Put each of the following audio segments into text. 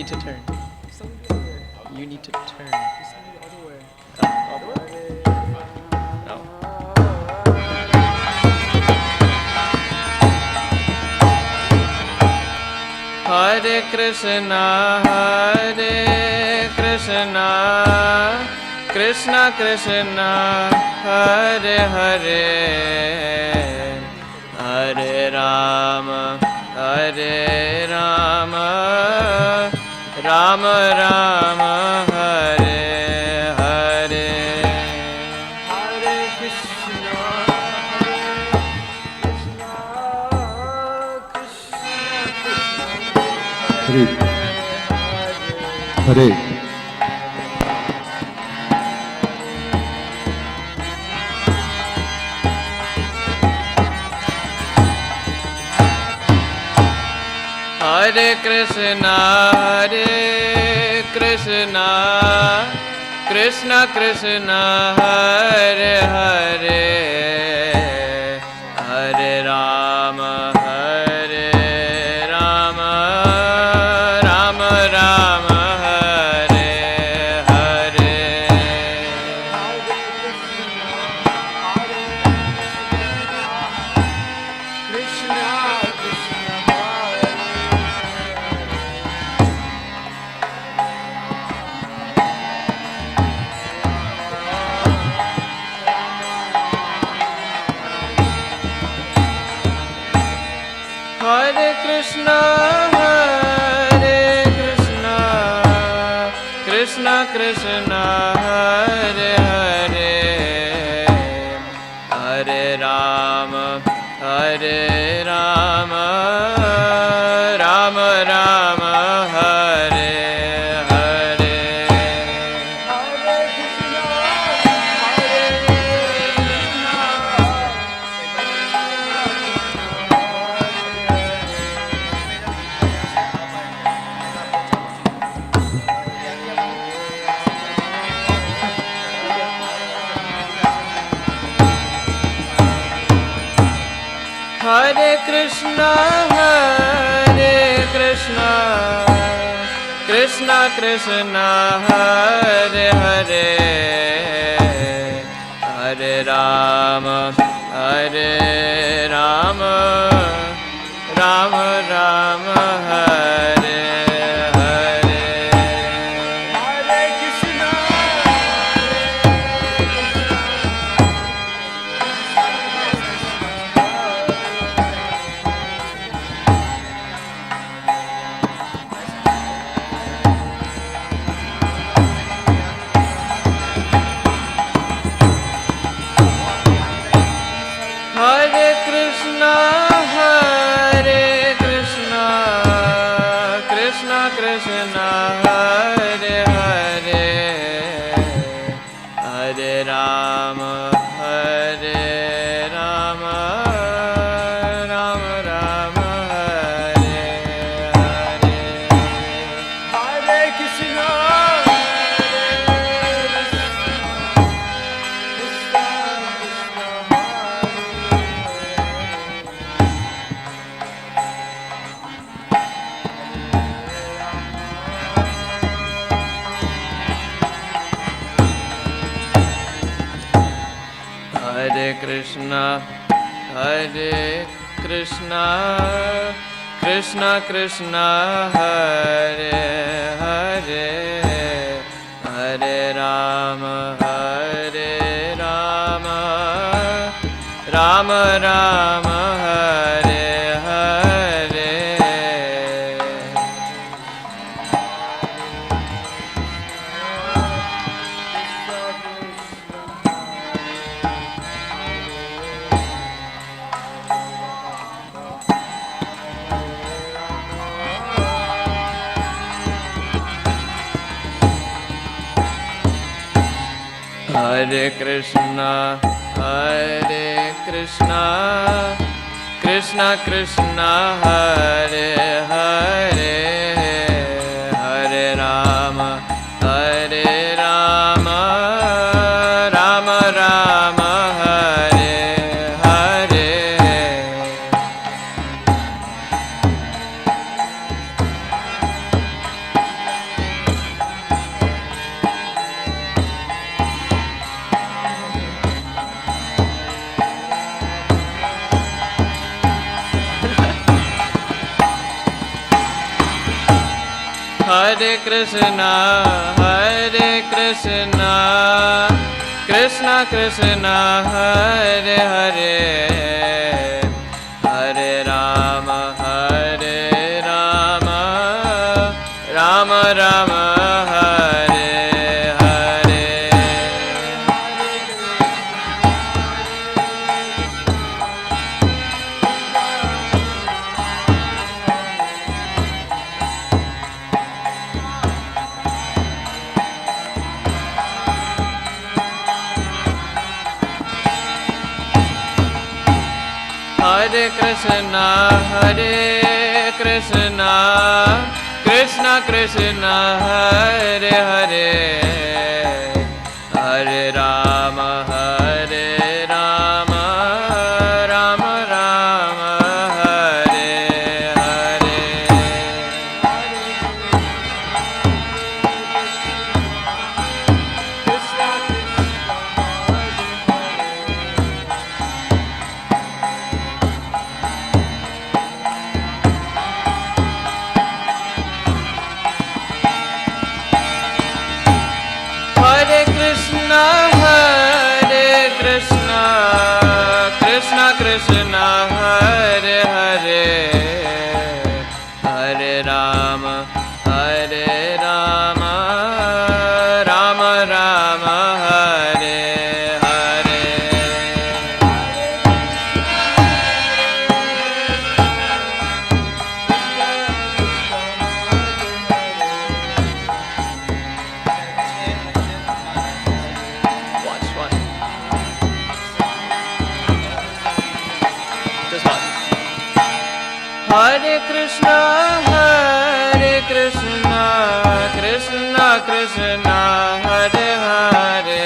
need to turn. You need to turn. No. Hare Krishna, Krishna Krishna, Hare Hare, Hare Rama, Rama Rama, Hare Hare. Hare Krishna, Hare Hare. Hare Krishna, Krishna Krishna, Hare Hare, Hare Rama, Rama Rama, Hare Hare. Hare Krishna, Krishna Krishna, Hare Hare, Hare Rama, Rama Rama, Hare Hare. Hare Krishna, Krishna Krishna, Hare Hare, Hare Rama, Rama Rama, Hare Hare. Hare Krishna, Hare Krishna, Krishna Krishna, Hare Hare, Hare Rama, Rama Rama, Hare Hare. Hare Krishna, Hare Krishna, Krishna Krishna, Hare Hare, Hare Rama, Rama Rama, Hare Hare. Hare Krishna, Krishna Krishna, Hare Hare, Hare Rama, Rama Rama, Hare Hare. Hare Krishna, Hare Krishna, Krishna Krishna, Hare Hare, Hare Rama, Hare Rama, Rama Rama, Hare Hare. Hare Krishna, Hare Krishna, Krishna Krishna, Hare Hare, Hare Rama, Hare Rama, Rama Rama, Hare Hare. Hare Krishna, Hare Krishna, Krishna Krishna, Hare Hare, Hare Rama, Hare Rama, Rama Rama, Hare Hare. Watch, watch. Just watch. Hare Krishna, Hare Krishna, Krishna Krishna, Hare Hare,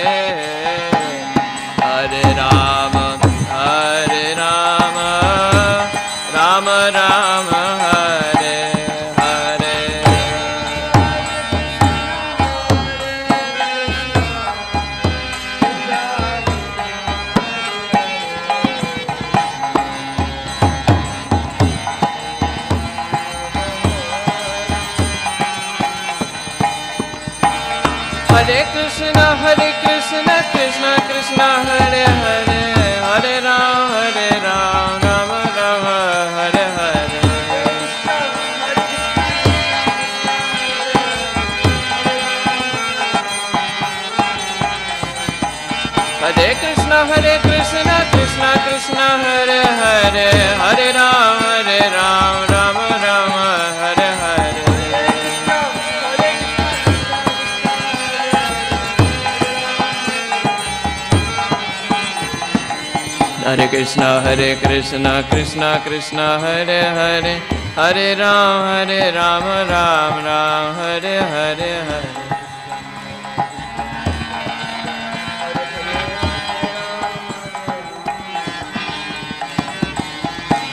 Hare Rama, Hare Rama, Rama Rama, Hare Hare. Hare Krishna, Krishna Krishna, Hare Hare, Hare Rama, Rama Rama, Hare Hare. Hare Krishna, Krishna Krishna, Hare Hare, Hare Rama, Rama Rama, Hare Hare.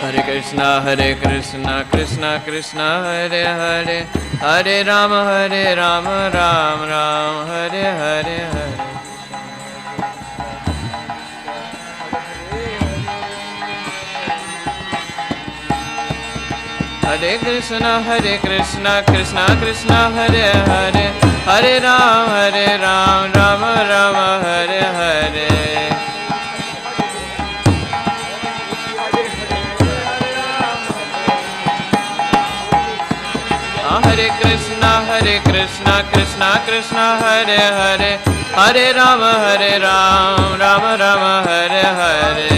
Hare Krishna, Krishna Krishna, Hare Hare, Hare Rama, Rama Rama, Hare Hare Hare. Hare Krishna, Krishna Krishna, Hare Hare, Hare Rama, Rama Rama, Hare Hare Hare. Hare Krishna, Krishna Krishna, Hare Hare, Hare Rama, Rama Rama, Hare Hare. Hare Krishna, Krishna Krishna, Hare Hare, Hare Rama, Rama Rama, Hare Hare.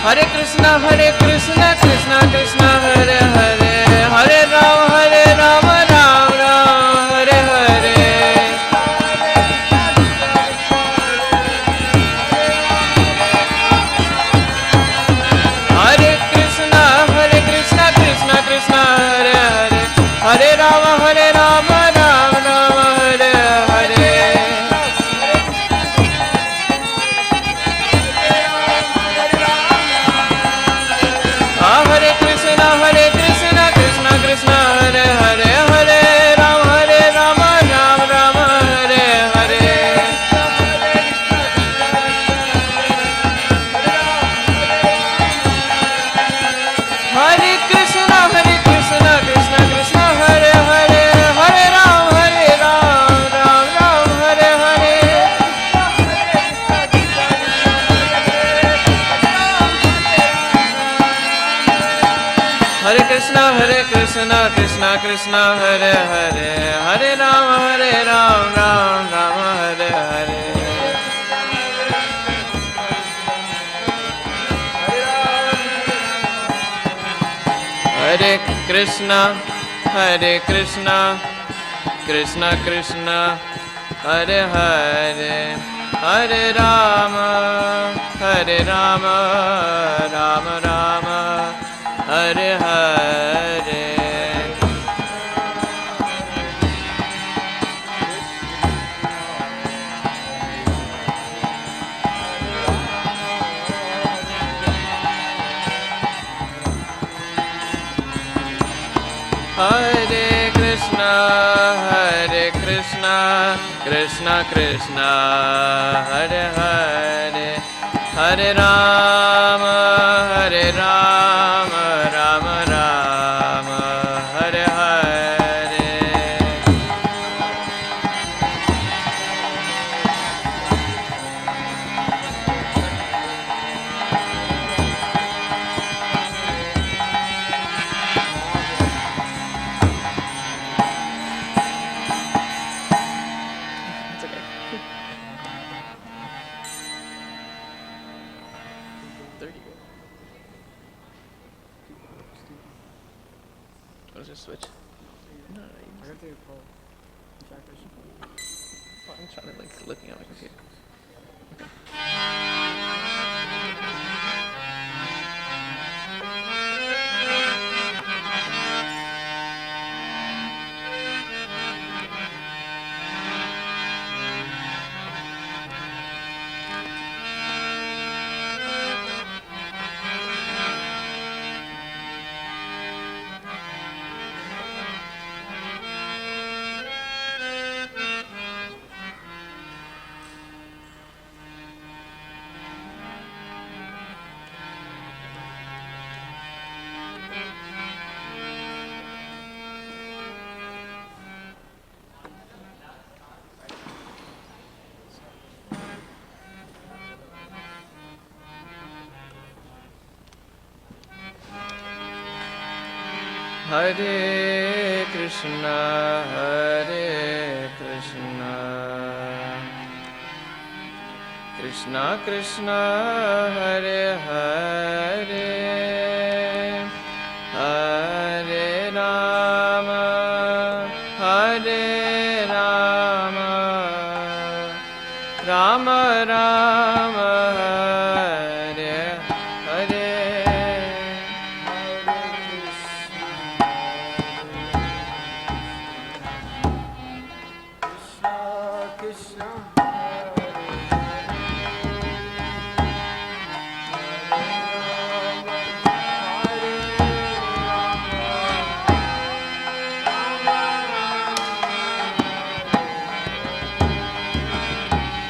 Hare Krishna, Krishna Krishna, Hare Hare, Hare Rama, Rama Rama, Hare Hare. Hare Krishna, Krishna Krishna, Hare Hare, Hare Rama, Rama Rama, Hare Hare. Hare Krishna, Krishna Krishna Krishna Hare Hare Hare Ram Ram Rama Hare Hare Hare Krishna Krishna Krishna Hare Hare Hare Rama Rama Rama Hare Hare Hare Krishna Krishna Krishna Hare Hare Hare Rama Rama Rama Hare Hare It's okay. 30. Let's just switch. No, you just... I'm trying to looking at my computer. Hare Krishna Krishna Krishna Hare Hare Hare Rama Rama Rama Hare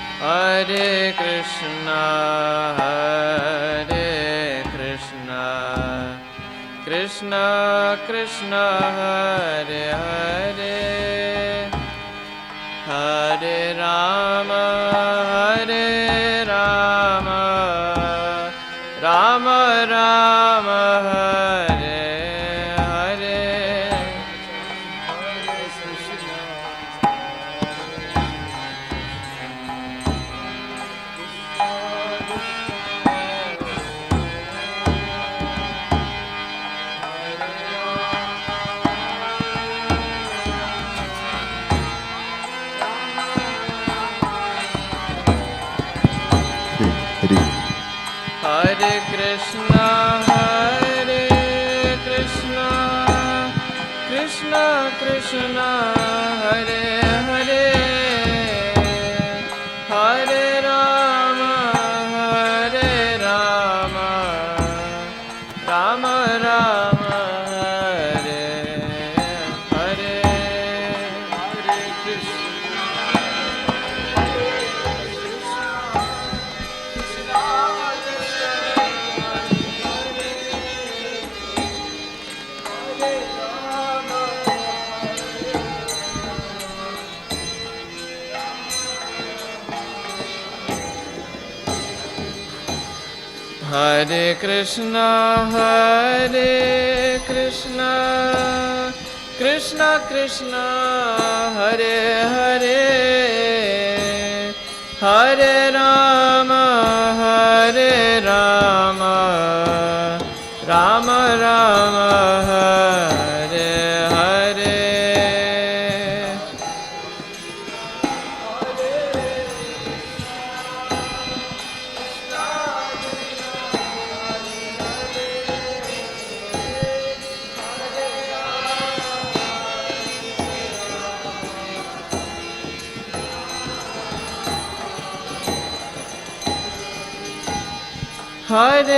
Hare Hare Krishna Krishna Krishna Hare Hare Hare Rama Rama Rama Hare Hare Hare Krishna Krishna Krishna Hare Hare Hare Rama Rama Rama Hare Hare Hare Krishna Hare Krishna Krishna Krishna Hare Hare Hare Rama Hare Rama Rama Rama Hare Hare Hare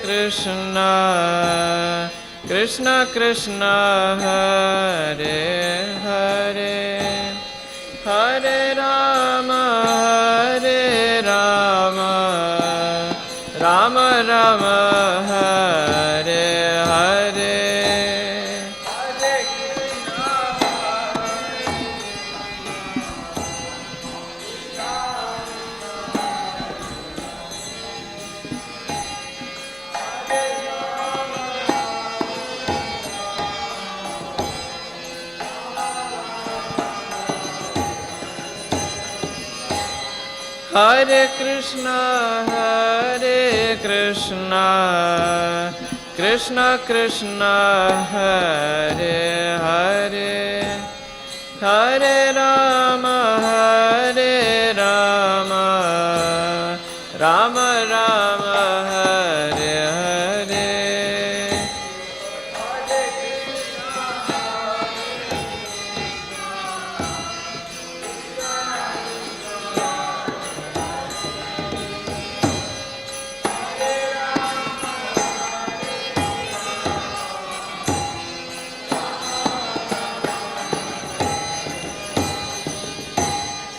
Krishna, Krishna Krishna, Hare Hare, Hare Rama, Rama Rama, Hare Hare. Hare Krishna, Krishna Krishna, Hare Hare, Hare Rama, Rama Rama, Hare Hare.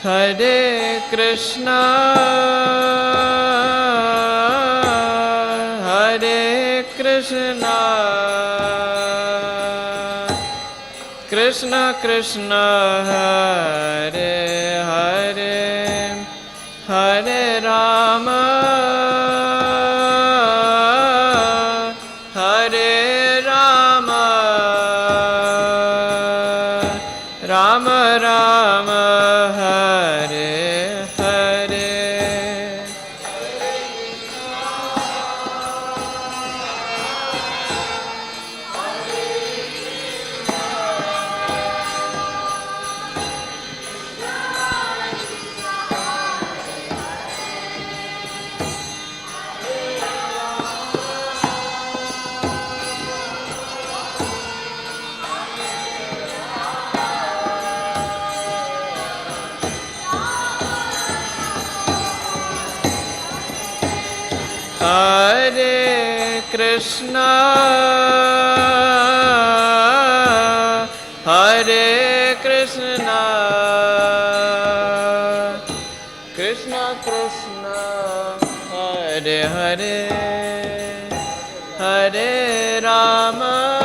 Hare Krishna, Krishna Krishna, Hare Hare, Hare Rama, Rama Rama, Hare Hare. Hare Krishna, Krishna Krishna, Hare Hare, Hare Rama,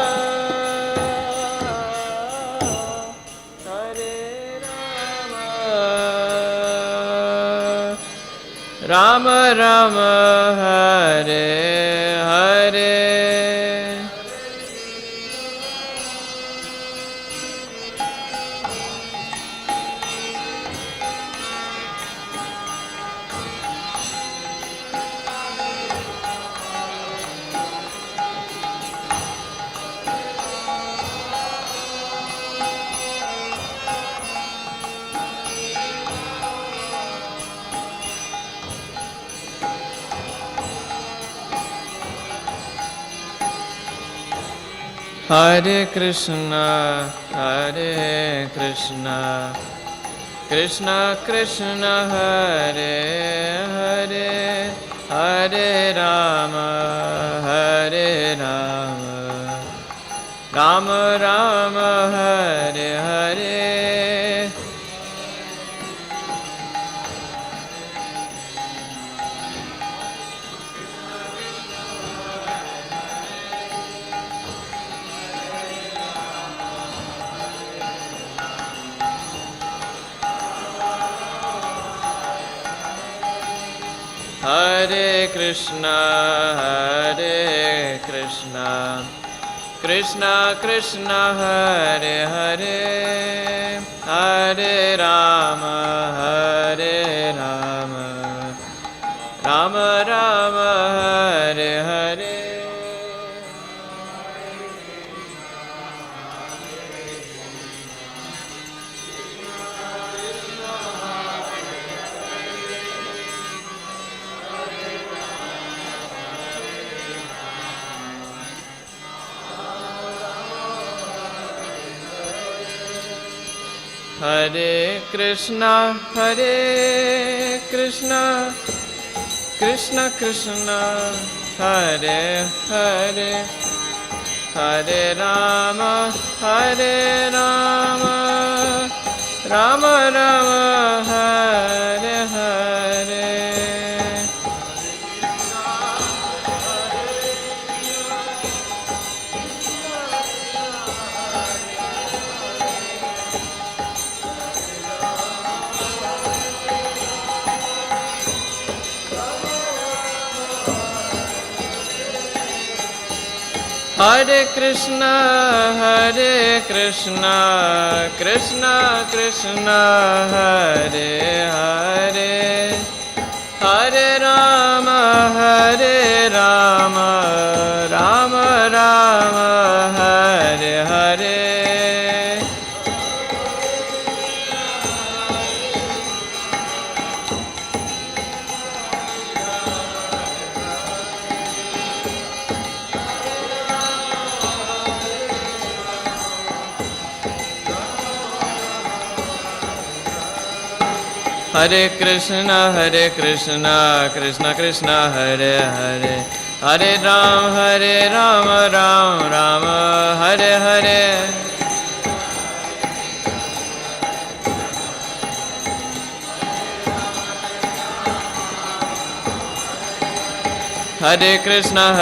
Rama Rama, Hare Hare. Hare Krishna, Krishna Krishna, Hare Hare, Hare Rama, Rama Rama, Hare Hare. Hare Krishna, Krishna Krishna Hare Hare Hare Rama Hare Rama Rama Rama Hare Hare Hare Krishna Krishna Krishna Hare Hare Hare Rama Rama Rama Hare Hare Hare Krishna Krishna Krishna Hare Hare Hare Rama Rama Rama Hare Hare Hare Krishna Krishna Krishna Hare Hare Hare Rama Rama Hare Hare Hare Krishna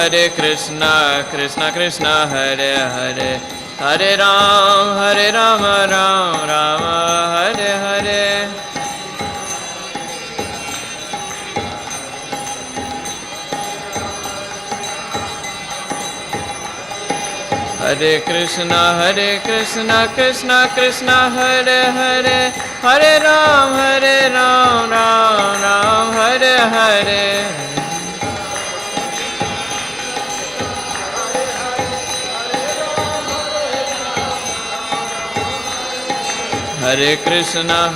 Krishna Krishna Hare Hare Hare Rama Rama Hare Hare Hare Krishna Krishna Krishna Hare Hare Hare Rama Ram Hare Hare Hare Krishna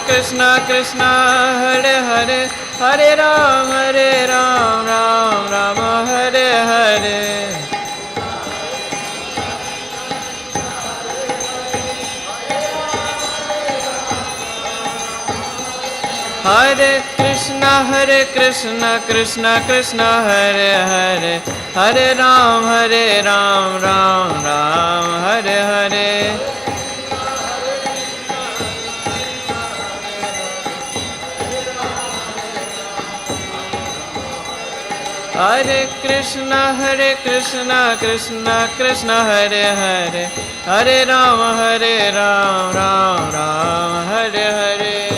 Krishna Krishna Hare Hare Hare Rama Rama Hare Hare Hare Krishna Krishna Krishna Hare Hare Hare Rama Ram Hare Hare Hare Krishna Krishna Krishna Hare Hare Hare Rama Ram Hare Hare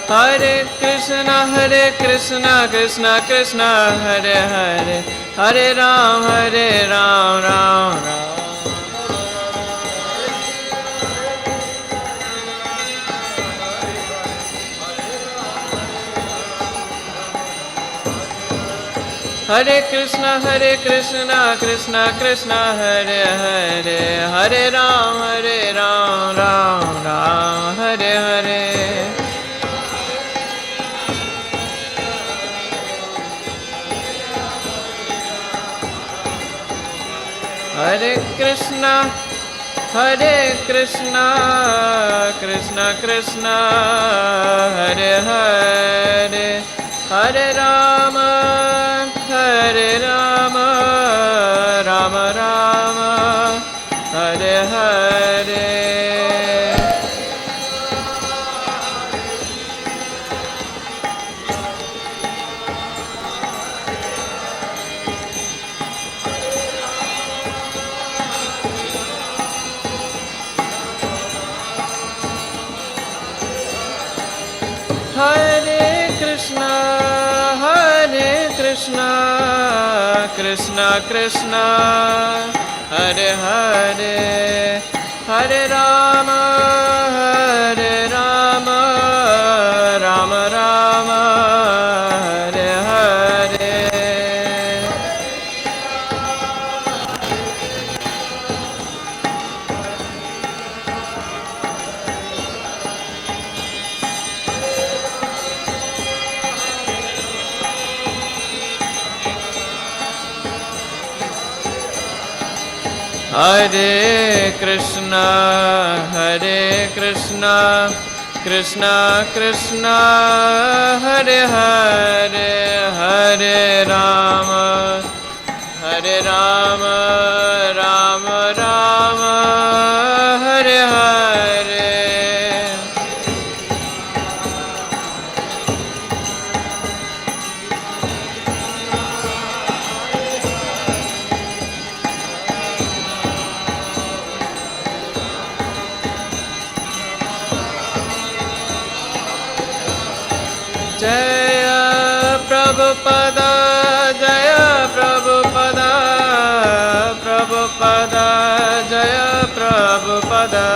Hare Krishna Krishna Krishna Hare Hare Hare Rama Ram Hare Krishna Krishna Krishna Hare Hare Hare Rama Ram Hare Hare Hare Krishna Krishna Krishna Hare Hare Hare Rama Rama Rama Hare Hare Hare Krishna, Hare Krishna, Krishna Krishna, Hare Hare, Hare Rama, Hare Rama, Rama Rama, Hare Hare. Hare Krishna, Hare Krishna, Krishna Krishna, Hare Hare, Hare Rama, Hare Rama, Rama Rama, Hare Hare. Jaya Prabhupada, Jaya Prabhupada, Prabhupada, Jaya Prabhupada.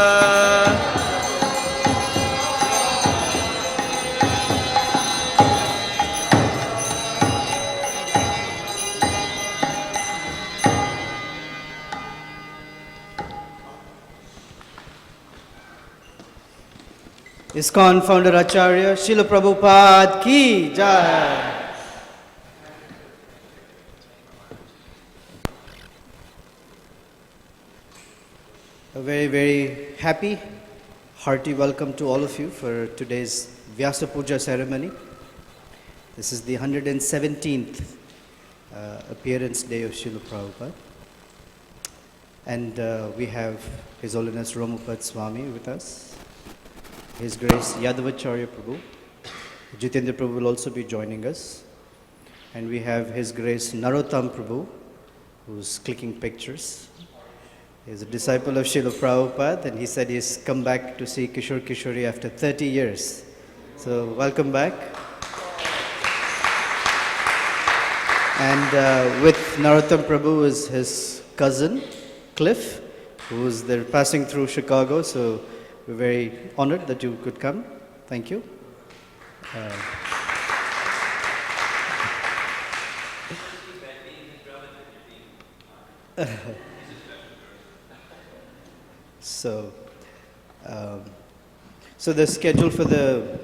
ISKCON founder Acharya Srila Prabhupada ki jai. A very, very happy, hearty welcome to all of you for today's Vyasa Puja ceremony. This is the 117th appearance day of Srila Prabhupada. And we have His Holiness Romapad Swami with us. His Grace Yadavacharya Prabhu. Jitendra Prabhu will also be joining us. And we have His Grace Narottam Prabhu, who's clicking pictures. He's a disciple of Srila Prabhupada, and he said he's come back to see Kishore Kishori after 30 years. So welcome back. And with Narottam Prabhu is his cousin, Cliff, who's there passing through Chicago. So we're very honored that you could come. Thank you. So the schedule for the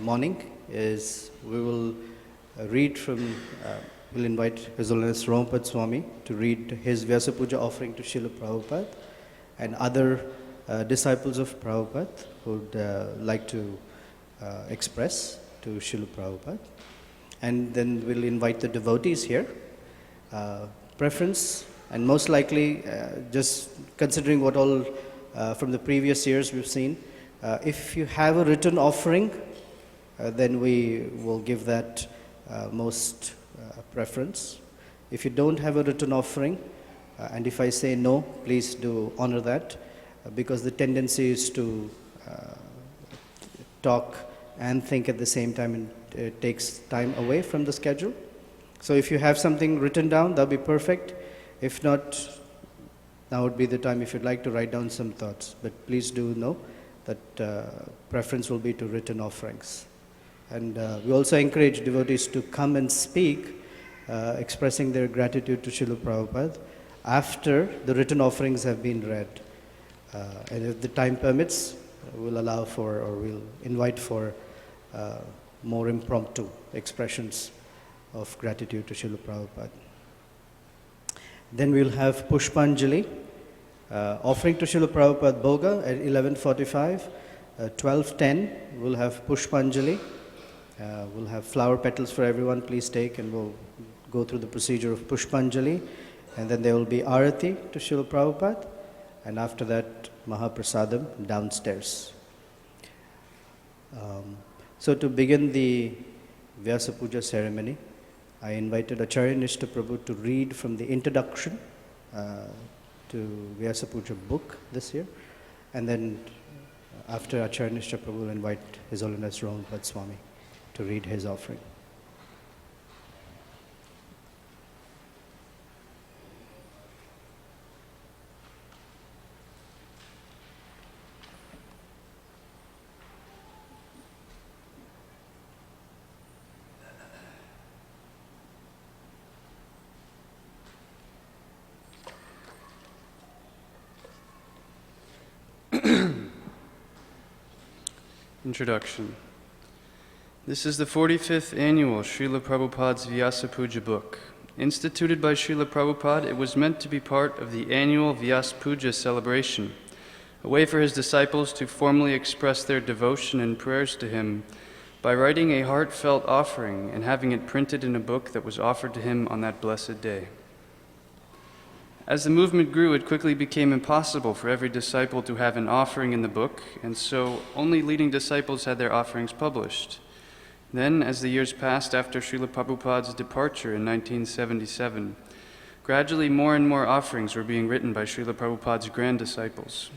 morning is we will read from, we'll invite His Holiness Romapad Swami to read his Vyasa Puja offering to Srila Prabhupada, and other disciples of Prabhupada who would like to express to Srila Prabhupada. And then we'll invite the devotees here. Preference, and most likely, just considering what all from the previous years we've seen, if you have a written offering, then we will give that most preference. If you don't have a written offering, and if I say no, please do honor that, because the tendency is to talk and think at the same time, and it takes time away from the schedule. So if you have something written down, that'll be perfect. If not, now would be the time if you'd like to write down some thoughts. But please do know that preference will be to written offerings. And we also encourage devotees to come and speak, expressing their gratitude to Srila Prabhupada after the written offerings have been read. And if the time permits, we'll allow for, or we'll invite for more impromptu expressions of gratitude to Srila Prabhupada. Then we'll have Pushpanjali, offering to Srila Prabhupada Bhoga at 11:45. 12:10, we'll have Pushpanjali. We'll have flower petals for everyone, please take, and we'll go through the procedure of Pushpanjali. And then there will be Arati to Srila Prabhupada. And after that, Mahaprasadam downstairs. So to begin the Vyasa Puja ceremony, I invited Acharya Nishta Prabhu to read from the introduction to Vyasa Puja book this year. And then After Acharya Prabhu will invite His Holiness Rohan Bhatt Swami to read his offering. Introduction. This is the 45th annual Srila Prabhupada's Vyasa Puja book. Instituted by Srila Prabhupada, it was meant to be part of the annual Vyasa Puja celebration, a way for his disciples to formally express their devotion and prayers to him by writing a heartfelt offering and having it printed in a book that was offered to him on that blessed day. As the movement grew, it quickly became impossible for every disciple to have an offering in the book, and so only leading disciples had their offerings published. Then, as the years passed after Srila Prabhupada's departure in 1977, gradually more and more offerings were being written by Srila Prabhupada's grand disciples.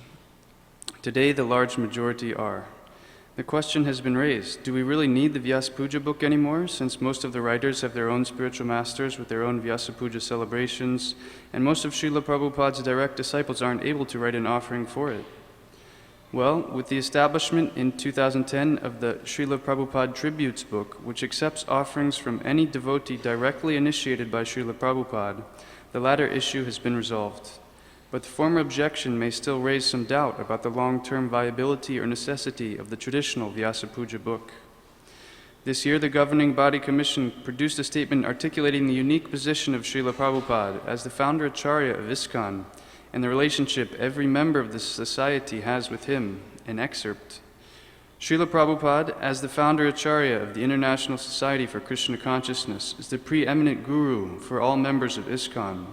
Today, the large majority are. The question has been raised, do we really need the Vyasa Puja book anymore, since most of the writers have their own spiritual masters with their own Vyasa Puja celebrations, and most of Srila Prabhupada's direct disciples aren't able to write an offering for it? Well, with the establishment in 2010 of the Srila Prabhupada Tributes book, which accepts offerings from any devotee directly initiated by Srila Prabhupada, the latter issue has been resolved. But the former objection may still raise some doubt about the long-term viability or necessity of the traditional Vyasa Puja book. This year, the governing body commission produced a statement articulating the unique position of Srila Prabhupada as the founder Acharya of ISKCON and the relationship every member of the society has with him. An excerpt. Srila Prabhupada, as the founder Acharya of the International Society for Krishna Consciousness, is the preeminent guru for all members of ISKCON.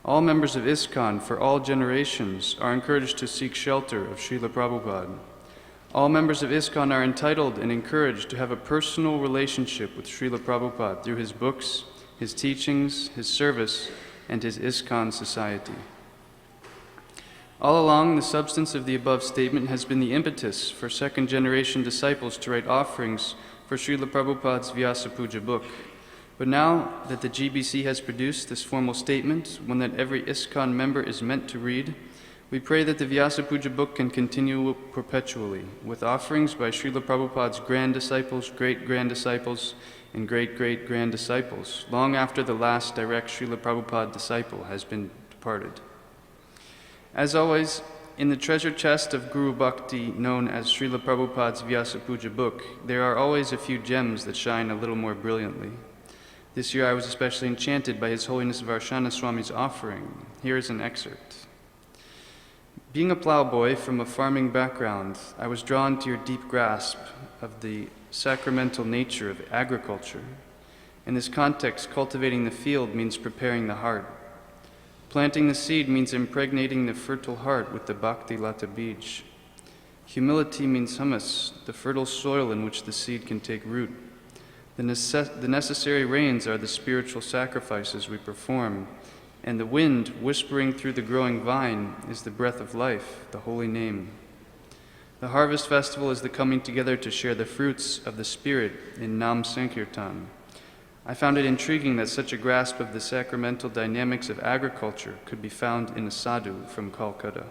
All members of ISKCON for all generations are encouraged to seek shelter of Srila Prabhupada. All members of ISKCON are entitled and encouraged to have a personal relationship with Srila Prabhupada through his books, his teachings, his service, and his ISKCON society. All along, the substance of the above statement has been the impetus for second-generation disciples to write offerings for Srila Prabhupada's Vyasa Puja book. But now that the GBC has produced this formal statement, one that every ISKCON member is meant to read, we pray that the Vyasa Puja book can continue perpetually, with offerings by Srila Prabhupada's grand disciples, great-grand disciples, and great-great-grand disciples, long after the last direct Srila Prabhupada disciple has been departed. As always, in the treasure chest of Guru Bhakti known as Srila Prabhupada's Vyasa Puja book, there are always a few gems that shine a little more brilliantly. This year I was especially enchanted by His Holiness Varshana Swami's offering. Here is an excerpt. Being a plowboy from a farming background, I was drawn to your deep grasp of the sacramental nature of agriculture. In this context, cultivating the field means preparing the heart. Planting the seed means impregnating the fertile heart with the bhakti lata bij. Humility means humus, the fertile soil in which the seed can take root. The necessary rains are the spiritual sacrifices we perform, and the wind whispering through the growing vine is the breath of life, the holy name. The harvest festival is the coming together to share the fruits of the Spirit in Nam Sankirtan. I found it intriguing that such a grasp of the sacramental dynamics of agriculture could be found in a sadhu from Calcutta.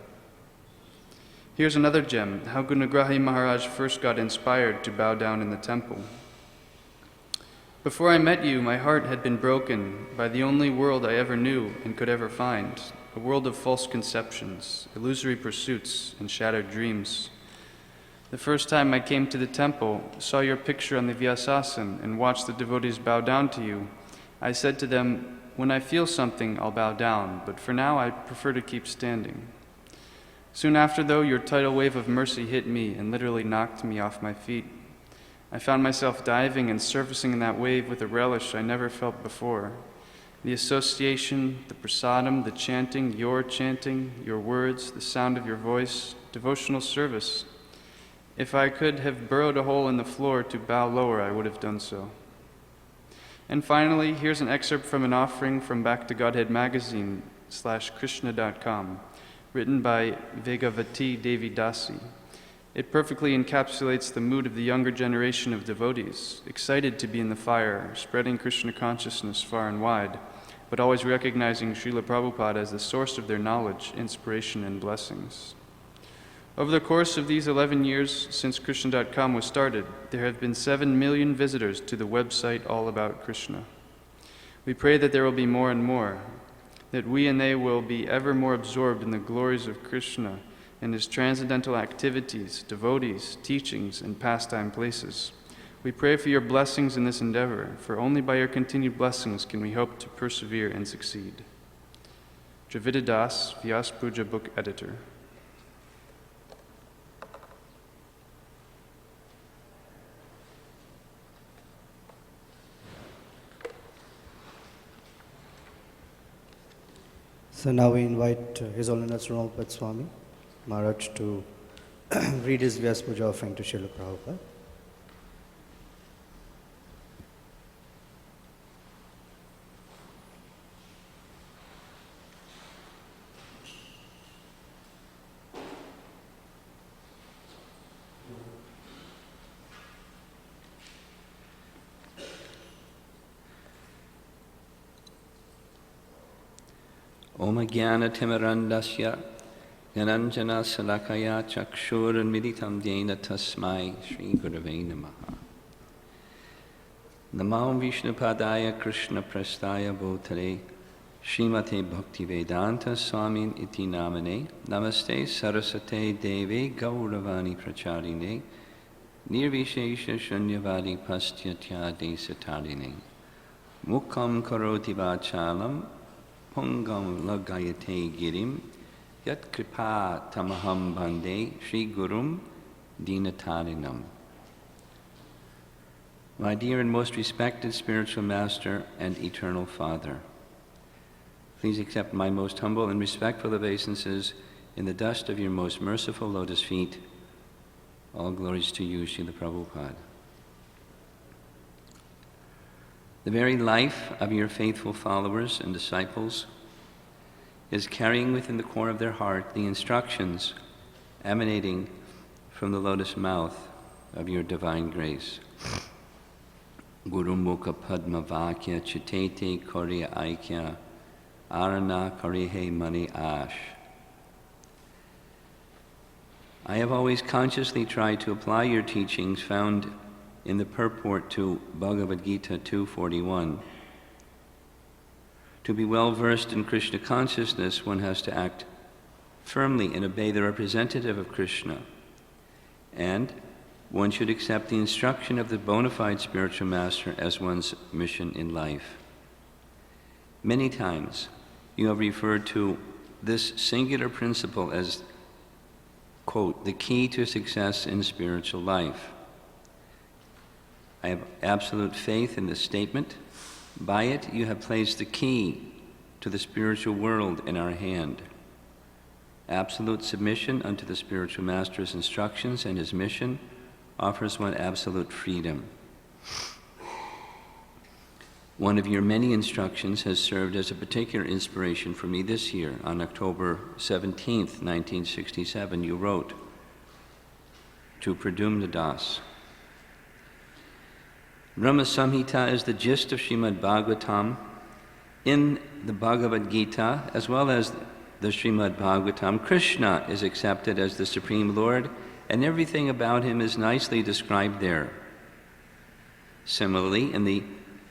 Here's another gem, how Gunagrahi Maharaj first got inspired to bow down in the temple. Before I met you, my heart had been broken by the only world I ever knew and could ever find, a world of false conceptions, illusory pursuits, and shattered dreams. The first time I came to the temple, saw your picture on the Vyasasan, and watched the devotees bow down to you, I said to them, when I feel something, I'll bow down, but for now I prefer to keep standing. Soon after, though, your tidal wave of mercy hit me and literally knocked me off my feet. I found myself diving and surfacing in that wave with a relish I never felt before. The association, the prasadam, the chanting, your words, the sound of your voice, devotional service. If I could have burrowed a hole in the floor to bow lower, I would have done so. And finally, here's an excerpt from an offering from Back to Godhead magazine /krishna.com, written by Vegavati Devi Dasi. It perfectly encapsulates the mood of the younger generation of devotees, excited to be in the fire, spreading Krishna consciousness far and wide, but always recognizing Srila Prabhupada as the source of their knowledge, inspiration, and blessings. Over the course of these 11 years since Krishna.com was started, there have been 7 million visitors to the website all about Krishna. We pray that there will be more and more, that we and they will be ever more absorbed in the glories of Krishna and his transcendental activities, devotees, teachings, and pastime places. We pray for your blessings in this endeavor, for only by your continued blessings can we hope to persevere and succeed. Dravida Das, Vyas Puja Book Editor. So now we invite His Holiness Srila Prabhupada Swami Maharaj to read his Vyas Puja offering to Srila Prabhupada. Om Jnana-timirandasya Gyananjana Salakaya Chakshur-Militam Yena Tasmai Shri Gurave Namaha. Namo Vishnupadaya Krishna Prastaya Bhutale Srimate Bhaktivedanta Swamin Iti Namane Namaste Sarasate Deve Gauravani Pracharine Nirvishesha Shunyavadi Pastyatya Desatarine Mukham Karoti Vachalam Pungam Lagayate Girim Yat Kripa Tamaham Bande Shri Gurum Dinatarinam. My dear and most respected spiritual master and eternal Father, please accept my most humble and respectful obeisances in the dust of your most merciful lotus feet. All glories to you, Srila Prabhupada. The very life of your faithful followers and disciples is carrying within the core of their heart the instructions emanating from the lotus mouth of your divine grace. Guru Mukha Padma Vakya Chitete Korya Aikya Arana Karihe Mani Ash. I have always consciously tried to apply your teachings found in the purport to Bhagavad Gita 2:41. To be well versed in Krishna consciousness, one has to act firmly and obey the representative of Krishna. And one should accept the instruction of the bona fide spiritual master as one's mission in life. Many times you have referred to this singular principle as, quote, the key to success in spiritual life. I have absolute faith in this statement. By it, you have placed the key to the spiritual world in our hand. Absolute submission unto the spiritual master's instructions and his mission offers one absolute freedom. One of your many instructions has served as a particular inspiration for me this year. On October 17th, 1967, you wrote to Pradumna Das, Brahma Samhita is the gist of Srimad Bhagavatam. In the Bhagavad Gita, as well as the Srimad Bhagavatam, Krishna is accepted as the Supreme Lord, and everything about him is nicely described there. Similarly, in the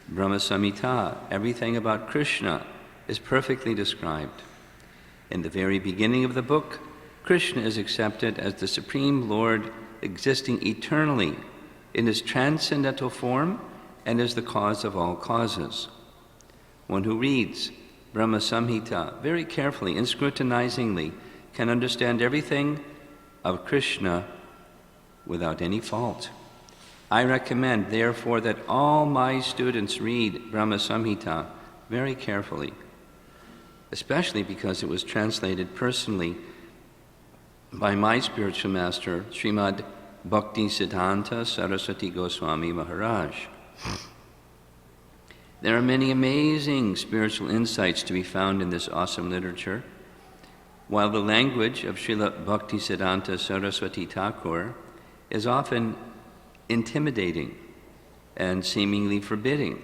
Brahma Samhita, everything about Krishna is perfectly described. In the very beginning of the book, Krishna is accepted as the Supreme Lord, existing eternally in his transcendental form and as the cause of all causes. One who reads Brahma Samhita very carefully and scrutinizingly can understand everything of Krishna without any fault. I recommend, therefore, that all my students read Brahma Samhita very carefully, especially because it was translated personally by my spiritual master, Srimad Bhakti Siddhanta Saraswati Goswami Maharaj. There are many amazing spiritual insights to be found in this awesome literature. While the language of Srila Bhaktisiddhanta Saraswati Thakur is often intimidating and seemingly forbidding,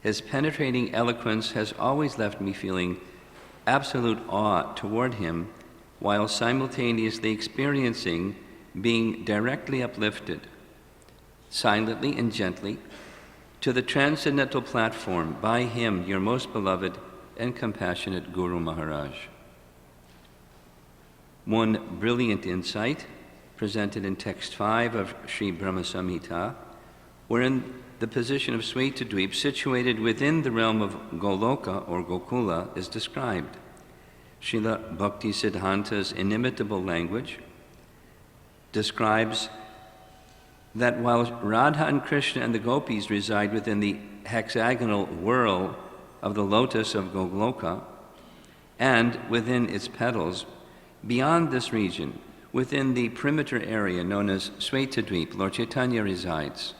his penetrating eloquence has always left me feeling absolute awe toward him, while simultaneously experiencing being directly uplifted, silently and gently, to the transcendental platform by him, your most beloved and compassionate Guru Maharaj. One brilliant insight presented in text 5 of Sri Brahma Samhita, wherein the position of Svetadweep, situated within the realm of Goloka or Gokula, is described. Srila Bhaktisiddhanta's inimitable language describes that while Radha and Krishna and the gopis reside within the hexagonal whirl of the lotus of Goloka and within its petals, beyond this region, within the perimeter area known as Svetadweep, Lord Chaitanya resides.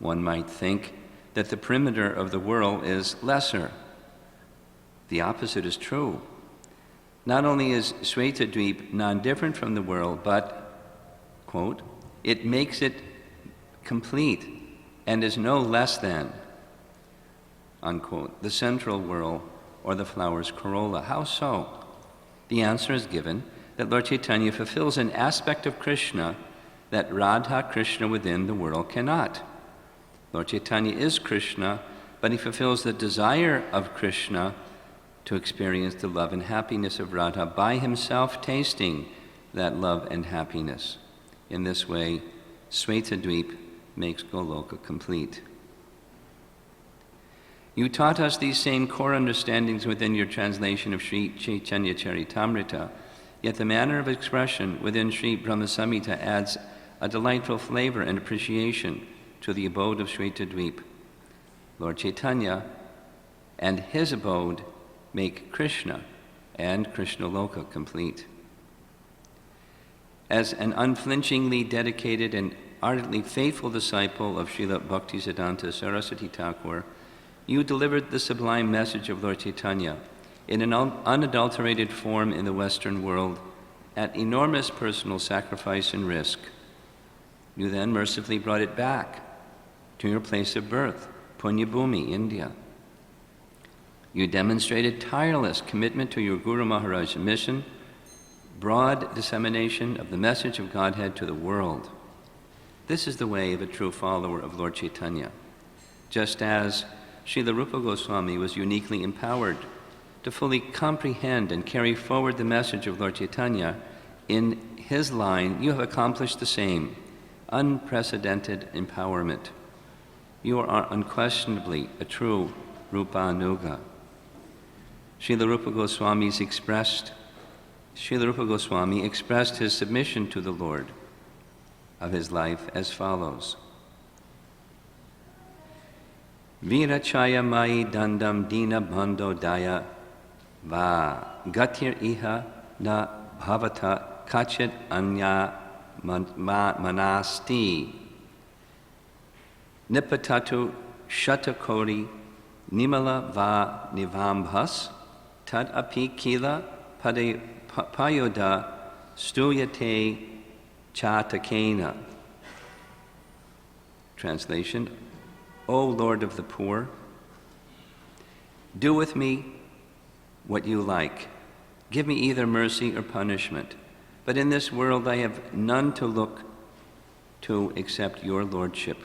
One might think that the perimeter of the whirl is lesser. The opposite is true. Not only is Svetadweep non-different from the whirl, but, quote, it makes it complete and is no less than, unquote, the central whirl or the flower's corolla. How so? The answer is given that Lord Chaitanya fulfills an aspect of Krishna that Radha Krishna within the whirl cannot. Lord Chaitanya is Krishna, but he fulfills the desire of Krishna to experience the love and happiness of Radha by himself tasting that love and happiness. In this way, Svetadweep makes Goloka complete. You taught us these same core understandings within your translation of Sri Chaitanya Charitamrita, yet the manner of expression within Sri Brahma Samhita adds a delightful flavor and appreciation to the abode of Svetadweep. Lord Chaitanya and his abode make Krishna and Krishna Loka complete. As an unflinchingly dedicated and ardently faithful disciple of Srila Bhaktisiddhanta Saraswati Thakur, you delivered the sublime message of Lord Chaitanya in an unadulterated form in the Western world at enormous personal sacrifice and risk. You then mercifully brought it back to your place of birth, Punyabhumi, India. You demonstrated tireless commitment to your Guru Maharaj's mission, broad dissemination of the message of Godhead to the world. This is the way of a true follower of Lord Chaitanya. Just as Srila Rupa Goswami was uniquely empowered to fully comprehend and carry forward the message of Lord Chaitanya, in his line you have accomplished the same, unprecedented empowerment. You are unquestionably a true Rupanuga. Srila Rupa Goswami expressed his submission to the Lord of his life as follows. Virachaya mai dandam dina bando daya va gatir iha na bhavata kachit anya manasti nipatatu shatakori nimala va nivambhas tad api kila payoda stuyate chatakena. Translation: O Lord of the poor, do with me what you like. Give me either mercy or punishment. But in this world I have none to look to except your lordship.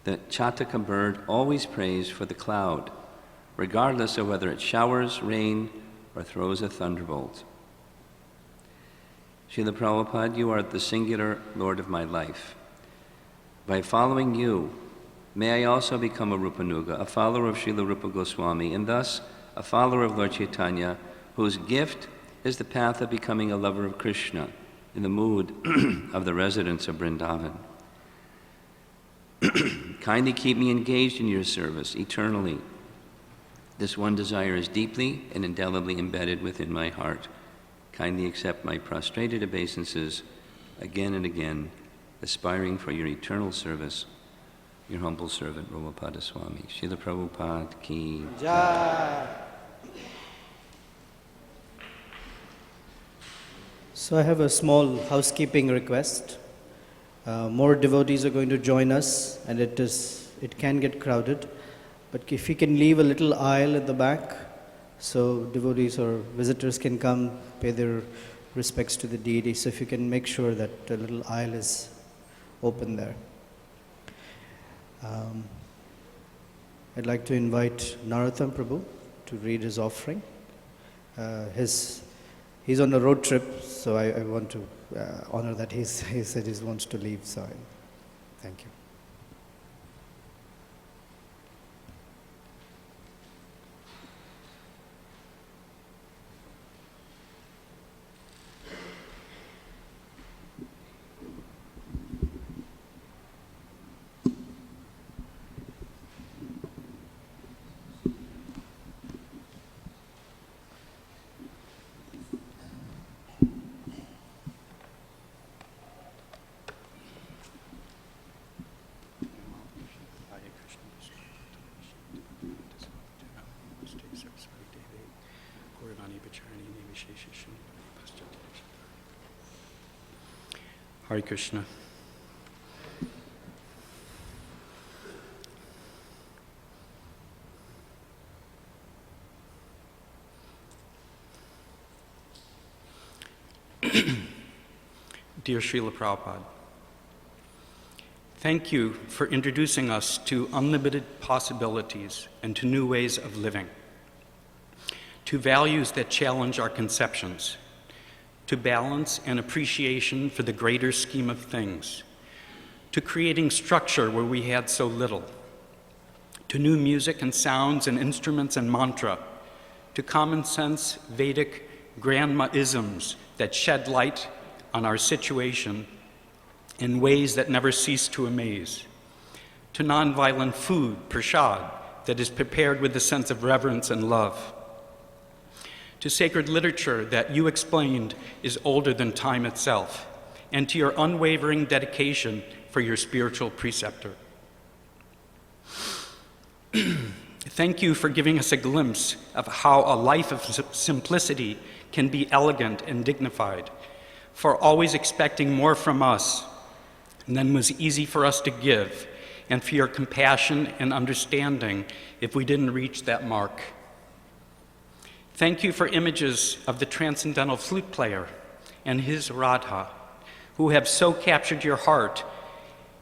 The Chataka bird always prays for the cloud, regardless of whether it showers rain or throws a thunderbolt. Srila Prabhupada, you are the singular Lord of my life. By following you, may I also become a Rupanuga, a follower of Srila Rupa Goswami, and thus a follower of Lord Chaitanya, whose gift is the path of becoming a lover of Krishna in the mood of the residents of Vrindavan. Kindly keep me engaged in your service eternally. This one desire is deeply and indelibly embedded within my heart. Kindly accept my prostrated obeisances again and again, aspiring for your eternal service. Your humble servant, Prabhupada Swami. Srila Prabhupada ki Jai. So I have a small housekeeping request. More devotees are going to join us, and it can get crowded. But if you can leave a little aisle at the back, so devotees or visitors can come pay their respects to the deity. So if you can make sure that a little aisle is open there. I'd like to invite Narottam Prabhu to read his offering. He's on a road trip, so I want to honor that he said he wants to leave. So thank you. Hare Krishna. Dear Srila Prabhupada, thank you for introducing us to unlimited possibilities and to new ways of living, to values that challenge our conceptions, to balance and appreciation for the greater scheme of things, to creating structure where we had so little, to new music and sounds and instruments and mantra, to common sense Vedic grandma-isms that shed light on our situation in ways that never cease to amaze, to nonviolent food, prasad, that is prepared with a sense of reverence and love, to sacred literature that you explained is older than time itself, and to your unwavering dedication for your spiritual preceptor. Thank you for giving us a glimpse of how a life of simplicity can be elegant and dignified, for always expecting more from us than was easy for us to give, and for your compassion and understanding if we didn't reach that mark. Thank you for images of the transcendental flute player and his Radha, who have so captured your heart.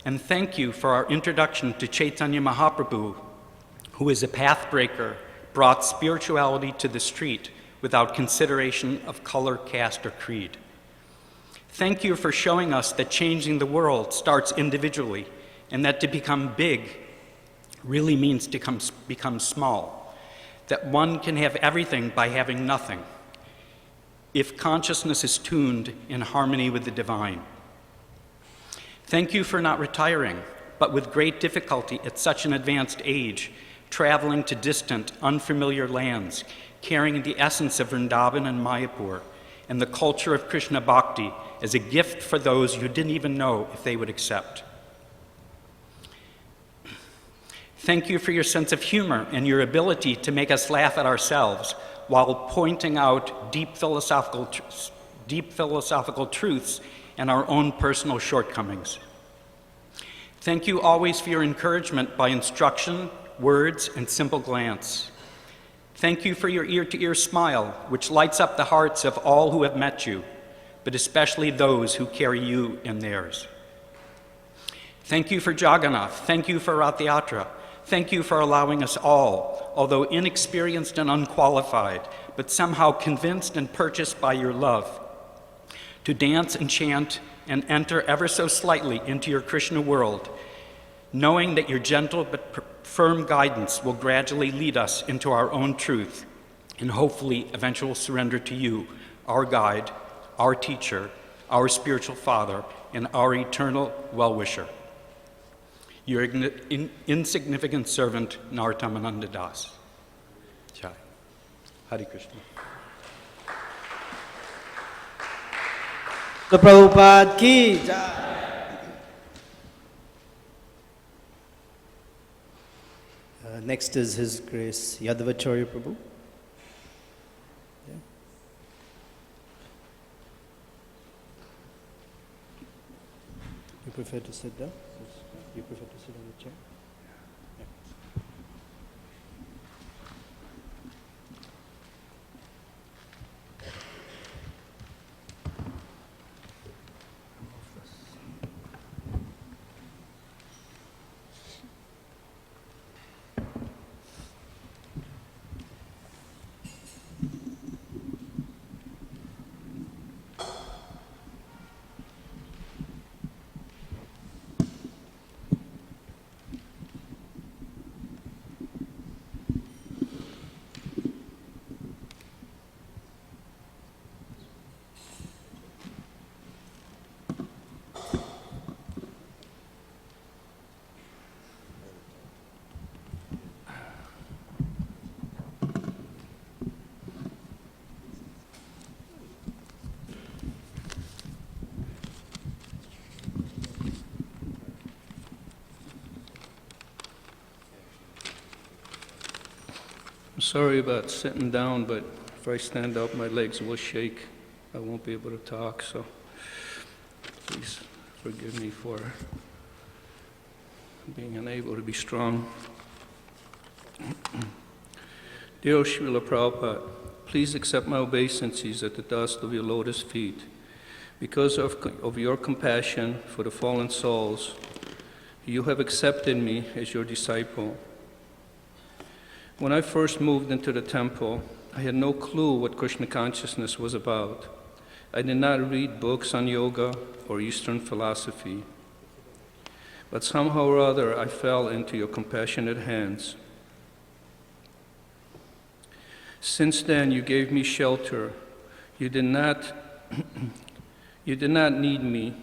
And thank you for our introduction to Chaitanya Mahaprabhu, who is a pathbreaker, brought spirituality to the street without consideration of color, caste, or creed. Thank you for showing us that changing the world starts individually, and that to become big really means to become small. That one can have everything by having nothing, if consciousness is tuned in harmony with the divine. Thank you for not retiring, but with great difficulty at such an advanced age, traveling to distant, unfamiliar lands, carrying the essence of Vrindavan and Mayapur, and the culture of Krishna Bhakti as a gift for those you didn't even know if they would accept. Thank you for your sense of humor and your ability to make us laugh at ourselves while pointing out deep philosophical truths and our own personal shortcomings. Thank you always for your encouragement by instruction, words, and simple glance. Thank you for your ear-to-ear smile, which lights up the hearts of all who have met you, but especially those who carry you in theirs. Thank you for Jagannath. Thank you for Rath Yatra. Thank you for allowing us all, although inexperienced and unqualified, but somehow convinced and purchased by your love, to dance and chant and enter ever so slightly into your Krishna world, knowing that your gentle but firm guidance will gradually lead us into our own truth and hopefully eventual surrender to you, our guide, our teacher, our spiritual father, and our eternal well-wisher. Your insignificant servant, Narottam Das. Jai. Hare Krishna. So Prabhupada ki jai. Next is His Grace Yadavacharya Prabhu. Yeah. prefer to sit down? You prefer to sit on the chair? Yeah. I'm sorry about sitting down, but if I stand up, my legs will shake. I won't be able to talk, so please forgive me for being unable to be strong. Dear Srila Prabhupada, please accept my obeisances at the dust of your lotus feet. Because of your compassion for the fallen souls, you have accepted me as your disciple. When I first moved into the temple, I had no clue what Krishna consciousness was about. I did not read books on yoga or Eastern philosophy. But somehow or other, I fell into your compassionate hands. Since then, you gave me shelter. You did not need me.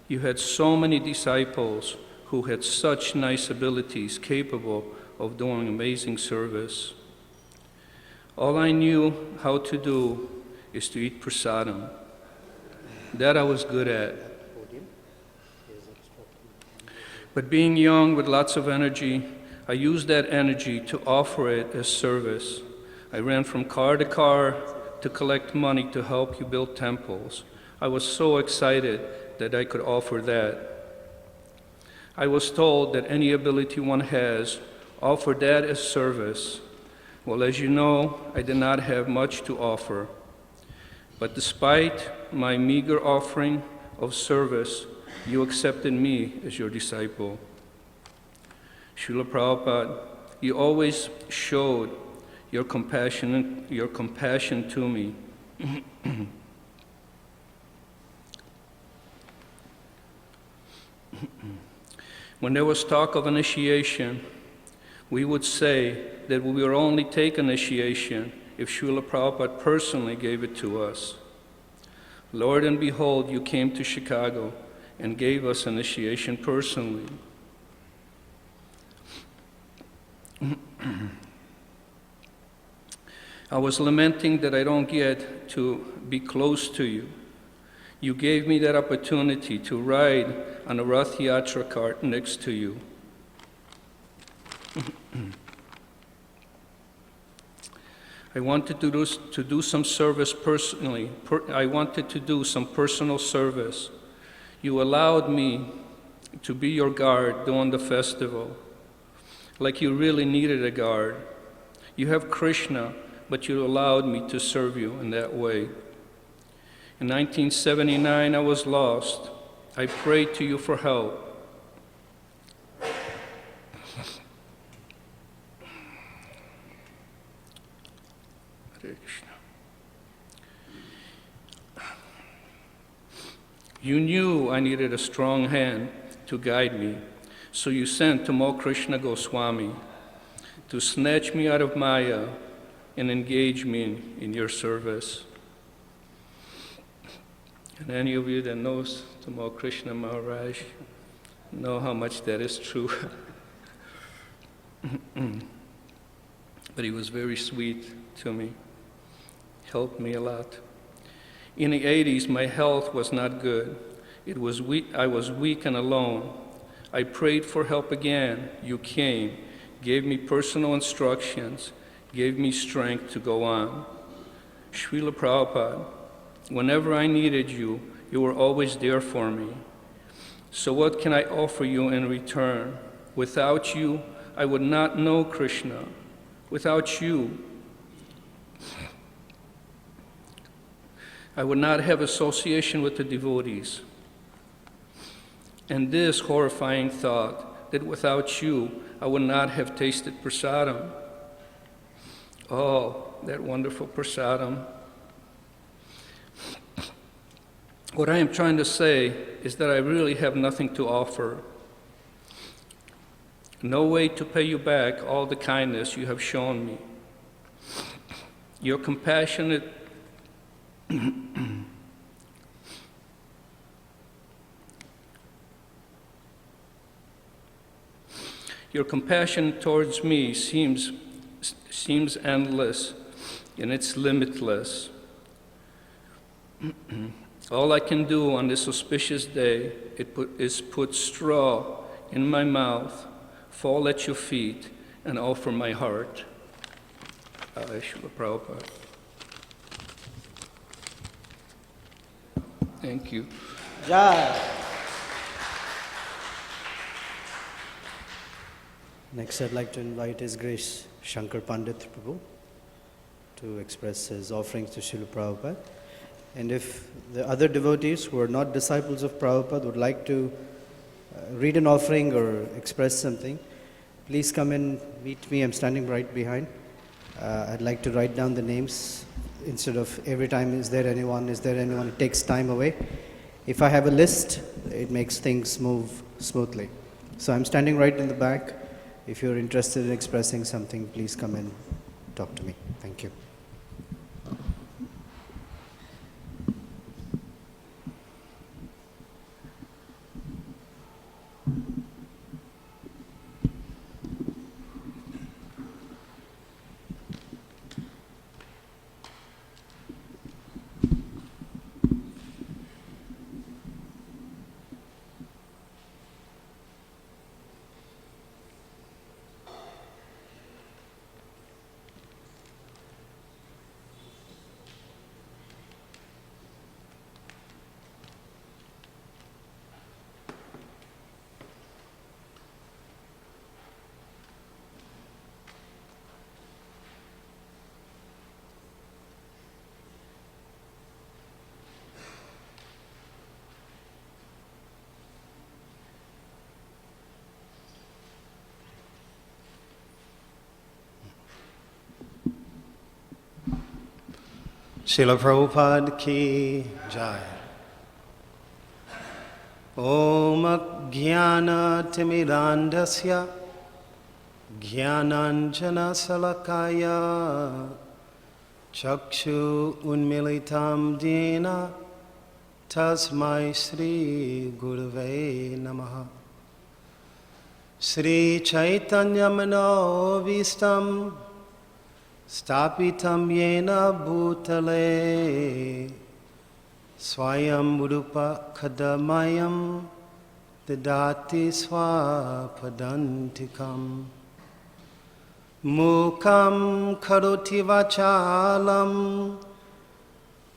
You had so many disciples who had such nice abilities, capable of doing amazing service. All I knew how to do is to eat prasadam. That I was good at. But being young with lots of energy, I used that energy to offer it as service. I ran from car to car to collect money to help you build temples. I was so excited that I could offer that. I was told that any ability one has, offer that as service. Well, as you know, I did not have much to offer. But despite my meager offering of service, you accepted me as your disciple. Srila Prabhupada, you always showed your compassion to me. When there was talk of initiation, we would say that we would only take initiation if Srila Prabhupada personally gave it to us. Lord, and behold, you came to Chicago and gave us initiation personally. I was lamenting that I don't get to be close to you. You gave me that opportunity to ride on a Rath Yatra cart next to you. I wanted to do some service personally. I wanted to do some personal service. You allowed me to be your guard during the festival, like you really needed a guard. You have Krishna, but you allowed me to serve you in that way. In 1979, I was lost. I prayed to you for help. You knew I needed a strong hand to guide me, so you sent Tamal Krishna Goswami to snatch me out of Maya and engage me in your service. And any of you that knows Tamal Krishna Maharaj know how much that is true. But he was very sweet to me, helped me a lot. In the 80s, my health was not good. I was weak and alone. I prayed for help again. You came, gave me personal instructions, gave me strength to go on. Srila Prabhupada, whenever I needed you, you were always there for me. So what can I offer you in return? Without you, I would not know Krishna. Without you, I would not have association with the devotees. And this horrifying thought, that without you, I would not have tasted prasadam. Oh, that wonderful prasadam. What I am trying to say is that I really have nothing to offer. No way to pay you back all the kindness you have shown me. Your compassionate Your compassion towards me seems endless, and it's limitless. All I can do on this auspicious day is put straw in my mouth, fall at your feet, and offer my heart. Srila Prabhupada. Thank you. Jai. Next, I'd like to invite His Grace Shankar Pandit Prabhu to express his offerings to Srila Prabhupada. And if the other devotees who are not disciples of Prabhupada would like to read an offering or express something, please come and meet me. I'm standing right behind. I'd like to write down the names instead of every time, is there anyone, it takes time away. If I have a list, it makes things move smoothly. So I'm standing right in the back. If you're interested in expressing something, please come and talk to me. Thank you. Srila Prabhupada ki jai. Om Jnana Timirandasya Jnananjana Salakaya Chakshu Unmilitam Dena Tasmai Sri Gurave Namaha. Sri Chaitanya Mano Vistam Stapitam Yena Bhutale Swayam Rupa Kadamayam Dadati Swapadantikam Mukam Karoti Vachalam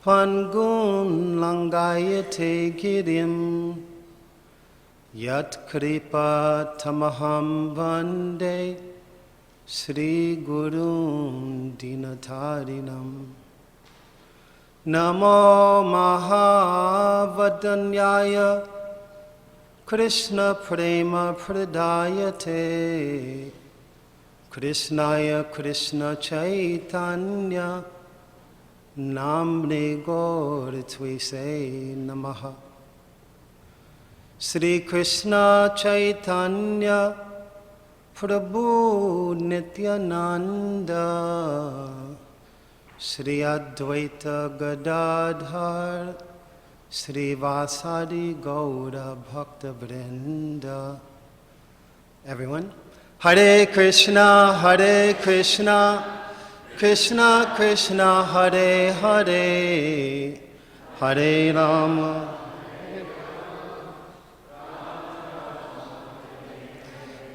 Pangun Langayate Girim Yat Kripa Tamaham Vande Sri Guru Dinatarinam Namo Mahavadanyaya Krishna Prema Pradayate Krishnaya Krishna Chaitanya Namne Gaur Tvise Namaha. Sri Krishna Chaitanya Prabhu Nityananda Sri Advaita Gadadhar Sri Vasadi Gaura Bhakta Vrinda. Everyone, Hare Krishna, Krishna Krishna, Hare Hare, Hare Rama,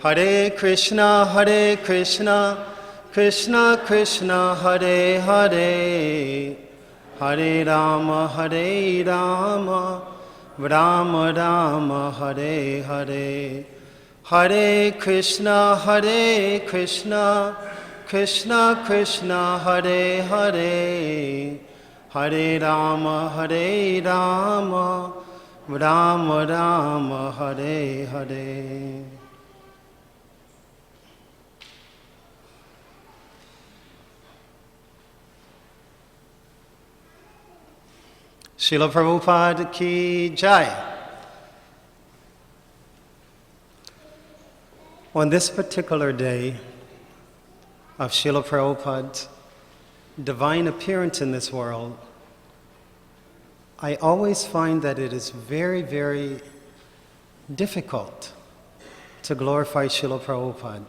Hare Krishna, Krishna Krishna, Hare Hare, Hare Rama, Rama Rama Hare Hare, Hare Krishna Krishna Krishna Hare Hare, Hare Rama Rama Rama Hare Hare. Srila Prabhupada ki jai. On this particular day of Srila Prabhupada's divine appearance in this world, I always find that it is very, very difficult to glorify Srila Prabhupada.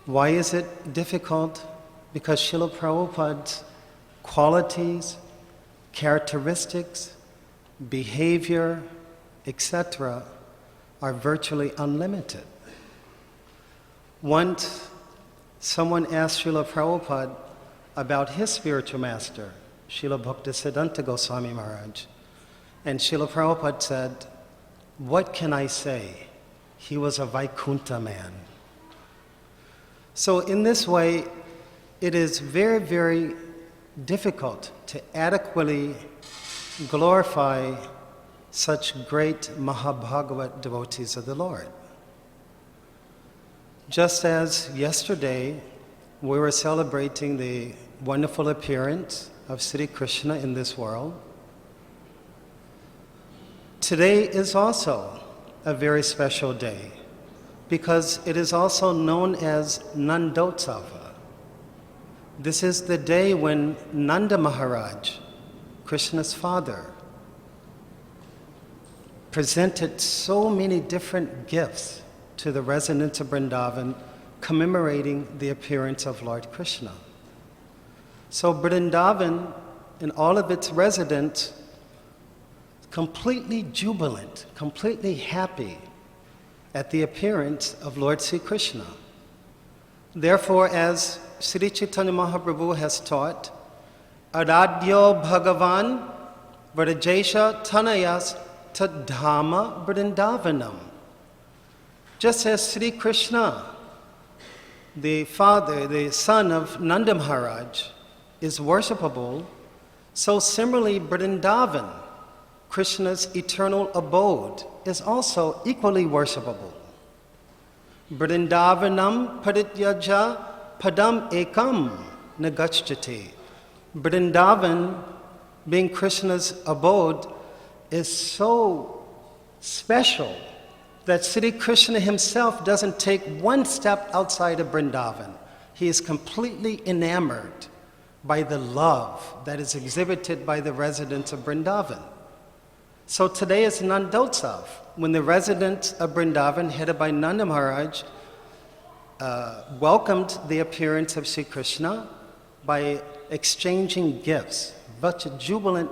Why is it difficult? Because Srila Prabhupada's qualities, characteristics, behavior, etc., are virtually unlimited. Once someone asked Srila Prabhupada about his spiritual master, Srila Bhaktisiddhanta Goswami Maharaj, and Srila Prabhupada said, "What can I say? He was a Vaikuntha man." So in this way, it is very, very difficult to adequately glorify such great Mahabhagavat devotees of the Lord. Just as yesterday we were celebrating the wonderful appearance of Sri Krishna in this world, today is also a very special day because it is also known as Nandotsava. This is the day when Nanda Maharaj, Krishna's father, presented so many different gifts to the residents of Vrindavan commemorating the appearance of Lord Krishna. So Vrindavan and all of its residents completely jubilant, completely happy at the appearance of Lord Sri Krishna. Therefore, as Sri Chaitanya Mahaprabhu has taught, Aradhyo Bhagavan Vrajesha Tanayas Tadhama Vrindavanam. Just as Sri Krishna, the father, the son of Nanda Maharaj, is worshipable, so similarly Vrindavan, Krishna's eternal abode, is also equally worshipable. Vrindavanam parityaja padam ekam nagacchati. Vrindavan, being Krishna's abode, is so special that Sri Krishna himself doesn't take one step outside of Vrindavan. He is completely enamored by the love that is exhibited by the residents of Vrindavan. So today is Nandotsav, when the residents of Vrindavan, headed by Nanda Maharaj, welcomed the appearance of Sri Krishna by exchanging gifts, such a jubilant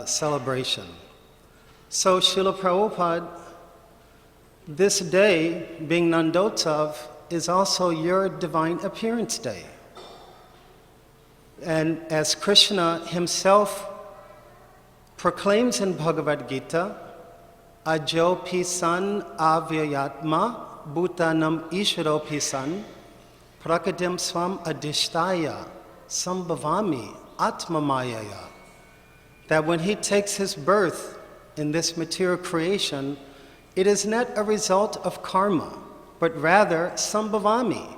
celebration. So Srila Prabhupada, this day, being Nandotsav, is also your divine appearance day. And as Krishna himself proclaims in Bhagavad Gita, Ajo pisan avyayatma bhutanam ishvaro pisan prakatim swam adhishtaya sambhavami atmamayaya. That when he takes his birth in this material creation, it is not a result of karma, but rather sambhavami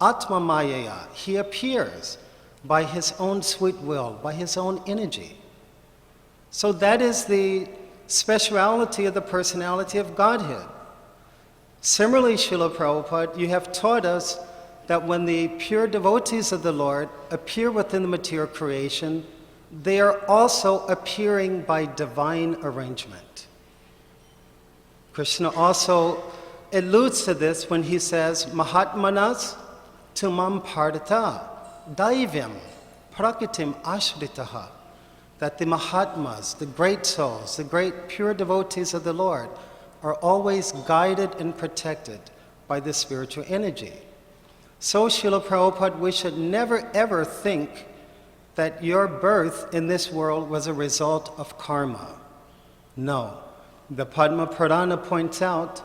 atmamayaya. He appears by his own sweet will, by his own energy. So that is the speciality of the personality of Godhead. Similarly, Srila Prabhupada, you have taught us that when the pure devotees of the Lord appear within the material creation, they are also appearing by divine arrangement. Krishna also alludes to this when he says, Mahatmanas tumam pardita daivyam prakitim ashritaha. That the Mahatmas, the great souls, the great pure devotees of the Lord, are always guided and protected by the spiritual energy. So, Srila Prabhupada, we should never ever think that your birth in this world was a result of karma. No. The Padma Purana points out,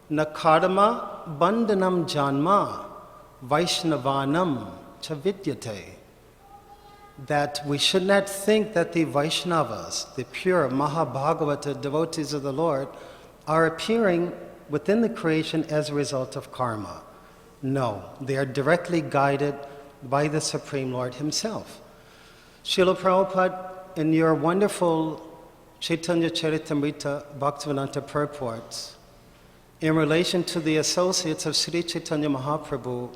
na karma bandhanam janma vaishnavanam cha vidyate. That we should not think that the Vaishnavas, the pure Mahabhagavata devotees of the Lord, are appearing within the creation as a result of karma. No, they are directly guided by the Supreme Lord Himself. Srila Prabhupada, in your wonderful Chaitanya Charitamrita Bhaktivedanta purports, in relation to the associates of Sri Chaitanya Mahaprabhu,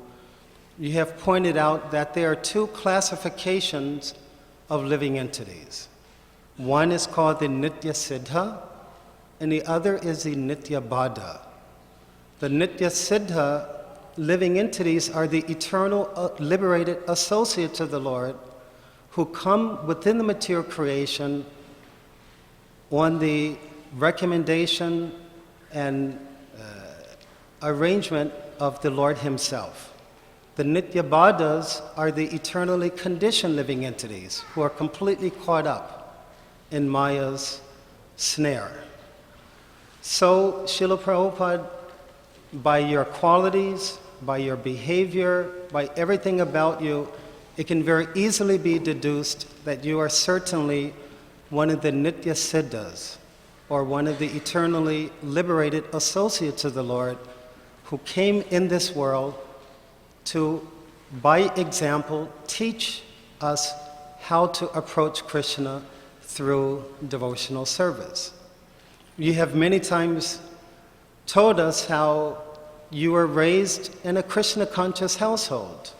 you have pointed out that there are two classifications of living entities. One is called the Nitya Siddha, and the other is the Nitya Bada. The Nitya Siddha living entities are the eternal liberated associates of the Lord who come within the material creation on the recommendation and arrangement of the Lord Himself. The Nitya Badas are the eternally conditioned living entities who are completely caught up in Maya's snare. So, Srila Prabhupada, by your qualities, by your behavior, by everything about you, it can very easily be deduced that you are certainly one of the Nitya Siddhas, or one of the eternally liberated associates of the Lord who came in this world to, by example, teach us how to approach Krishna through devotional service. You have many times told us how you were raised in a Krishna-conscious household.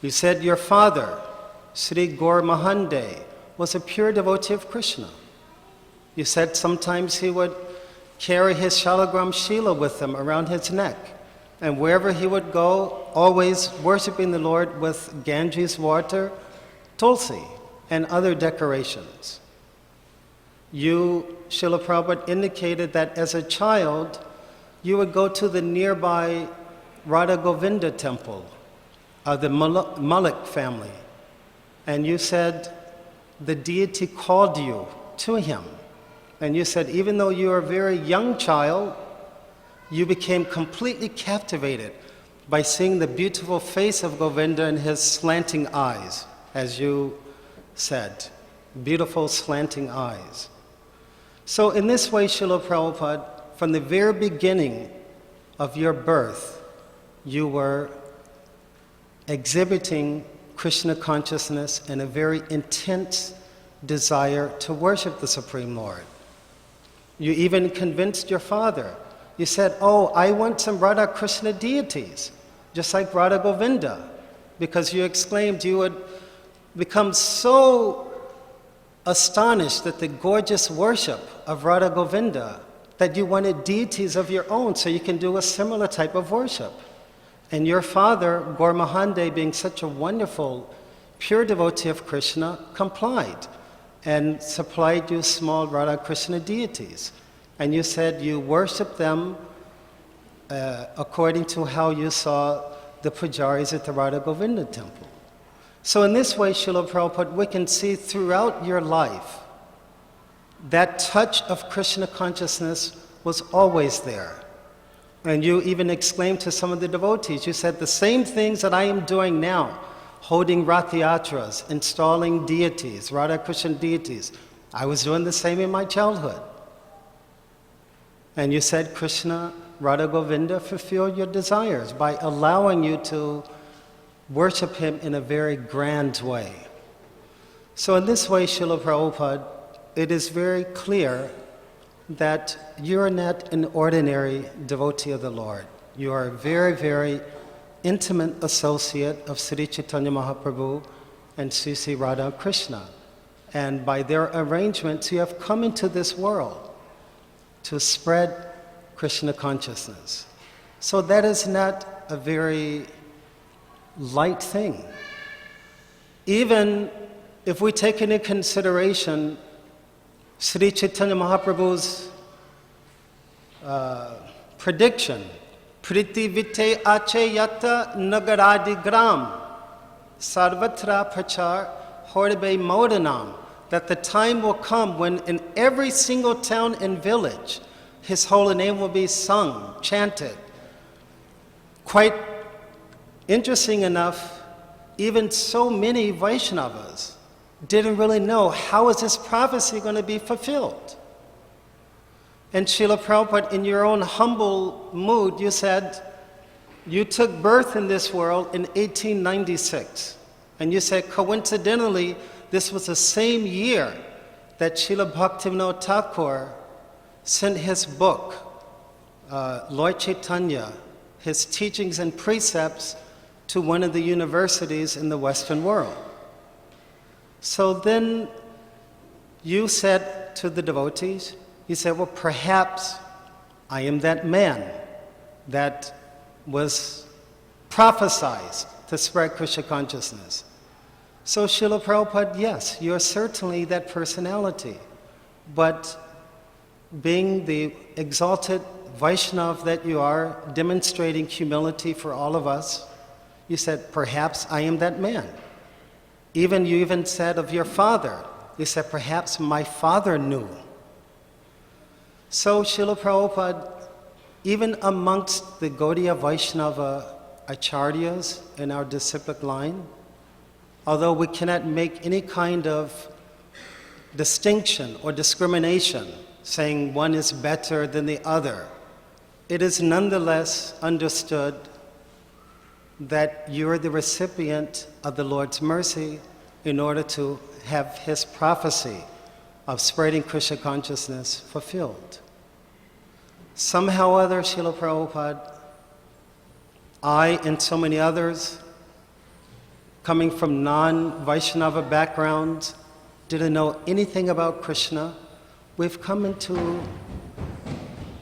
You said your father, Sri Gaur Mahande, was a pure devotee of Krishna. You said sometimes he would carry his shalagram shila with him around his neck, and wherever he would go, always worshiping the Lord with Ganges water, tulsi, and other decorations. You, Srila Prabhupada, indicated that as a child, you would go to the nearby Radha Govinda temple of the Malik family, and you said the deity called you to him. And you said even though you were a very young child, you became completely captivated by seeing the beautiful face of Govinda and his slanting eyes, as you said, beautiful slanting eyes. So in this way, Srila Prabhupada, from the very beginning of your birth, you were exhibiting Krishna consciousness and a very intense desire to worship the Supreme Lord. You even convinced your father. You said, oh, I want some Radha Krishna deities, just like Radha Govinda, because you exclaimed you would become so astonished at the gorgeous worship of Radha Govinda that you wanted deities of your own so you can do a similar type of worship. And your father, Gaur Mahande, being such a wonderful, pure devotee of Krishna, complied and supplied you small Radha Krishna deities. And you said you worship them according to how you saw the pujaris at the Radha Govinda temple. So in this way, Srila Prabhupada, we can see throughout your life that touch of Krishna consciousness was always there. And you even exclaimed to some of the devotees, you said, the same things that I am doing now, holding Rath-yatras, installing deities, Radha Krishna deities, I was doing the same in my childhood. And you said, Krishna, Radha Govinda, fulfill your desires by allowing you to worship him in a very grand way. So in this way, Srila Prabhupada, it is very clear that you are not an ordinary devotee of the Lord. You are a very, very intimate associate of Sri Chaitanya Mahaprabhu and Sri Radha Krishna. And by their arrangements, you have come into this world to spread Krishna consciousness. So that is not a very light thing. Even if we take into consideration Sri Chaitanya Mahaprabhu's prediction, Priti Vite Ache Yata Nagaradi Gram Sarvatra Prachar Hordibe Modanam, that the time will come when in every single town and village, his holy name will be sung, chanted. Quite interesting enough, even so many Vaishnavas didn't really know how is this prophecy going to be fulfilled. And Srila Prabhupada, in your own humble mood, you said, you took birth in this world in 1896. And you said, coincidentally, this was the same year that Srila Bhaktivinoda Thakur sent his book, Lord Chaitanya, his teachings and precepts, to one of the universities in the Western world. So then you said to the devotees, you said, well, perhaps I am that man that was prophesied to spread Krishna consciousness. So Srila Prabhupada, yes, you're certainly that personality. But being the exalted Vaishnava that you are, demonstrating humility for all of us, you said, perhaps I am that man. You even said of your father, you said, perhaps my father knew. So Srila Prabhupada, even amongst the Gaudiya Vaishnava acharyas in our disciplic line, although we cannot make any kind of distinction or discrimination, saying one is better than the other, it is nonetheless understood that you are the recipient of the Lord's mercy in order to have his prophecy of spreading Krishna consciousness fulfilled. Somehow or other, Srila Prabhupada, I and so many others, coming from non-Vaishnava backgrounds, didn't know anything about Krishna, we've come into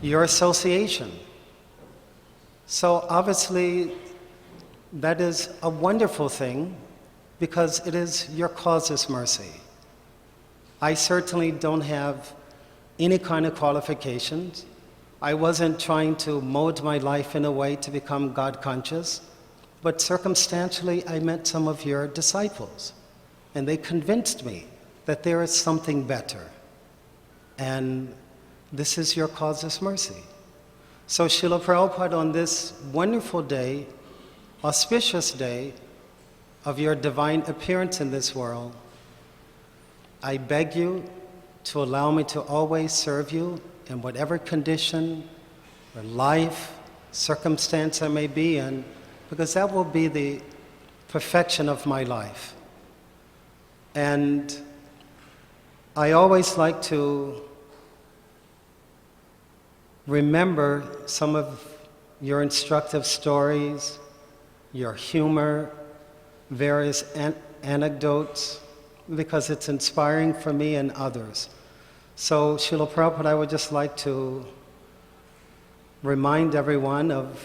your association. So obviously, that is a wonderful thing because it is your causeless mercy. I certainly don't have any kind of qualifications. I wasn't trying to mold my life in a way to become God conscious, but circumstantially I met some of your disciples, and they convinced me that there is something better. And this is your causeless mercy. So Srila Prabhupada, on this wonderful day, auspicious day of your divine appearance in this world, I beg you to allow me to always serve you in whatever condition or life, circumstance I may be in, because that will be the perfection of my life. And I always like to remember some of your instructive stories, your humor, various anecdotes, because it's inspiring for me and others. So, Srila Prabhupada, I would just like to remind everyone of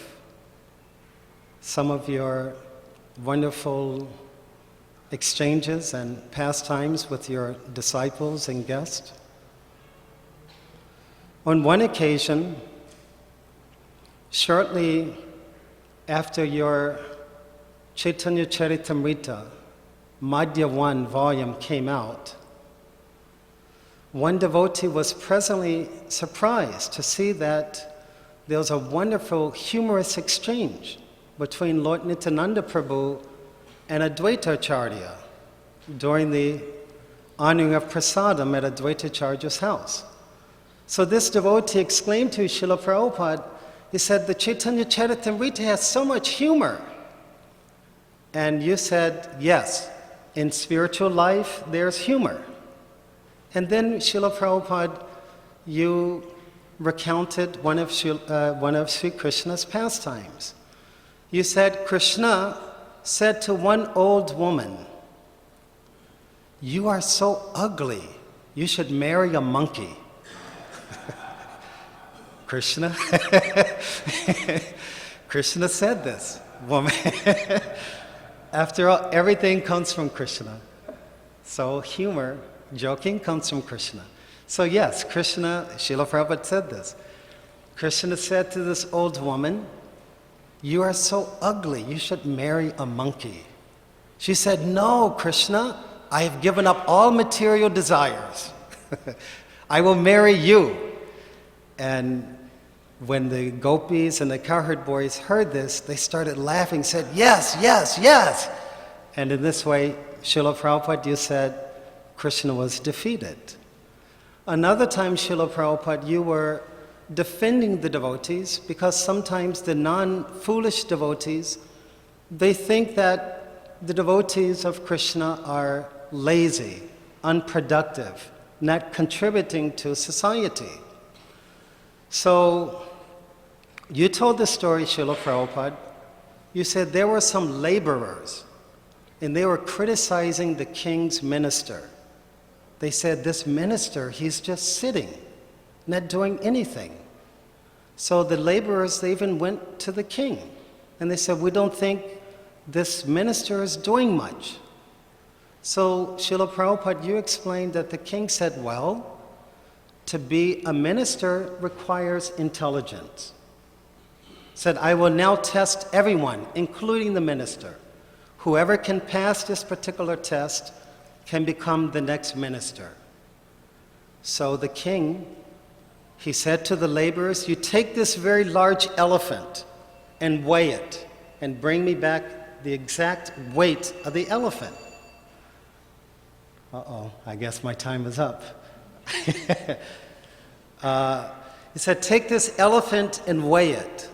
some of your wonderful exchanges and pastimes with your disciples and guests. On one occasion, shortly after your Chaitanya Charitamrita, Madhya 1 volume came out, one devotee was pleasantly surprised to see that there was a wonderful humorous exchange between Lord Nityananda Prabhu and Advaita Acharya during the honoring of prasadam at Advaita Acharya's house. So this devotee exclaimed to Srila Prabhupada, he said, the Chaitanya Charitamrita has so much humor. And you said, yes, in spiritual life there's humor. And then Srila Prabhupada, you recounted one of Sri Krishna's pastimes. You said, Krishna said to one old woman, you are so ugly, you should marry a monkey. Krishna? Krishna said this, woman. After all, everything comes from Krishna. So humor, joking, comes from Krishna. So yes, Krishna, Srila Prabhupada said this. Krishna said to this old woman, you are so ugly, you should marry a monkey. She said, no, Krishna, I have given up all material desires. I will marry you. And when the gopis and the cowherd boys heard this, they started laughing, said, yes, yes, yes. And in this way, Srila Prabhupada, you said Krishna was defeated. Another time, Srila Prabhupada, you were defending the devotees because sometimes the non-foolish devotees, they think that the devotees of Krishna are lazy, unproductive, not contributing to society. So you told the story, Srila Prabhupada. You said there were some laborers and they were criticizing the king's minister. They said, this minister, he's just sitting, not doing anything. So the laborers, they even went to the king and they said, we don't think this minister is doing much. So Srila Prabhupada, you explained that the king said, well, to be a minister requires intelligence. Said, I will now test everyone, including the minister. Whoever can pass this particular test can become the next minister. So the king, he said to the laborers, you take this very large elephant and weigh it and bring me back the exact weight of the elephant. Uh-oh, I guess my time is up. He said, take this elephant and weigh it.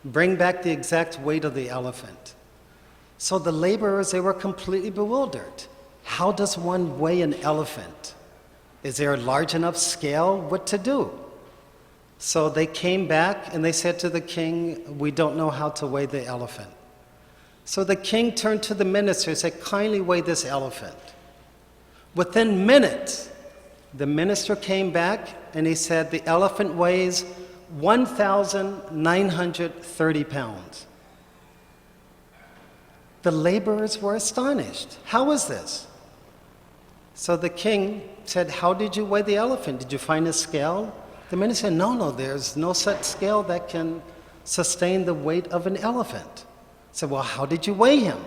Bring back the exact weight of the elephant. So the laborers, they were completely bewildered. How does one weigh an elephant? Is there a large enough scale? What to do? So they came back and they said to the king, we don't know how to weigh the elephant. So the king turned to the minister and said, kindly weigh this elephant. Within minutes, the minister came back and he said, the elephant weighs 1,930 pounds. The laborers were astonished. How is this? So the king said, how did you weigh the elephant? Did you find a scale? The minister said, no, there's no such scale that can sustain the weight of an elephant. He said, well, how did you weigh him?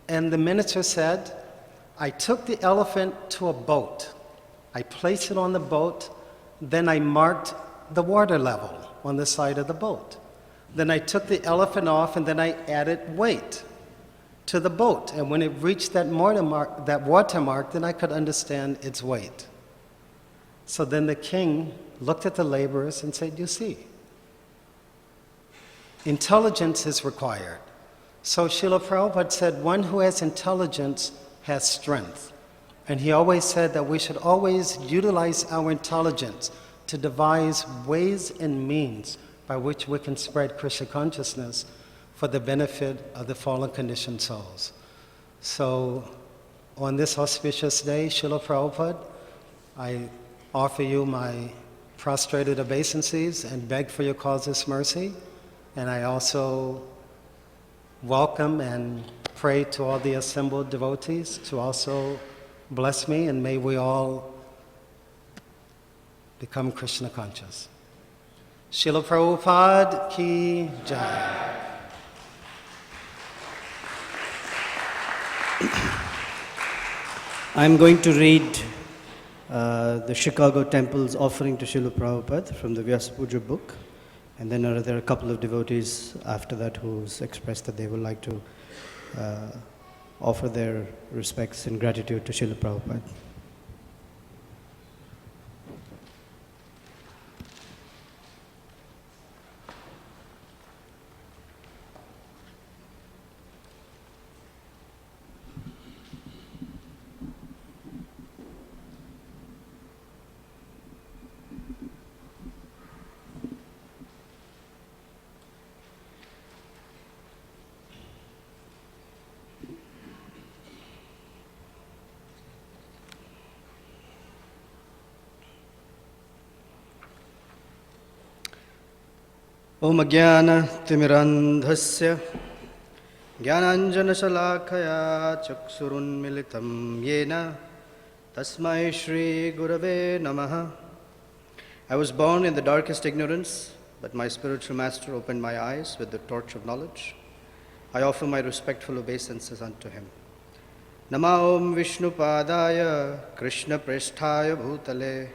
And the minister said, I took the elephant to a boat. I placed it on the boat, then I marked the water level on the side of the boat. Then I took the elephant off and then I added weight to the boat. And when it reached that watermark, then I could understand its weight. So then the king looked at the laborers and said, you see, intelligence is required. So Srila Prabhupada said, one who has intelligence has strength. And he always said that we should always utilize our intelligence to devise ways and means by which we can spread Krishna consciousness for the benefit of the fallen conditioned souls. So on this auspicious day, Srila Prabhupada, I offer you my prostrated obeisances and beg for your causeless mercy. And I also welcome and pray to all the assembled devotees to also bless me, and may we all become Krishna conscious. Srila Prabhupada ki jai. I'm going to read the Chicago Temple's offering to Srila Prabhupada from the Vyasa Puja book. And then there are a couple of devotees after that who's expressed that they would like to offer their respects and gratitude to Srila Prabhupada. Om Jnana Timirandhasya Jnananjanashalakaya Chaksurunmilitam Yena Tasmai Shri Gurave Namaha. I was born in the darkest ignorance, but my spiritual master opened my eyes with the torch of knowledge. I offer my respectful obeisances unto him. Nama Om Vishnupadaya Krishna Preshthaya Bhutale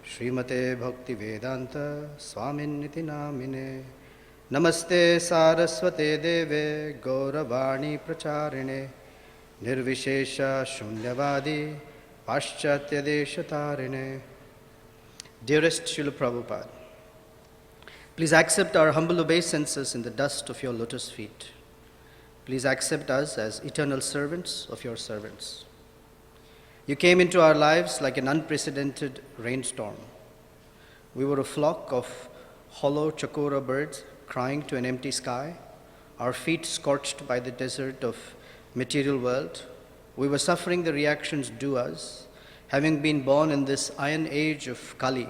Srimate Bhakti Vedanta Swamin Niti Namine Namaste Saraswate Deve Gauravani Pracharine Nirvishesha Shunyavadi Paschatya Deshatarine. Dearest Srila Prabhupada, please accept our humble obeisances in the dust of your lotus feet. Please accept us as eternal servants of your servants. You came into our lives like an unprecedented rainstorm. We were a flock of hollow chakora birds crying to an empty sky, our feet scorched by the desert of material world. We were suffering the reactions due us, having been born in this iron age of Kali,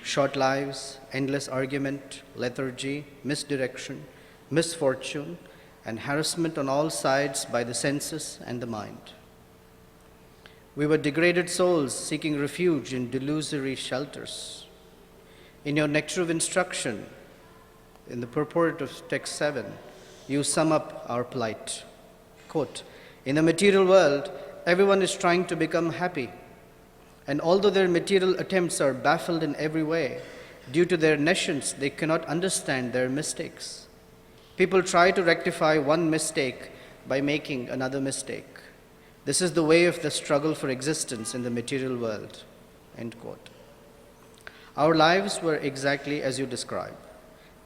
short lives, endless argument, lethargy, misdirection, misfortune, and harassment on all sides by the senses and the mind. We were degraded souls seeking refuge in delusory shelters. In your nectar of instruction, in the purport of text 7, you sum up our plight. Quote, in the material world, everyone is trying to become happy. And although their material attempts are baffled in every way, due to their nescience, they cannot understand their mistakes. People try to rectify one mistake by making another mistake. This is the way of the struggle for existence in the material world. End quote. Our lives were exactly as you describe.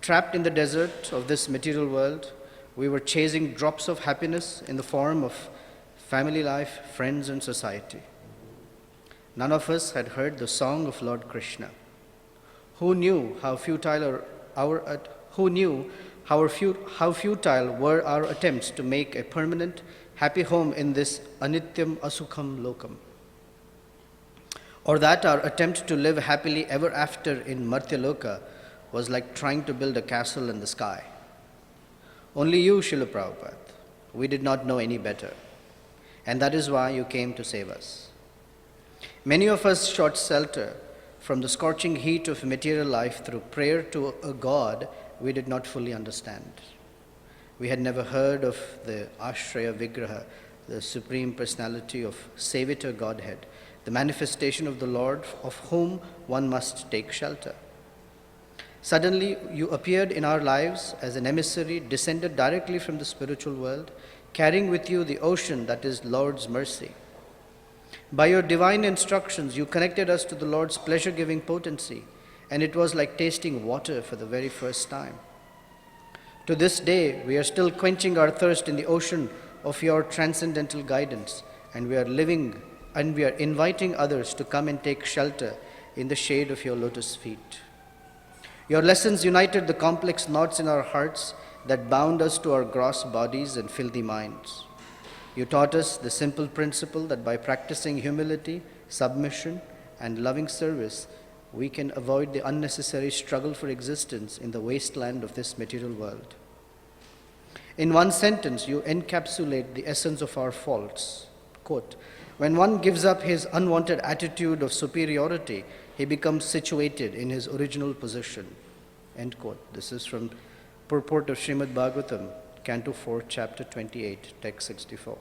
Trapped in the desert of this material world, we were chasing drops of happiness in the form of family life, friends, and society. None of us had heard the song of Lord Krishna. Who knew how futile were our attempts to make a permanent, happy home in this anityam asukham lokam? Or that our attempt to live happily ever after in Martyaloka was like trying to build a castle in the sky. Only you, Srila Prabhupada. We did not know any better. And that is why you came to save us. Many of us sought shelter from the scorching heat of material life through prayer to a God we did not fully understand. We had never heard of the Ashraya Vigraha, the Supreme Personality of Savitor Godhead, the manifestation of the Lord of whom one must take shelter. Suddenly, you appeared in our lives as an emissary descended directly from the spiritual world, carrying with you the ocean that is Lord's mercy. By your divine instructions, you connected us to the Lord's pleasure-giving potency, and it was like tasting water for the very first time. To this day, we are still quenching our thirst in the ocean of your transcendental guidance, and we are inviting others to come and take shelter in the shade of your lotus feet. Your lessons united the complex knots in our hearts that bound us to our gross bodies and filthy minds. You taught us the simple principle that by practicing humility, submission, and loving service, we can avoid the unnecessary struggle for existence in the wasteland of this material world. In one sentence, you encapsulate the essence of our faults. Quote, when one gives up his unwanted attitude of superiority, he becomes situated in his original position. End quote. This is from purport of Srimad Bhagavatam, Canto 4, Chapter 28, Text 64.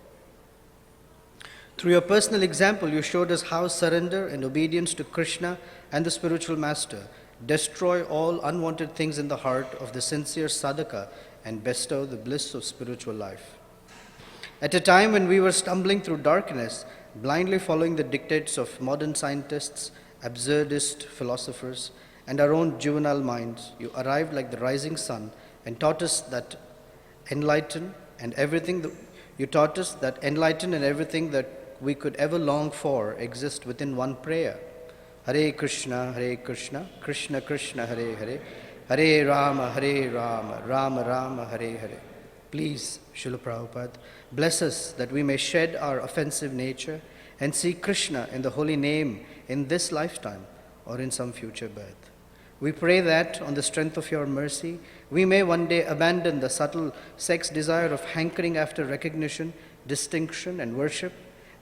Through your personal example, you showed us how surrender and obedience to Krishna and the spiritual master destroy all unwanted things in the heart of the sincere sadhaka and bestow the bliss of spiritual life. At a time when we were stumbling through darkness, blindly following the dictates of modern scientists, absurdist philosophers, and our own juvenile minds, you arrived like the rising sun and taught us that enlighten and everything that we could ever long for exist within one prayer. Hare Krishna, Krishna Krishna, Hare Hare, Hare Rama, Rama Rama, Hare Hare. Please, Srila Prabhupada, bless us that we may shed our offensive nature and see Krishna in the holy name in this lifetime or in some future birth. We pray that, on the strength of your mercy, we may one day abandon the subtle sex desire of hankering after recognition, distinction, and worship,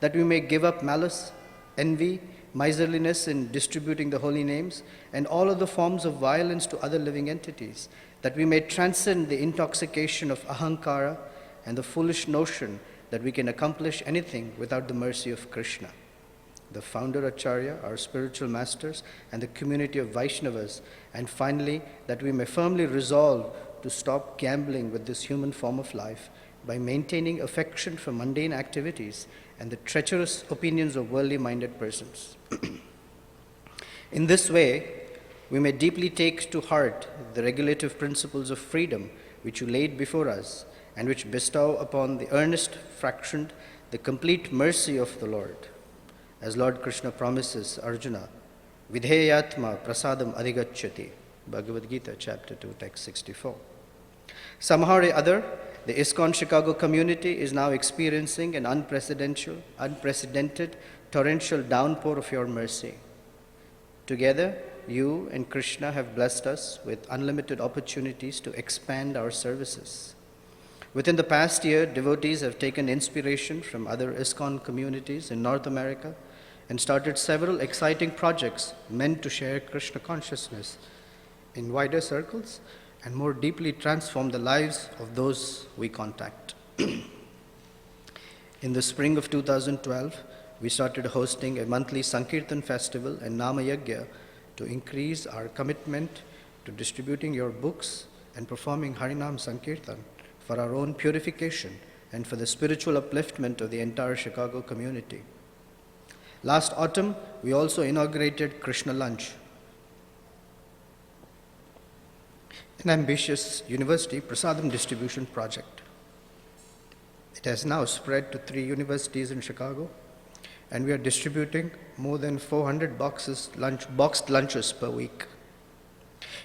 that we may give up malice, envy, miserliness in distributing the holy names, and all other forms of violence to other living entities, that we may transcend the intoxication of ahankara and the foolish notion that we can accomplish anything without the mercy of Krishna, the founder Acharya, our spiritual masters, and the community of Vaishnavas, and finally, that we may firmly resolve to stop gambling with this human form of life by maintaining affection for mundane activities and the treacherous opinions of worldly-minded persons. In this way, we may deeply take to heart the regulative principles of freedom which you laid before us and which bestow upon the earnest fractioned the complete mercy of the Lord. As Lord Krishna promises Arjuna, Vidheyatma prasadam adhigachyati, Bhagavad Gita, chapter 2, text 64. Somehow or other, the ISKCON Chicago community is now experiencing an unprecedented torrential downpour of your mercy. Together, you and Krishna have blessed us with unlimited opportunities to expand our services. Within the past year, devotees have taken inspiration from other ISKCON communities in North America and started several exciting projects meant to share Krishna consciousness in wider circles and more deeply transform the lives of those we contact. In the spring of 2012, we started hosting a monthly Sankirtan festival and Nama Yajna to increase our commitment to distributing your books and performing Harinam Sankirtan for our own purification and for the spiritual upliftment of the entire Chicago community. Last autumn, we also inaugurated Krishna Lunch, an ambitious university prasadam distribution project. It has now spread to 3 universities in Chicago, and we are distributing more than 400 boxed lunches per week.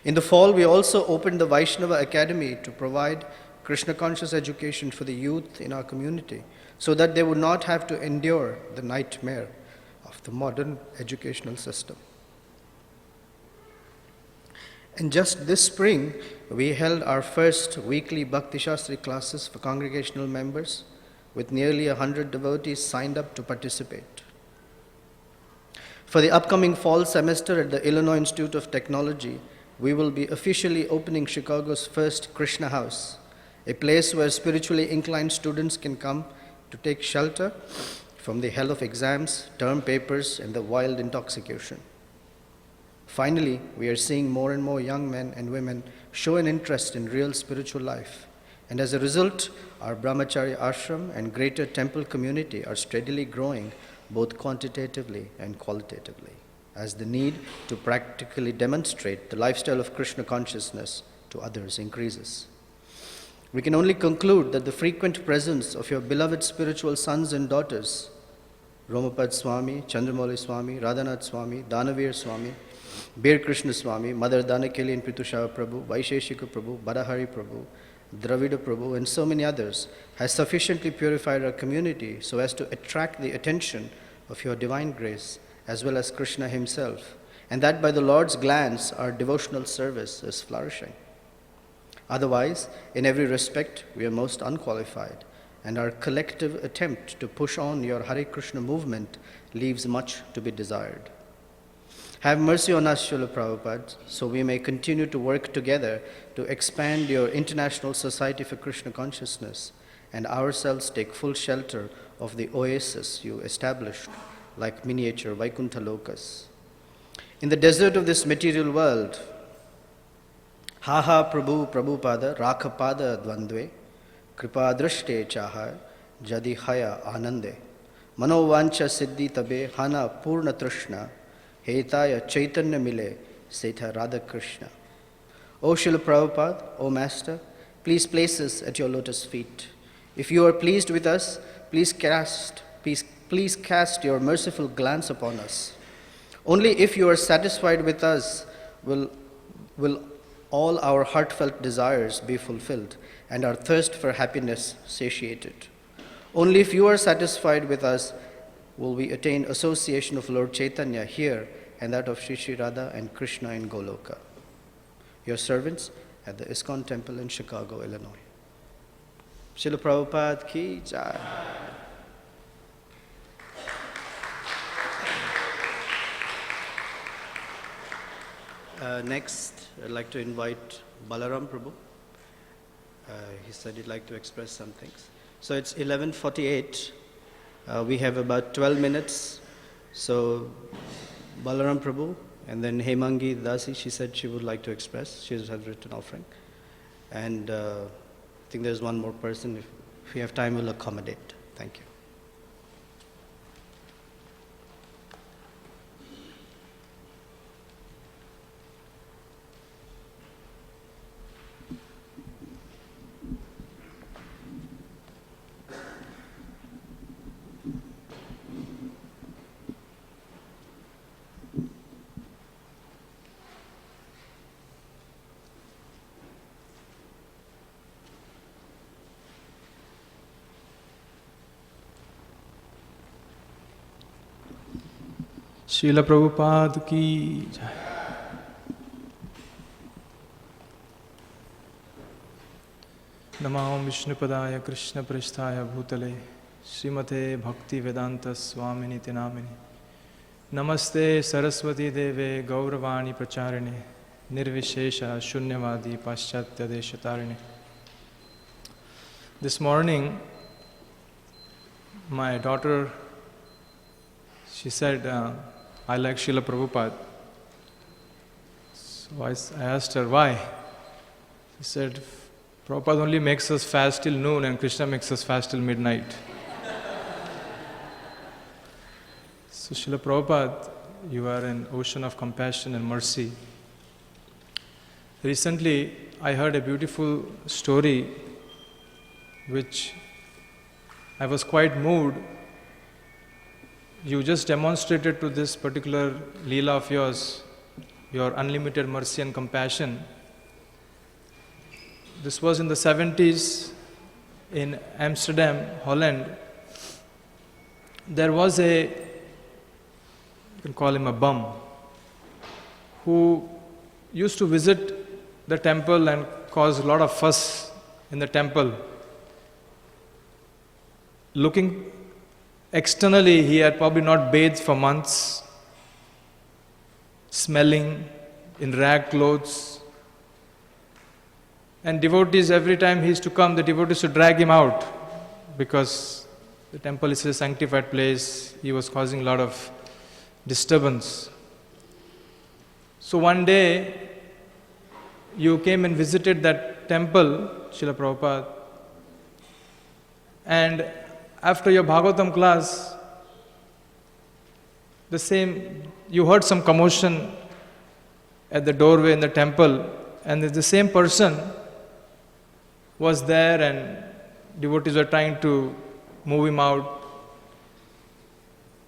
In the fall, we also opened the Vaishnava Academy to provide Krishna conscious education for the youth in our community so that they would not have to endure the nightmare of the modern educational system. And just this spring, we held our first weekly Bhakti Shastri classes for congregational members, with nearly 100 devotees signed up to participate. For the upcoming fall semester at the Illinois Institute of Technology, we will be officially opening Chicago's first Krishna House, a place where spiritually inclined students can come to take shelter from the hell of exams, term papers, and the wild intoxication. Finally, we are seeing more and more young men and women show an interest in real spiritual life. And as a result, our Brahmacharya ashram and greater temple community are steadily growing both quantitatively and qualitatively, as the need to practically demonstrate the lifestyle of Krishna consciousness to others increases. We can only conclude that the frequent presence of your beloved spiritual sons and daughters, Romapad Swami, Chandramauli Swami, Radhanath Swami, Danavir Swami, Bir Krishna Swami, Mother Danakeli and Pritushava Prabhu, Vaisheshika Prabhu, Badahari Prabhu, Dravida Prabhu, and so many others, has sufficiently purified our community so as to attract the attention of your divine grace as well as Krishna himself, and that by the Lord's glance our devotional service is flourishing. Otherwise, in every respect, we are most unqualified, and our collective attempt to push on your Hare Krishna movement leaves much to be desired. Have mercy on us, Srila Prabhupada, so we may continue to work together to expand your International Society for Krishna Consciousness and ourselves take full shelter of the oasis you established like miniature Vaikuntha Lokas. In the desert of this material world, Ha ha Prabhu Prabhupada Rakhapada Dvandve Kripa Drashte Chaha Jadi Haya Anande Manovancha Siddhi Tabe Hana Purna Trishna Hetaya Chaitanya Mile Setha Radha Krishna. O Srila Prabhupada, O Master, please place us at your lotus feet. If you are pleased with us, please cast your merciful glance upon us. Only if you are satisfied with us will all our heartfelt desires be fulfilled and our thirst for happiness satiated. Only if you are satisfied with us will we attain association of Lord Chaitanya here and that of Sri Sri Radha and Krishna in Goloka. Your servants at the ISKCON Temple in Chicago, Illinois. Srila Prabhupada ki jai. Next, I'd like to invite Balaram Prabhu. He said he'd like to express some things. So it's 11:48. We have about 12 minutes. So Balaram Prabhu and then Hemangi Dasi, she said she would like to express. She has written offering. And I think there's one more person. If we have time, we'll accommodate. Thank you. Srila Prabhupada ki jai. Namo Vishnupadaya Krishna Pristhaya Bhutale Srimate Bhakti Vedanta Swamini Tinamini Namaste Saraswati Deve Gauravani Pracharine Nirvishesha Shunyavadi Paschatya Deshatarine. This morning, my daughter, she said, I like Srila Prabhupada. So I asked her, why? She said, Prabhupada only makes us fast till noon and Krishna makes us fast till midnight. So Srila Prabhupada, you are an ocean of compassion and mercy. Recently, I heard a beautiful story which I was quite moved. You just demonstrated to this particular Leela of yours, your unlimited mercy and compassion. This was in the 70s in Amsterdam, Holland. There was you can call him a bum, who used to visit the temple and cause a lot of fuss in the temple. Looking externally, he had probably not bathed for months, smelling in rag clothes. And devotees, every time he used to come, the devotees would drag him out because the temple is a sanctified place. He was causing a lot of disturbance. So one day, you came and visited that temple, Srila Prabhupada, and after your Bhagavatam class, you heard some commotion at the doorway in the temple, and the same person was there and devotees were trying to move him out.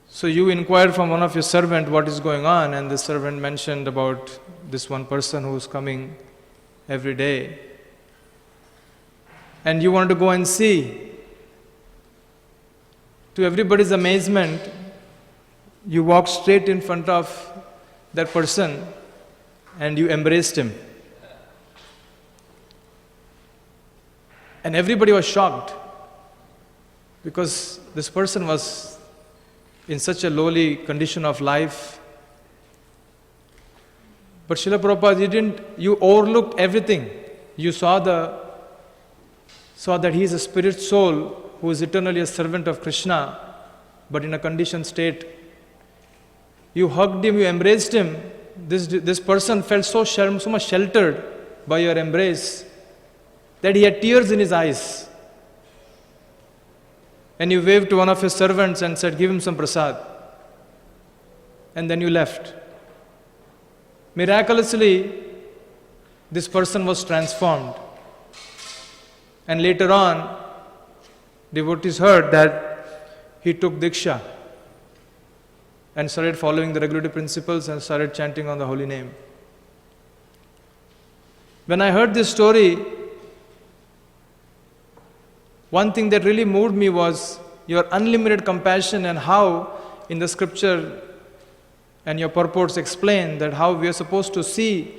So you inquired from one of your servants what is going on, and the servant mentioned about this one person who is coming every day. And you wanted to go and see. To everybody's amazement, you walked straight in front of that person and you embraced him. And everybody was shocked because this person was in such a lowly condition of life. But Srila Prabhupada, you overlooked everything. You saw that he is a spirit soul who is eternally a servant of Krishna, but in a conditioned state. You hugged him, you embraced him. This person felt so much sheltered by your embrace that he had tears in his eyes. And you waved to one of your servants and said, give him some prasad. And then you left. Miraculously, this person was transformed. And later on, devotees heard that he took Diksha and started following the regulative principles and started chanting on the holy name. When I heard this story, one thing that really moved me was your unlimited compassion and how in the scripture and your purports explain that how we are supposed to see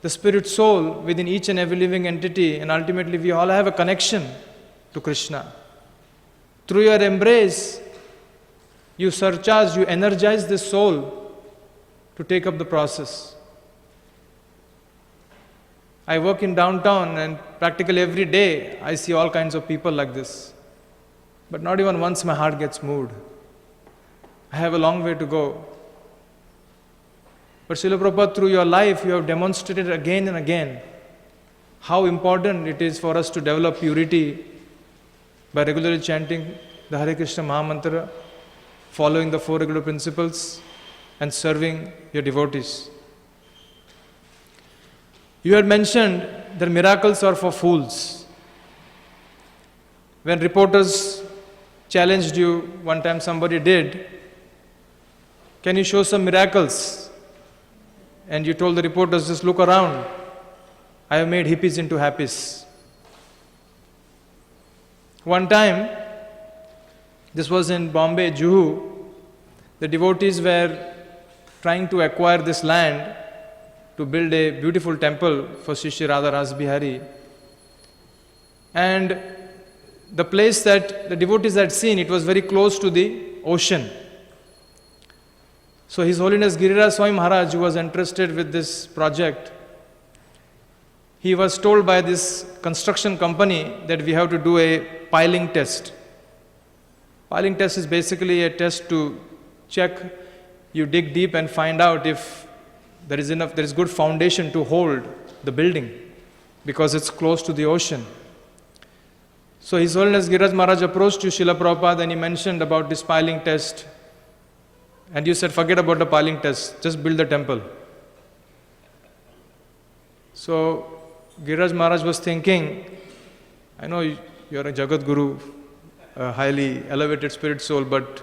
the spirit soul within each and every living entity, and ultimately we all have a connection to Krishna. Through your embrace, you surcharge, you energize this soul to take up the process. I work in downtown and practically every day I see all kinds of people like this. But not even once my heart gets moved. I have a long way to go. But Srila Prabhupada, through your life, you have demonstrated again and again how important it is for us to develop purity by regularly chanting the Hare Krishna Mahamantra, following the 4 regular principles, and serving your devotees. You had mentioned that miracles are for fools. When reporters challenged you, one time somebody did, can you show some miracles? And you told the reporters, just look around. I have made hippies into happies. One time, this was in Bombay, Juhu, the devotees were trying to acquire this land to build a beautiful temple for Shri Radha Ras Bihari. And the place that the devotees had seen, it was very close to the ocean. So His Holiness Giriraj Swami Maharaj, who was entrusted with this project, he was told by this construction company that we have to do a piling test. Piling test is basically a test to check, you dig deep and find out if there is good foundation to hold the building because it's close to the ocean. So His Holiness Giriraj Maharaj approached you, Srila Prabhupada, and he mentioned about this piling test. And you said, forget about the piling test, just build the temple. So Giriraj Maharaj was thinking, I know you're a Jagat Guru, a highly elevated spirit soul, but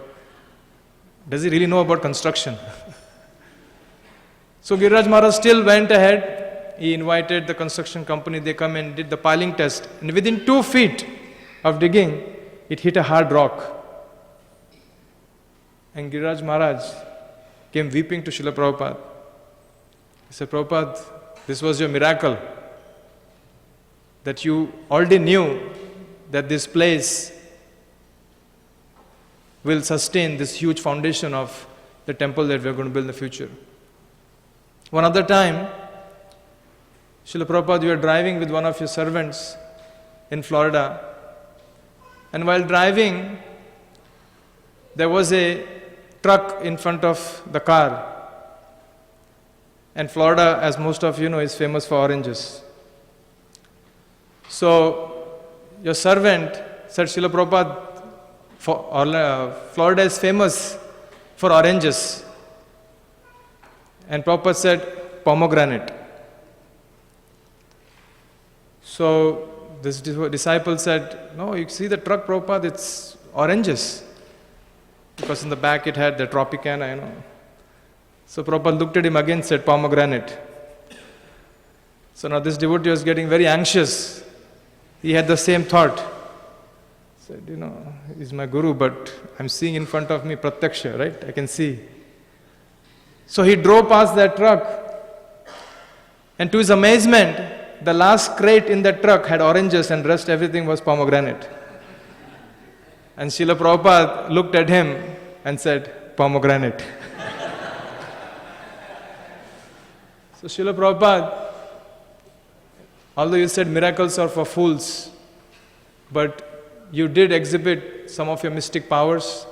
does he really know about construction? So Giriraj Maharaj still went ahead. He invited the construction company, they come and did the piling test. And within 2 feet of digging, it hit a hard rock. And Giriraj Maharaj came weeping to Srila Prabhupada. He said, Prabhupada, this was your miracle. That you already knew that this place will sustain this huge foundation of the temple that we are going to build in the future. One other time, Srila Prabhupada, you were driving with one of your servants in Florida. And while driving, there was a truck in front of the car. And Florida, as most of you know, is famous for oranges. So your servant said, Srila Prabhupada, Florida is famous for oranges. And Prabhupada said, pomegranate. So this disciple said, no, you see the truck, Prabhupada, it's oranges. Because in the back it had the Tropicana, So Prabhupada looked at him again and said, pomegranate. So now this devotee was getting very anxious. He had the same thought. He said, he's my guru, but I'm seeing in front of me pratyaksha, right? I can see. So he drove past that truck. And to his amazement, the last crate in that truck had oranges and rest everything was pomegranate. And Srila Prabhupada looked at him and said, pomegranate. So Srila Prabhupada, although you said miracles are for fools, but you did exhibit some of your mystic powers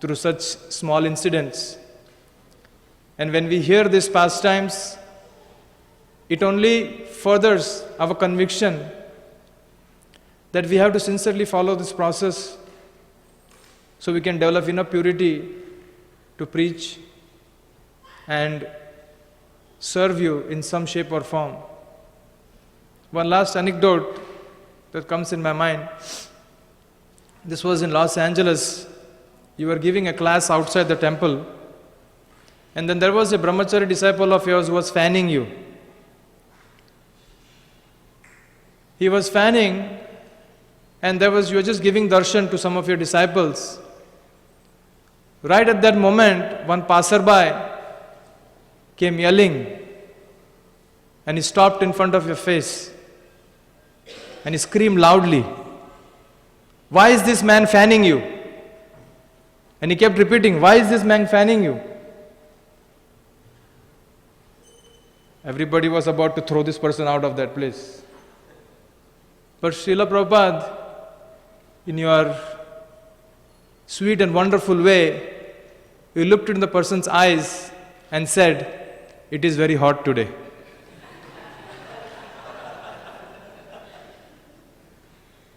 through such small incidents. And when we hear these pastimes, it only furthers our conviction that we have to sincerely follow this process so we can develop enough purity to preach and serve you in some shape or form. One last anecdote that comes in my mind. This was in Los Angeles. You were giving a class outside the temple, and then there was a brahmachari disciple of yours who was fanning you. He was fanning, and you were just giving darshan to some of your disciples. Right at that moment, one passerby came yelling, and he stopped in front of your face, and he screamed loudly, "Why is this man fanning you?" And he kept repeating, "Why is this man fanning you?" Everybody was about to throw this person out of that place. But Srila Prabhupada, in your sweet and wonderful way, you looked in the person's eyes and said, "It is very hot today."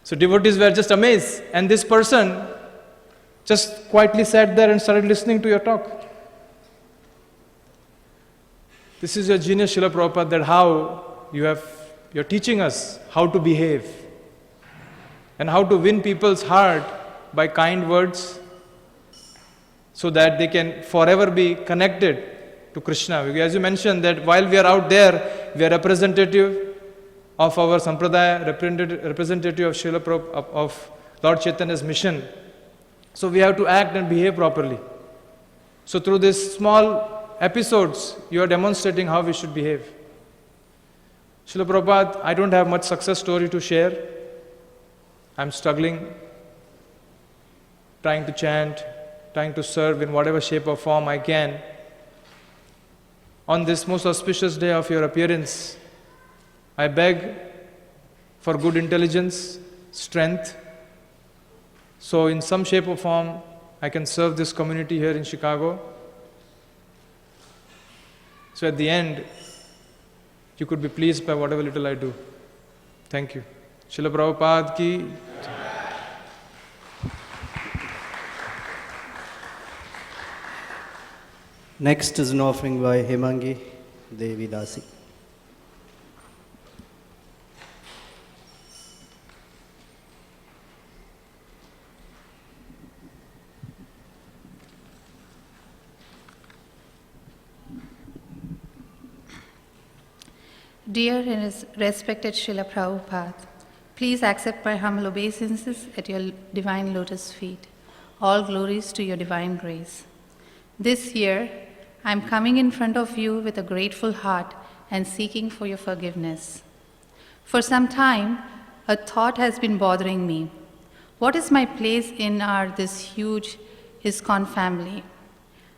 So devotees were just amazed, and this person just quietly sat there and started listening to your talk. This is your genius, Srila Prabhupada, that how you're teaching us how to behave and how to win people's heart by kind words so that they can forever be connected to Krishna. As you mentioned that while we are out there, we are representative of our sampradaya, representative of Srila Prabhupada, of Lord Chaitanya's mission. So we have to act and behave properly. So through these small episodes, you are demonstrating how we should behave. Srila Prabhupada, I don't have much success story to share. I'm struggling, trying to chant, trying to serve in whatever shape or form I can. On this most auspicious day of your appearance, I beg for good intelligence, strength, so in some shape or form I can serve this community here in Chicago. So at the end, you could be pleased by whatever little I do. Thank you. Srila Prabhupada ki. Next is an offering by Hemangi Devi Dasi. Dear and respected Srila Prabhupada, please accept my humble obeisances at your divine lotus feet. All glories to your divine grace. This year, I am coming in front of you with a grateful heart and seeking for your forgiveness. For some time, a thought has been bothering me. What is my place in this huge ISKCON family?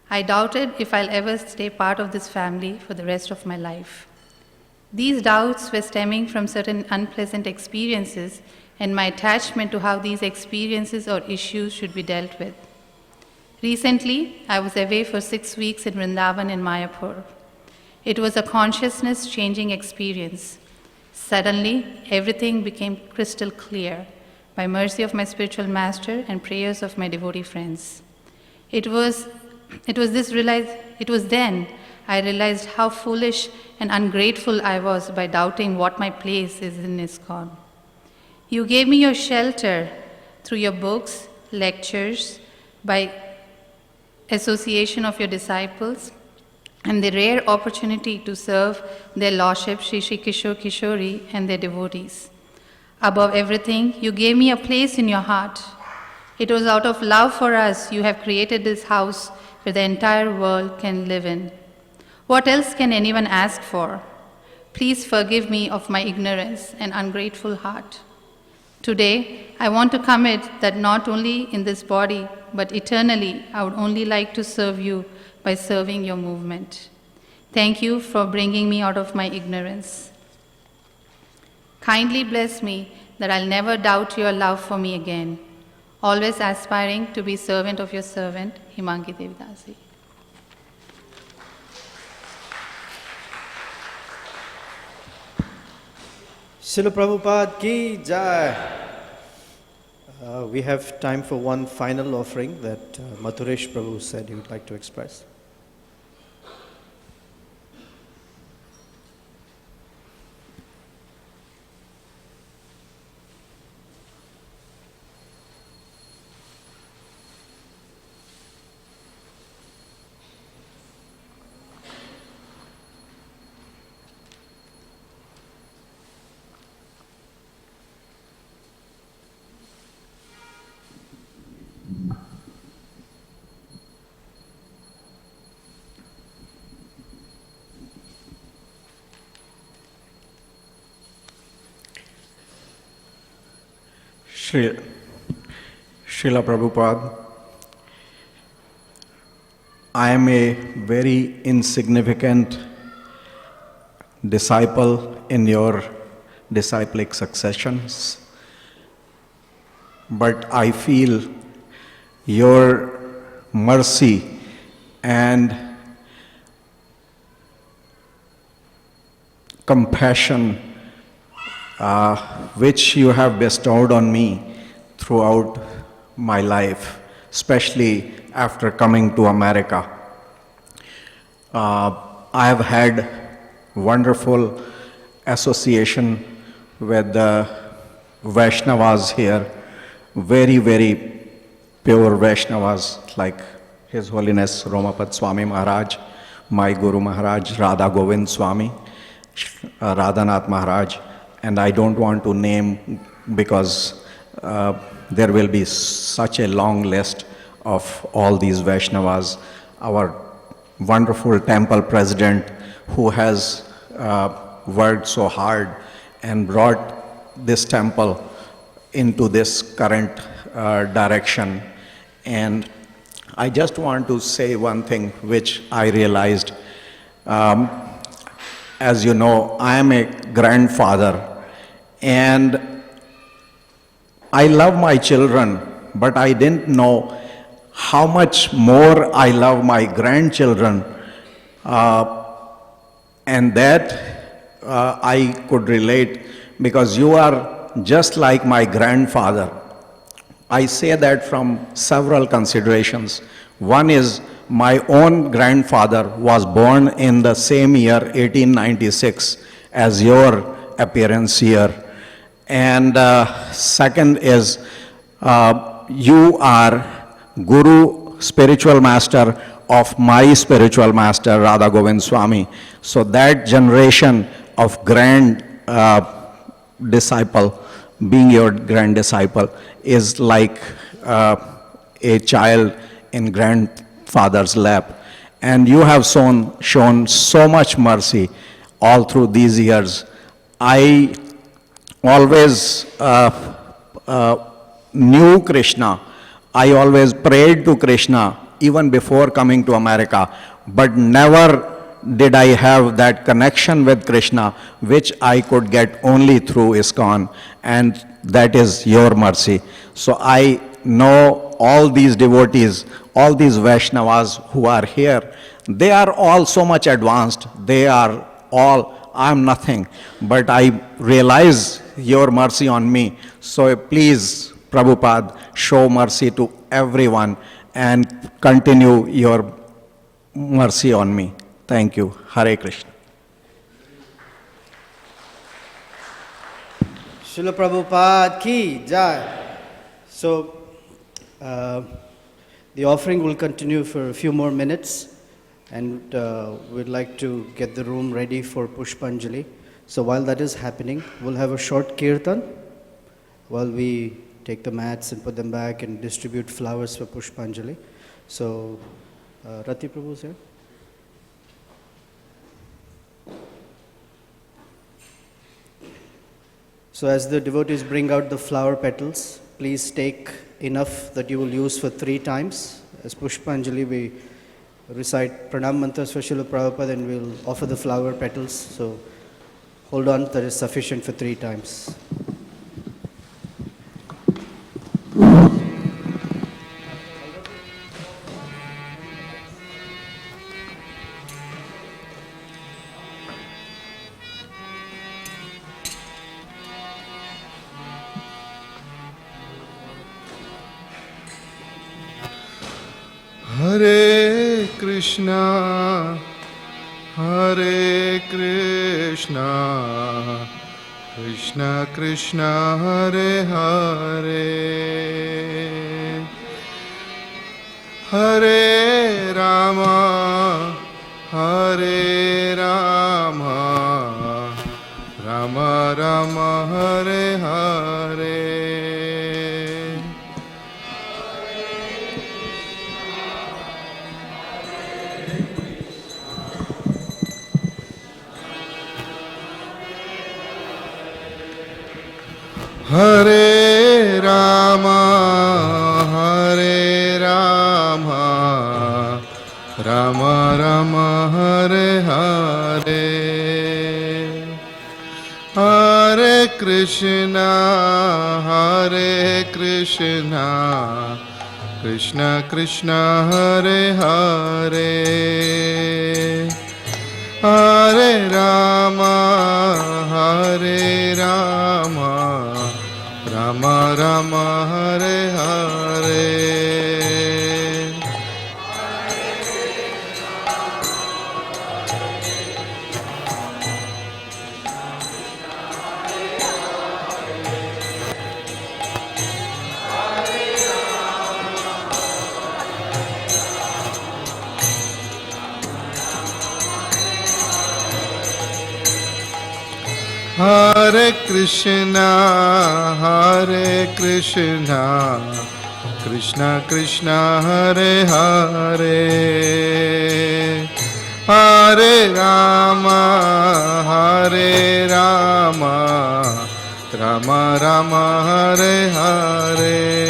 I doubted if I'll ever stay part of this family for the rest of my life. These doubts were stemming from certain unpleasant experiences and my attachment to how these experiences or issues should be dealt with. Recently, I was away for 6 weeks in Vrindavan and Mayapur. It was a consciousness-changing experience. Suddenly, everything became crystal clear by mercy of my spiritual master and prayers of my devotee friends. It was then I realized how foolish and ungrateful I was by doubting what my place is in ISKCON. You gave me your shelter through your books, lectures, by association of your disciples, and the rare opportunity to serve their Lordship Shri Shri Kishore Kishori and their devotees. Above everything, you gave me a place in your heart. It was out of love for us you have created this house where the entire world can live in. What else can anyone ask for? Please forgive me of my ignorance and ungrateful heart. Today, I want to commit that not only in this body, but eternally, I would only like to serve you by serving your movement. Thank you for bringing me out of my ignorance. Kindly bless me that I'll never doubt your love for me again, always aspiring to be servant of your servant, Hemangi Devidasi. Srila Prabhupada ki jai. We have time for one final offering that Mathuresh Prabhu said he would like to express. Srila Prabhupada, I am a very insignificant disciple in your disciplic successions, but I feel your mercy and compassion which you have bestowed on me throughout my life, especially after coming to America. I have had wonderful association with the Vaishnavas here, very, very pure Vaishnavas like His Holiness Romapad Swami Maharaj, my Guru Maharaj, Radha Govind Swami, Radhanath Maharaj, and I don't want to name because there will be such a long list of all these Vaishnavas. Our wonderful temple president who has worked so hard and brought this temple into this current direction. And I just want to say one thing which I realized. As you know, I am a grandfather and I love my children, but I didn't know how much more I love my grandchildren. And that I could relate because you are just like my grandfather. I say that from several considerations. One is my own grandfather was born in the same year, 1896, as your appearance year. And second is you are Guru, spiritual master of my spiritual master, Radha Govind Swami. So that generation of grand disciple, being your grand disciple, is like a child in grandfather's lap. And you have shown so much mercy all through these years. I always knew Krishna. I always prayed to Krishna even before coming to America, but never did I have that connection with Krishna, which I could get only through ISKCON, and that is your mercy. So I know all these devotees, all these Vaishnavas who are here, they are all so much advanced. They are all, I am nothing, but I realize your mercy on me. So please, Prabhupada, show mercy to everyone and continue your mercy on me. Thank you. Hare Krishna. Srila Prabhupada ki jai. So, the offering will continue for a few more minutes, and we'd like to get the room ready for Pushpanjali. So while that is happening, we'll have a short kirtan while we take the mats and put them back and distribute flowers for Pushpanjali. So, Rati Prabhu is here. So as the devotees bring out the flower petals, please take enough that you will use for 3 times. As Pushpanjali, we recite pranam mantras for Srila Prabhupada and we'll offer the flower petals. So hold on, that is sufficient for 3 times. Hare Krishna, Hare Krishna, Krishna Krishna, Hare Hare, Hare Rama, Hare Rama, Rama Rama, Hare Hare. Hare Rama, Hare Rama, Rama Rama, Hare Hare. Krishna, Krishna Krishna, Hare Hare, Hare Rama, Rama Rama, Hare Hare. Hare Krishna, Krishna Krishna, Hare Hare, Hare Rama, Rama Rama, Hare Hare.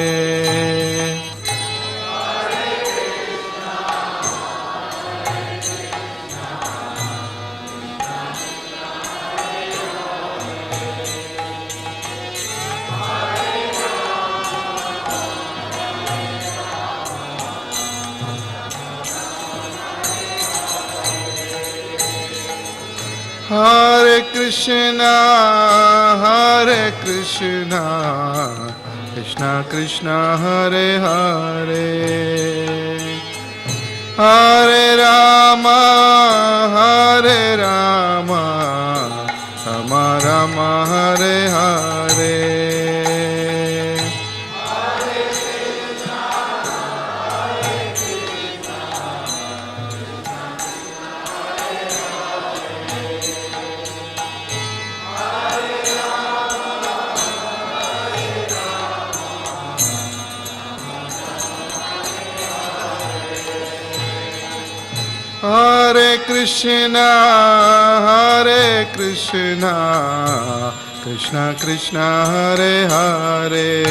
Hare Krishna, Krishna Krishna, Hare Hare, Hare Rama, Rama Rama, Hare Hare. Hare Krishna, Krishna Krishna, Hare Hare,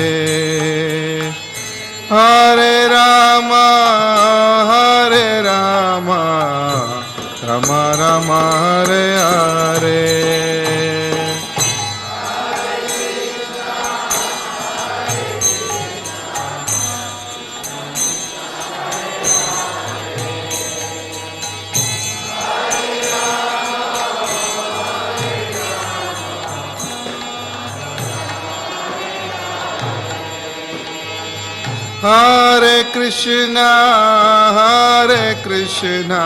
Hare Rama, Rama Rama, Hare Hare. Hare Krishna,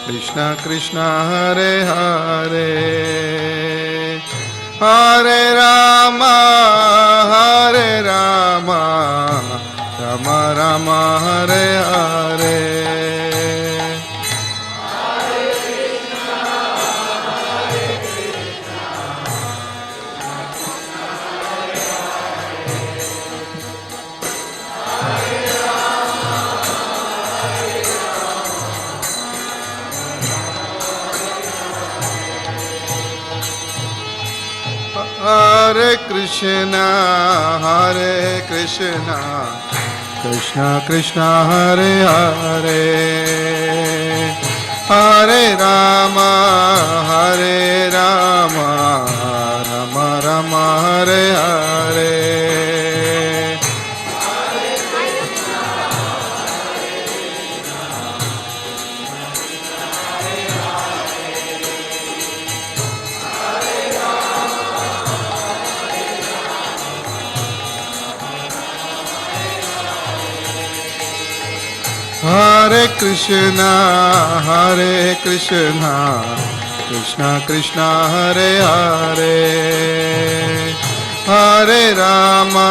Krishna Krishna, Hare Hare, Hare Rama, Rama Rama, Hare Hare. Hare Krishna, Krishna Krishna, Hare Hare, Hare Rama, Rama Rama, Hare Hare. Hare Krishna, Krishna Krishna, Hare Hare, Hare Rama,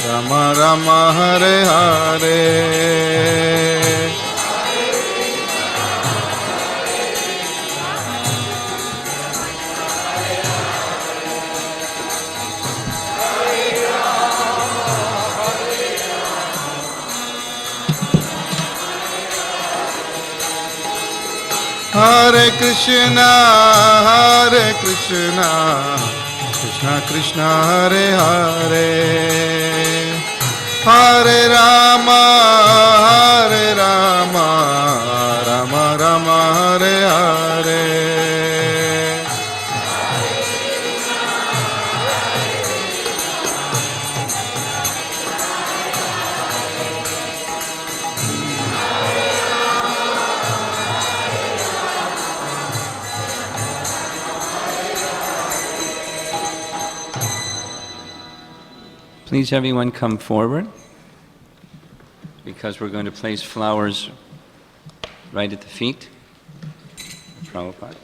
Rama Rama, Hare Hare. Hare Krishna, Krishna Krishna, Hare Hare, Hare Rama, Rama Rama, Hare Hare. Please everyone come forward, because we're going to place flowers right at the feet of Prabhupada.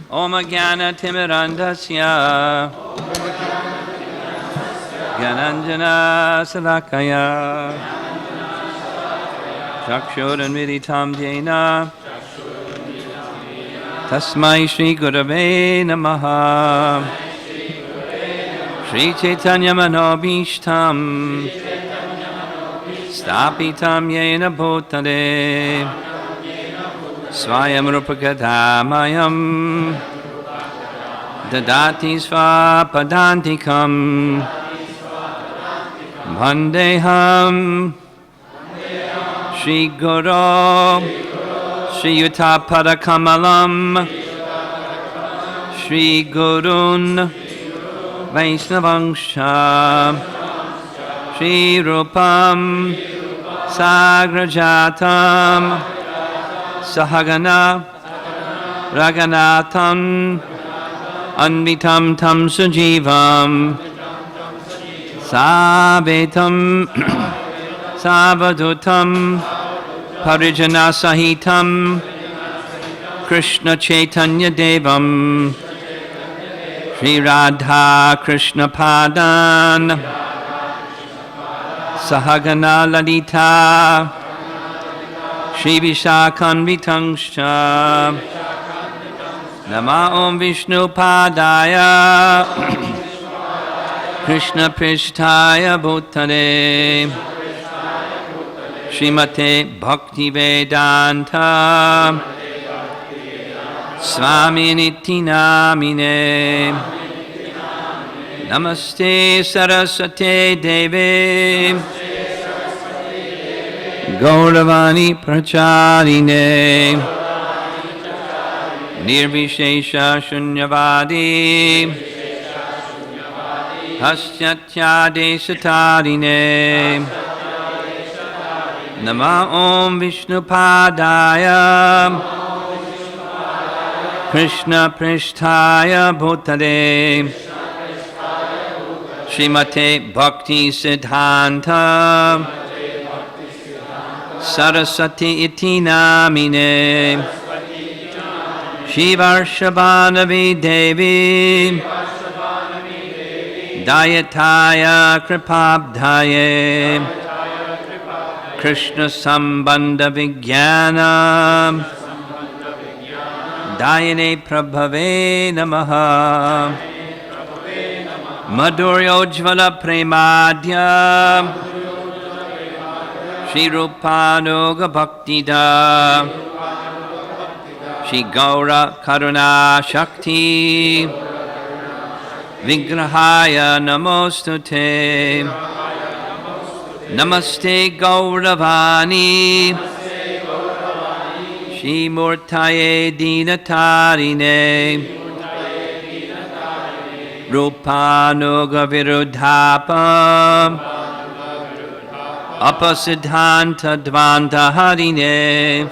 Om Jnana Timirandasya Gyananjana Salakaya Chakshuranmiritam Jena Tasmai Shri Gurave Namaha Shri Chaitanya Manobhishtam Stapitam Yena Bhutale Swayam Rupakadamayam Dadati Svapadantikam Vandeham Shri Guru Shri Yutapadakamalam Shri Gurun Vaisnavangsha Shri Rupam Sagrajatam Sahagana Raganatam Anvitam Tam Sujivam Savetam Savadutam Parijana Sahitam Krishna Chaitanya Devam Shri Radha Krishna Padan Sahagana Lalita Shri Vishakhanvitangsha Nama Om Vishnu Padaya Krishna Prishtaya Bhutale Srimate Bhakti Vedanta Swami Niti Namine Namaste Saraswate Deve Gauravani Pracharine Nirvishesha Shunyavadi Hasyatya Desatarine Nama Om Vishnu Padaya Krishna Prishtaya Bhutale Srimate Bhakti Siddhanta Saraswati Iti Namine Shivarshabhanavi Devi Dayataya Kripabdhaye Krishna Sambandha Vijnana Dayane Prabhave Namaha Madhuryojvala Premadhya Shri Rupanuga Bhaktida Shri Gaura Karuna Shakti Vigrahaya Namostute Namaste Gauravani Shri Murtaye Dinatarine Rupanuga Virudhapam Apasiddhanta Dvanta Harine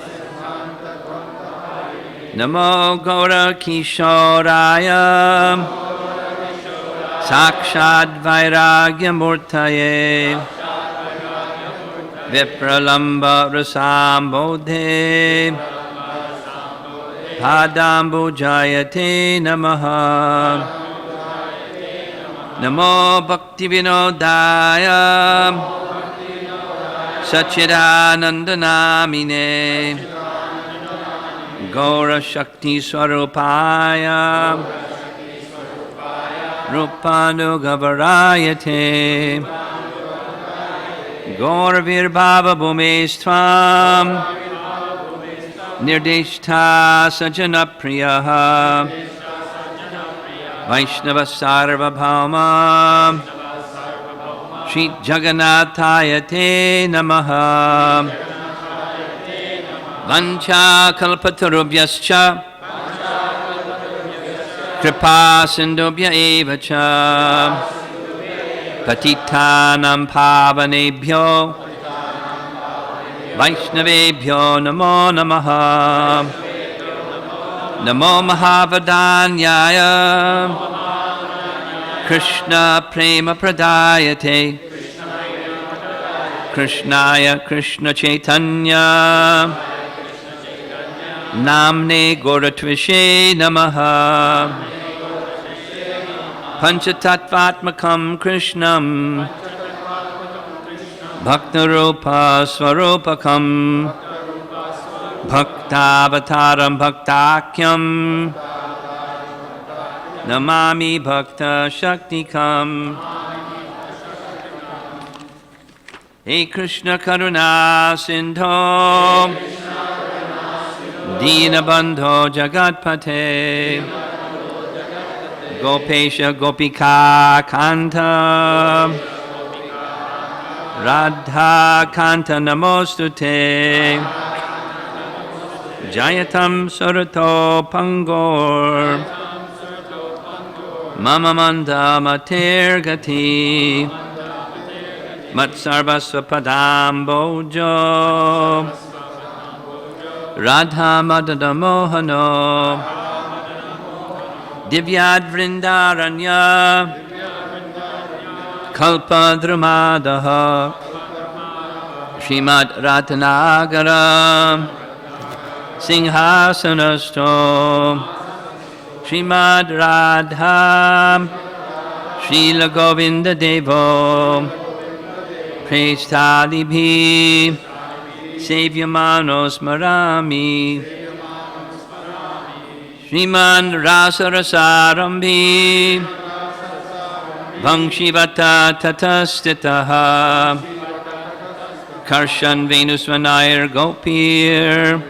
Namo Gaura Kishoraya Sakshad Vairagya Murtaye Vipralamba Rasambodhe Padambu Jayate Namaha Namo Bhakti Vinodaya Sachidanandanamine Gaura Shakti Swarupaya Rupanugavarayate Gaura Virbhava Bhumestvam Nirdishta Sajana Priyaha Vaishnava Sarvabhauma Shri Jagannathayate Namaha Vancha Kalpatarubhyascha Kripa Sindhubhya Evacha Patitanam Pavanebhyo Vaishnavebhyo Namo Namaha Namo Mahavadanyaya Krishna Prema Pradayate Krishnaya Krishna Chaitanya Namne Goratvishe Namaha Panchatattvatmakam Krishnam Bhaktarupa Swarupakam Bhaktavataram Bhaktakyam Namami Bhakta Shaktikam Hey Krishna Karuna Sindho Dinabandho Jagatpate Gopesha Gopika Kanta Radha Kanta Namostute Jayatam Surato Pangor Mama Manda Mater Gati Matsarvasva Padam Bojo Radha Madana Mohano Divyad Vrindaranya Kalpa Drumadaha Srimad Ratanagara Singhasanasto Srimad Radha Srila Govinda Devo Prestadibhi Sevyamanos Marami Sriman Rasarasarambi Vangshivata Tatastitaha Karshan Venusvanayar Gopir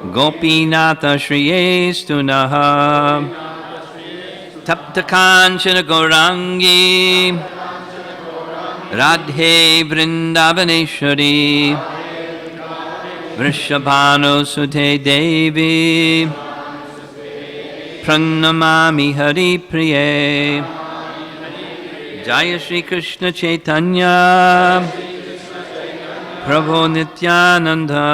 Gopinatha Shriyestunaha Taptakanchana Gaurangi Radhe Vrindavaneshwari Vrishabhanu Sute Devi Pranamami Hari Priye Jaya Shri Krishna Chaitanya Prabhu Nityananda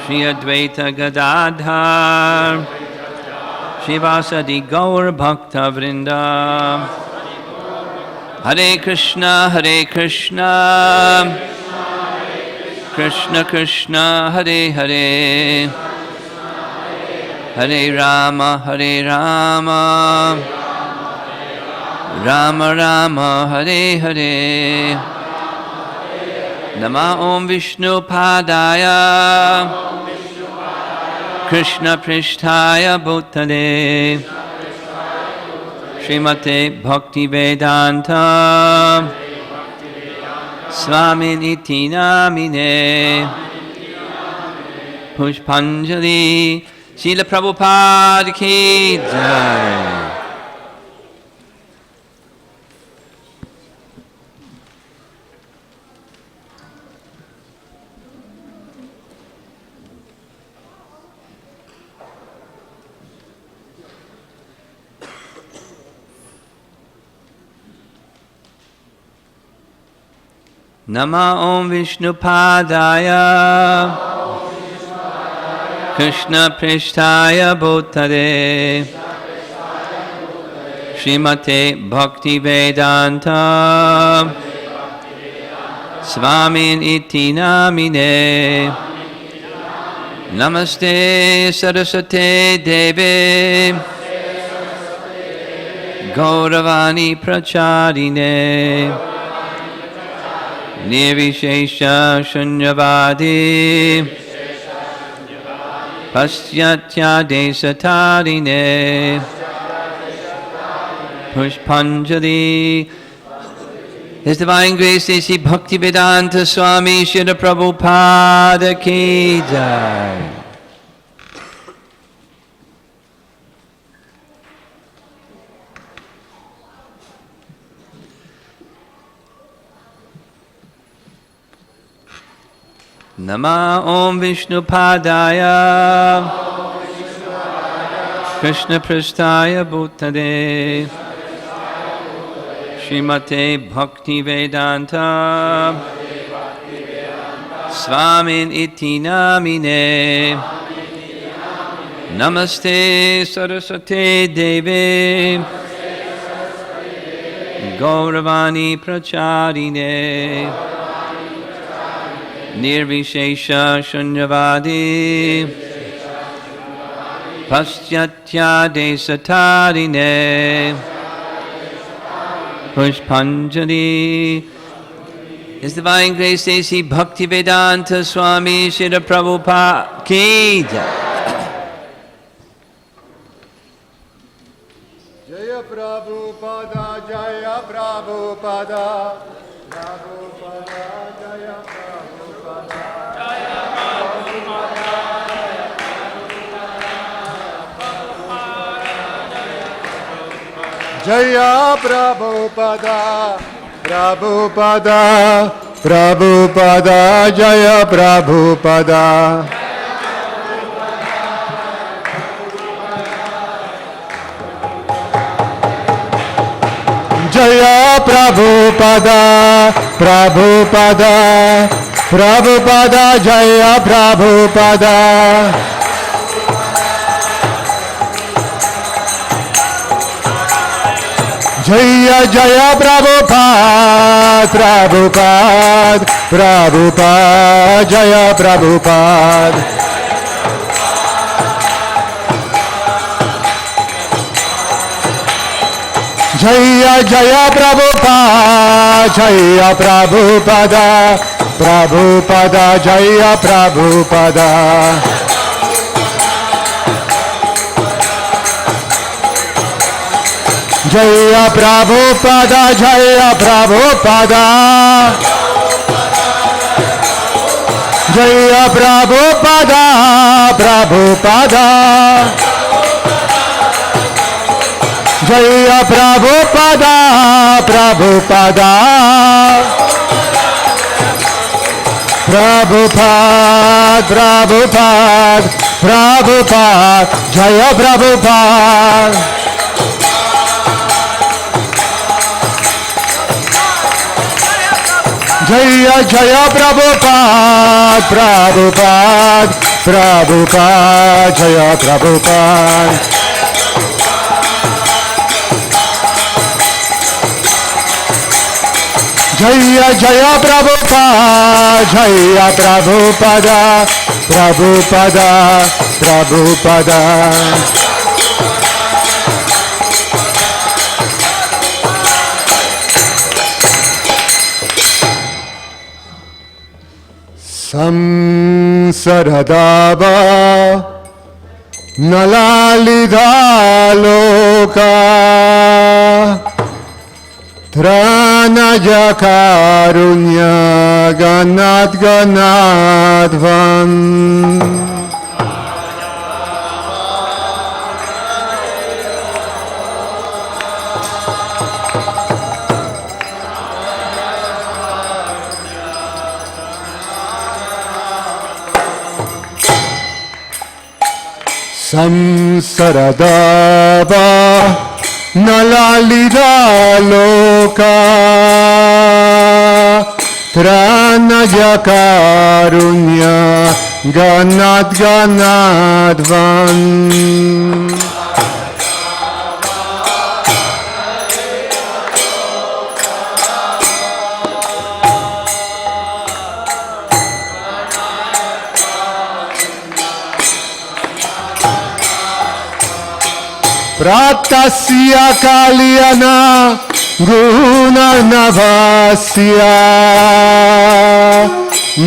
Shri Advaita Gadadhar Shivasadi Gaur Bhakta Vrinda Hare Krishna Krishna Krishna Hare Hare Hare Rama Rama Rama Hare Hare Nama Om Vishnu Padaya Krishna Prishtaya Bhutale Srimate Bhakti Vedanta Swamin Iti Namine Pushpanjali Srila Prabhupada Ki Jai. Nama Om Vishnu Padaya Krishna Prishtaya Bhutale Srimate Bhakti Vedanta Swamin Iti Namine Namaste Saraswate Deve Gauravani Pracharine Nirvishesha Shunyavadi Pasyatya Desatarine Pushpanjali His Divine Grace A.C. Bhaktivedanta Swami Srila Prabhupada Ki Jai. Nama Om Vishnu Padaya Krishna Prasthaya Bhutale Srimate Bhakti Vedanta Swamin Iti Namine Namaste Saraswate Deve Gauravani Pracharine Nirvishesha Shunyavadi Paschatya Desatarine Pushpanjali. His Divine Grace A.C. Bhaktivedanta Swami Srila Prabhupada Ki Jai. Jaya Prabhupada, Jaya Prabhupada, Prabhupada, Jaya Prabhupada. Jaya Prabhupada, Prabhupada, Prabhupada, Jaya Prabhupada. Jaya Prabhupada, Prabhupada, Prabhupada, Jaya Prabhupada. Jaya Jaya Prabhupada, Prabhupada, Prabhupada, Jaya Prabhupada. Jaya Jaya Prabhupada, Jaya Prabhupada, Prabhupada, Jaya Prabhupada. Jaya Prabhupada, Jaya Prabhupada. Jaya Prabhupada, Prabhupada. Jaya Prabhupada, Prabhupada. Prabhupada, Prabhupada, Prabhupada, Jaya Prabhupada. Jaya Jaya Prabhupada, Prabhupada, Prabhupada, Jaya Prabhupada. Jaya Jaya Prabhupada, Jaya Prabhupada, Prabhupada, Prabhupada. Samsaradava Nalalidha Loka Tranaya Karunya Ganat Ganadvan. Samsaradava Nalalida Loka Tranaya Karunya Ganad Ganadvan. Pratasya Kalyana Guna Navasya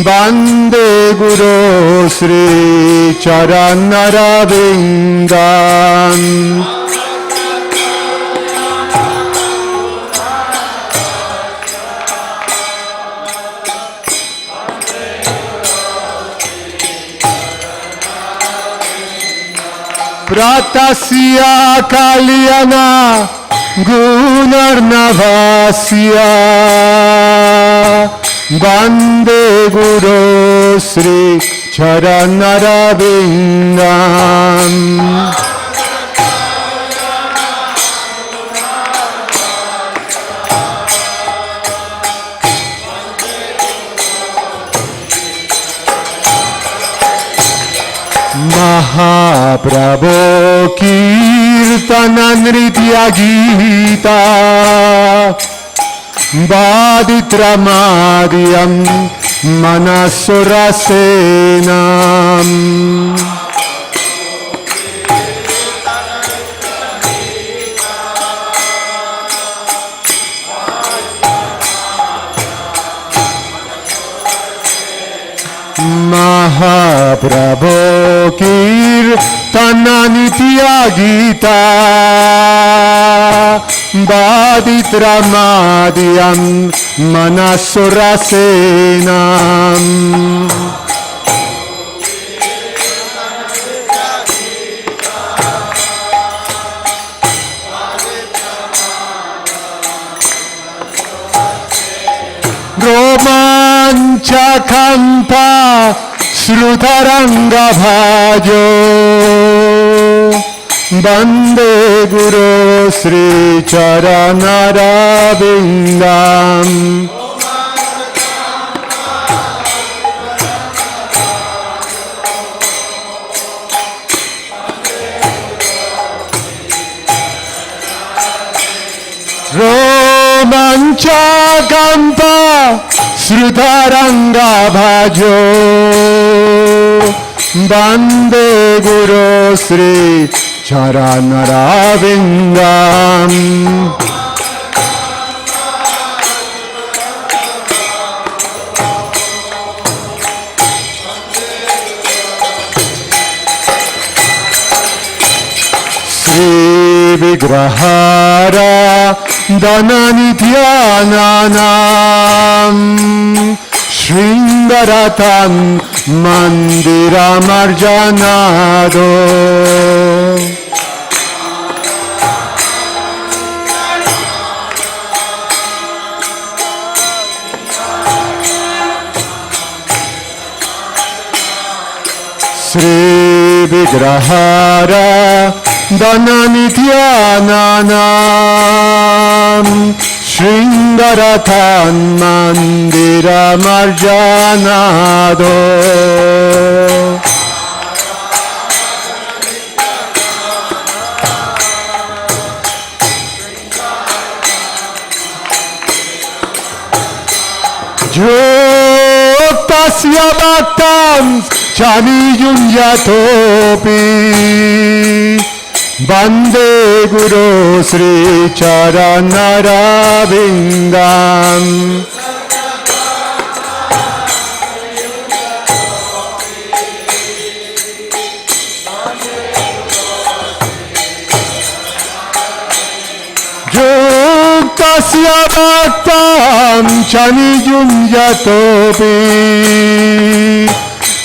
Bande Guru Sri Charanaravindan. Pratasya Kalyana Gunarnavasya Bande Guru Sri Charanaravindan. Mahaprabhu Kirtana Nritya Gita Baditramadyam Manasurasenam Mahaprabhu Kirtananitya Gita Baditramadyam Manasurasenam Romanchakampa Srutaranga Bhajo Bande Guru Sri Charanarabindam Romanchakampa Srutaranga Bhajo Bande Guru Sri Charanarabindam Sri Vigrahara Dhananityananam Shringaratan Mandiramarjanado Sri Vigrahara Dhananityananam Shringaratan Mandiramarjanado Joktasya bhaktam chaniyunyatopi Bande Guru Sri Charanarabindam Yuktasya bhaktam chaniyunyatopi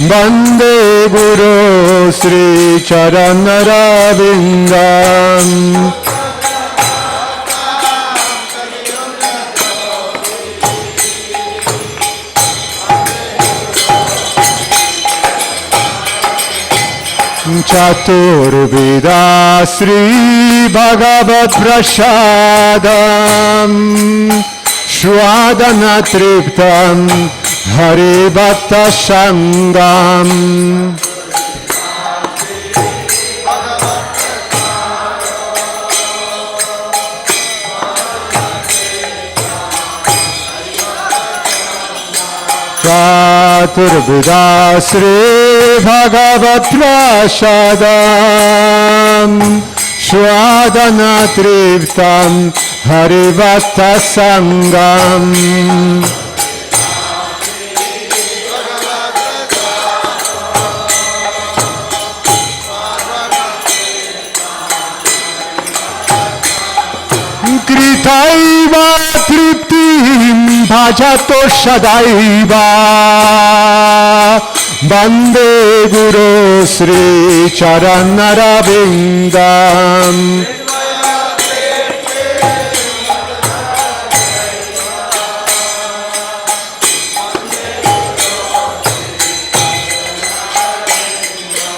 Bande Guru Sri Charanarabindam Chaturveda Sri Bhagavat Prashadam Shwadana Triptam Hari Bhakta Sangam Chaturveda Sri Bhagavat Prashadam Shwadana Triptam Hari Bhakta Sangam Kritaiva triptim bhajato sadaiva Bande Guru Sri Charanarabindam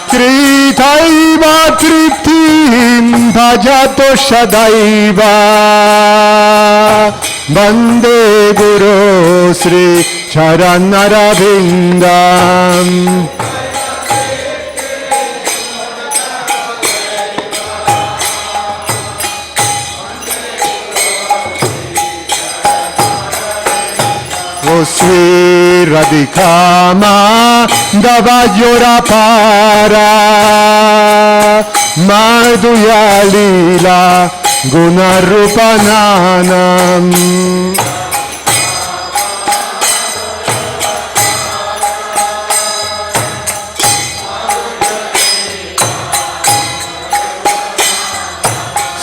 Kritaiva triptim bhajato sadaiva Bande Guru Sri Charanarabindam Sri Radhika Madhava Yora Para Madhuya Lila Guna Rupananam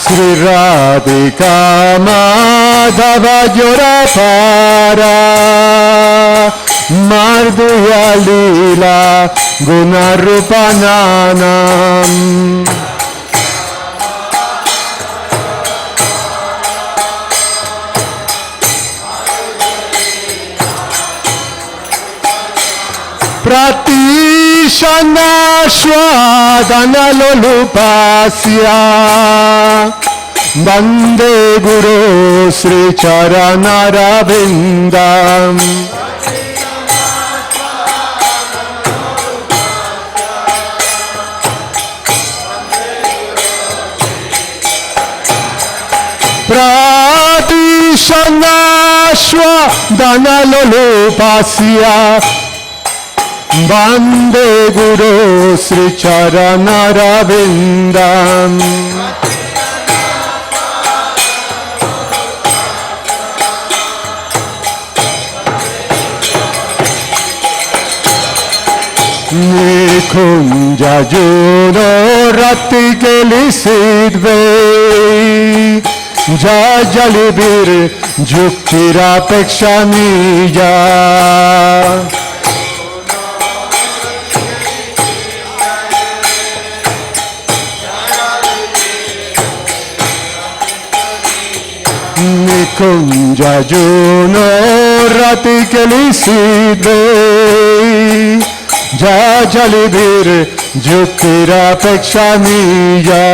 Sri Radhika Madhava Yora Para Madhuya Lila Guna Rupananam Pratishana Shwadana Lolupasya Bande Guru Sri Charanarabindam Pratishana Shwadana Lolupasya Bande Guru Sri Charanarabindam Nikunja Juno Rati Gelisidve Jajalibir Juktira Pekshaniya Nikunja Juno Rati Gelisidve Jajalibir Juktira Pekshaniya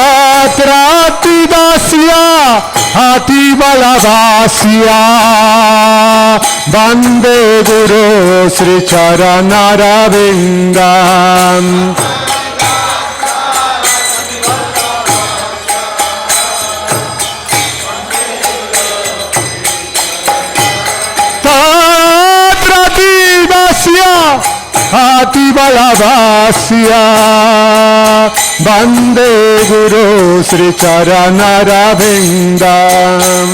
Tatrati Dasya Hati Balavasya Bande Guru Sri Charanarabindam Tatrati Dasya Hati Balavasya Bande Guru Sri Charanarabindam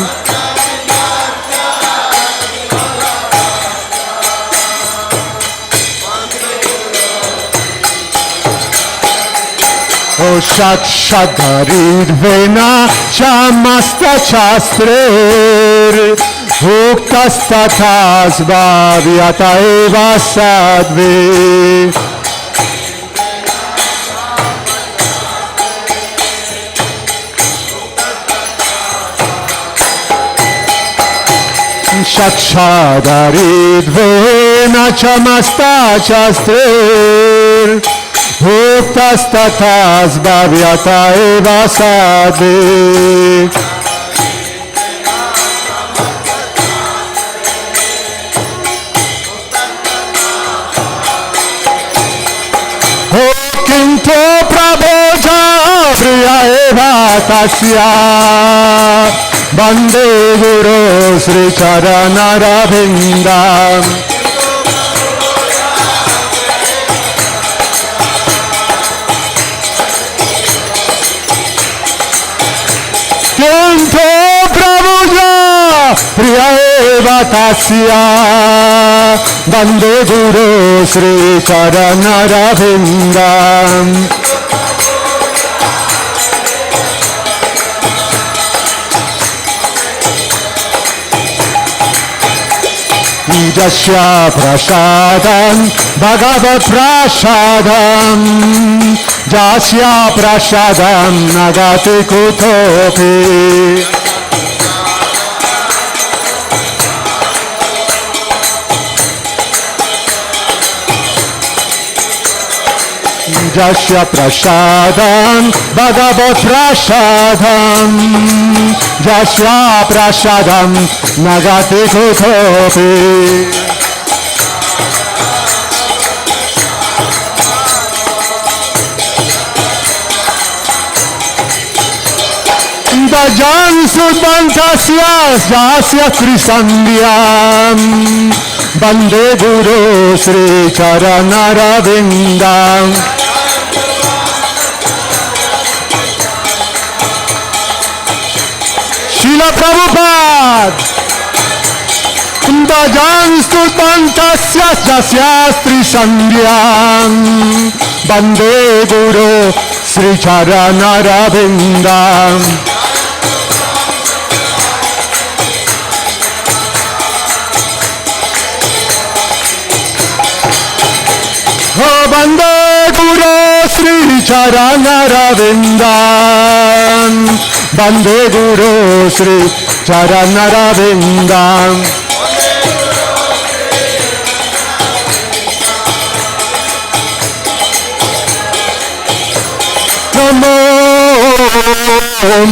O Shakshadarid Vena Shamasta Shastrer Uktastatas Bhavyata Eva Sadve Shakshadarid Vena Shamasta Shastrer Uktastatas Bhavyata Eva Sadve Kinto Prabhupada Priya Eva Tasya Bande Guru Sri Charanarabindam Kinto Prabhupada Priya Eva Tasya Bande Guru Sri Charanarabindam Jasya Prasadam Bhagavad Prasadam Jasya Prasadam Nagati Kutopi Jasya Prasadam Bhagavad Prasadam Jasya Prasadam Nagati Kutopi Sudbantasya Jasya Trisandhyam Bande Guru Sri Charanarvindam Srila Prabhupada Bhajan Sudbantasya Jasya Trisandhyam Bande Guru Sri Charanarvindam Bande Guru Sri Charanarvindam Bande Guru Sri Charanarvindam Namo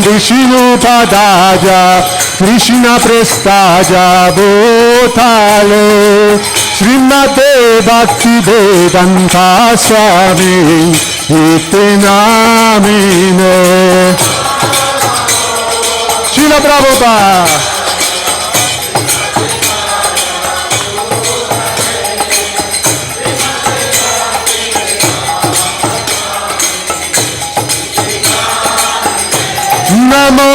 Vishnu Padaja Krishna Prestaja Bhutale Srimate Bhakti Vedanta Swami Iti Namine Srila Prabhupada Namo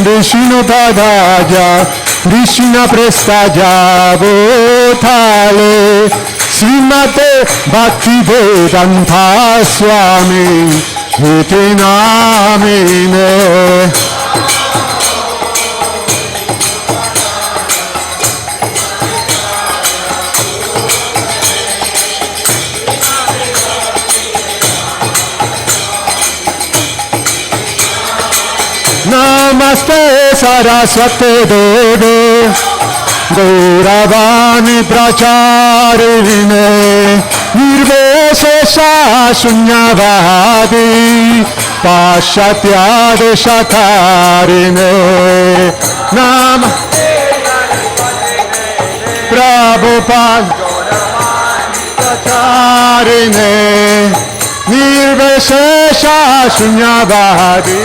Vishnu Padaja Krishna Prestaja Bhutale Srimate Bhakti Vedanta Swami Iti Namine Namaste Saraswate Deve Gauravani Pracharine Nirvesesha Shunyavadi Pashatya Deshakarine Namaste Prabhupada Pracharine Nirvesesha Shunyavadi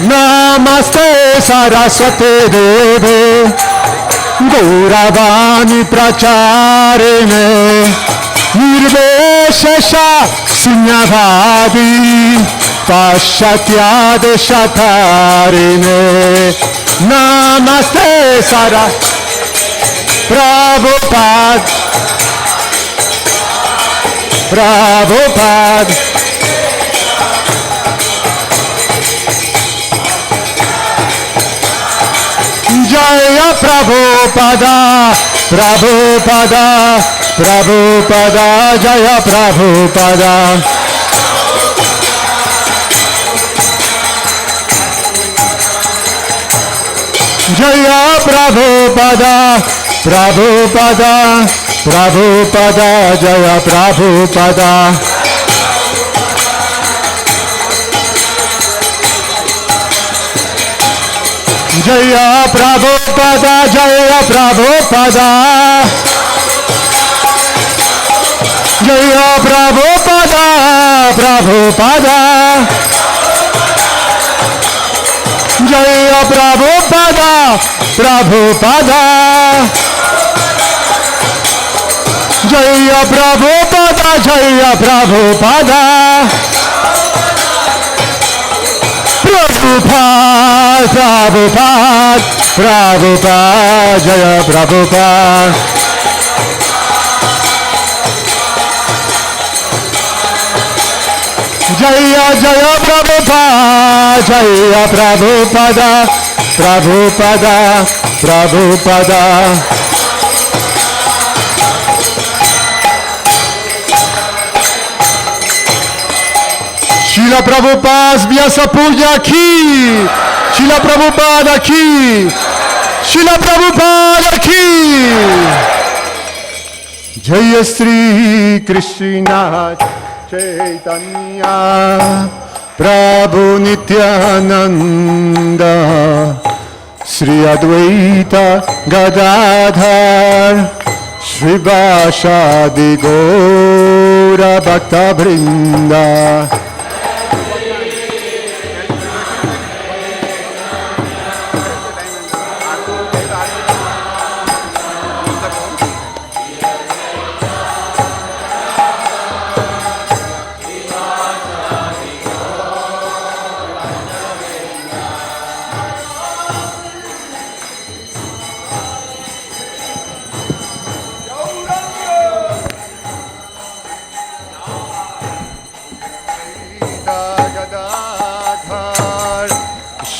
Namaste Saraswate Deve Gauravani Pracharine Nirveshesha Sunyavadi Pashatya Deshatarine Namaste Prabhupada Prabhupada Jaya Prabhupada, Prabhupada, Prabhupada, Jaya Prabhupada. Jaya Prabhupada, Prabhupada, Prabhupada, Jaya Prabhupada. Jaya Prabhupada, Jaya Prabhupada. Jaya Prabhupada, Prabhupada. Jaya Prabhupada, Prabhupada. Jaya Prabhupada, Jaya Prabhupada. Prabhupada, Prabhupada, Prabhupada, Jaya Prabhupada. Jaya Jaya Prabhupada, Jaya Prabhupada, Prabhupada, Prabhupada. Srila Prabhupada Vyasa Puja ki, Srila Prabhupada ki, Srila Prabhupada ki. Jaya Sri Krishna Chaitanya Prabhu Nityananda Sri Advaita Gadadhar Srivasadi Gaura Bhakta Vrinda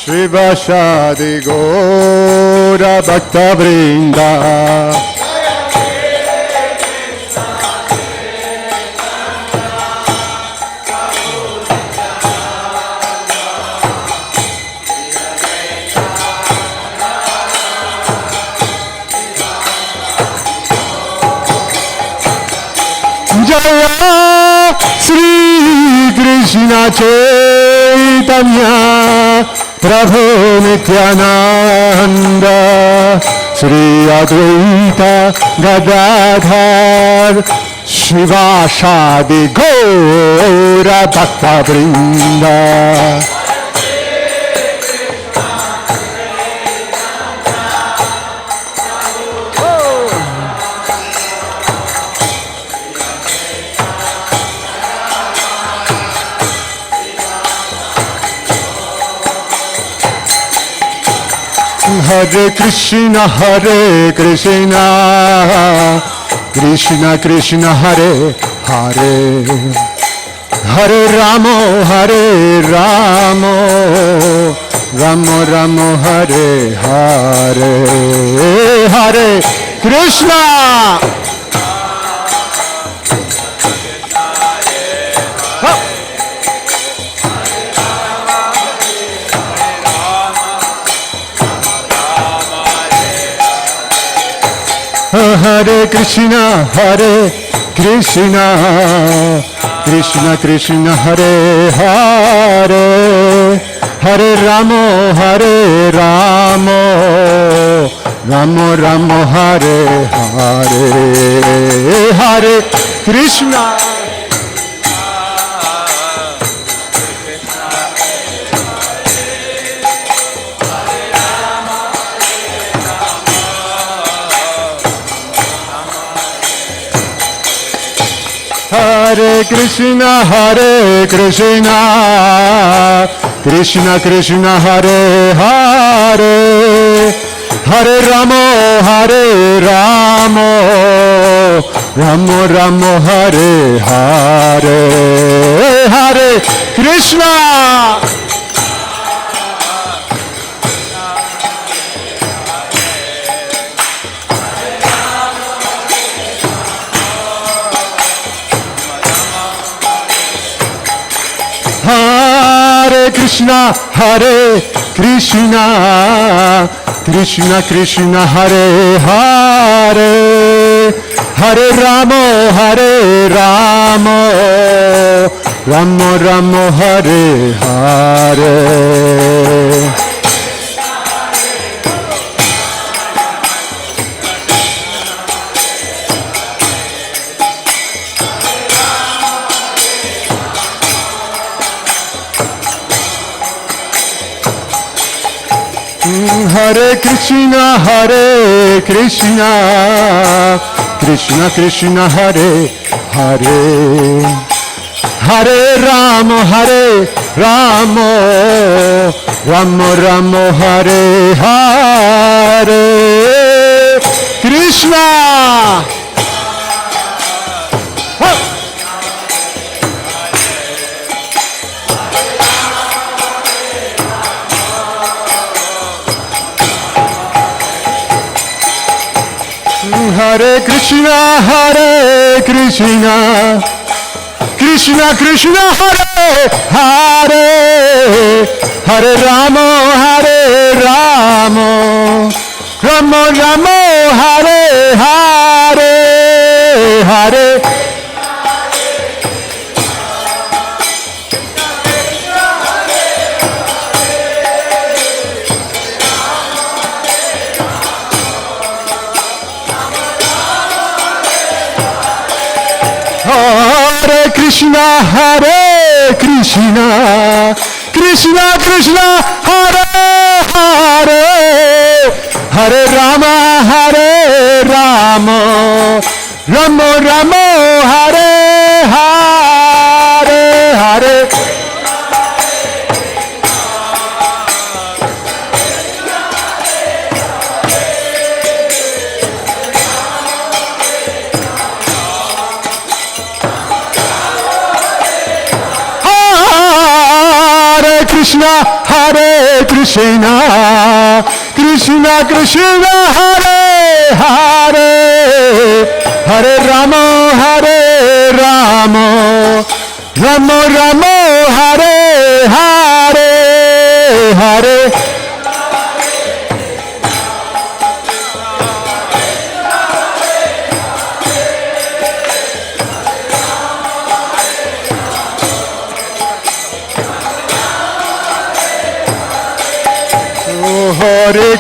Shivashadi Gora Bhakta Vrinda. Jaya Sri Krishna Chaitanya Prabhu Nityananda Sri Advaita Gadadhar Shivashadi Gora Bhakta Vrinda. Hare Krishna, Krishna Krishna, Hare Hare, Hare Rama, Rama Rama, Hare Hare, Hare Krishna. Hare Krishna, Krishna Krishna, Hare Hare, Hare Rama, Rama Rama, Hare Hare, Hare Krishna. Hare Krishna, Krishna Krishna, Hare Hare, Hare Rama, Rama Rama, Hare Hare, Hare Krishna. Hare Krishna, Krishna Krishna, Hare Hare, Hare Rama, Rama Rama, Hare Hare. Hare Krishna, Krishna Krishna, Hare Hare, Hare Rama, Rama Rama, Hare Hare, Krishna. Hare Krishna, Krishna Krishna, Hare Hare, Hare Rama, Rama Rama, Hare Hare, Hare. Hare Krishna, Krishna Krishna, Hare Hare, Hare Rama, Rama Rama, Hare Hare, Hare. Krishna, Krishna, Krishna Krishna Hare Hare, Hare Rama Hare Rama, Rama Rama Hare Hare, Hare Hare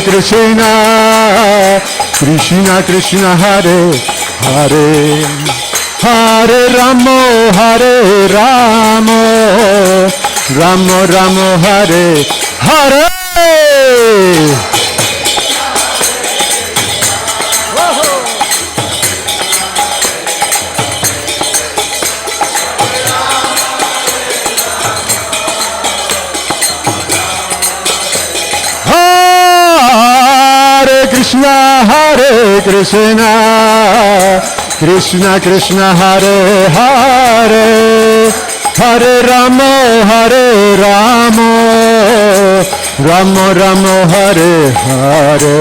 Krishna, Krishna Krishna Hare Hare, Hare Rama, Hare Rama, Rama Rama Hare Hare. Hare Krishna, Krishna Krishna Hare Hare, Hare Rama, Hare Rama, Rama Rama Hare Hare.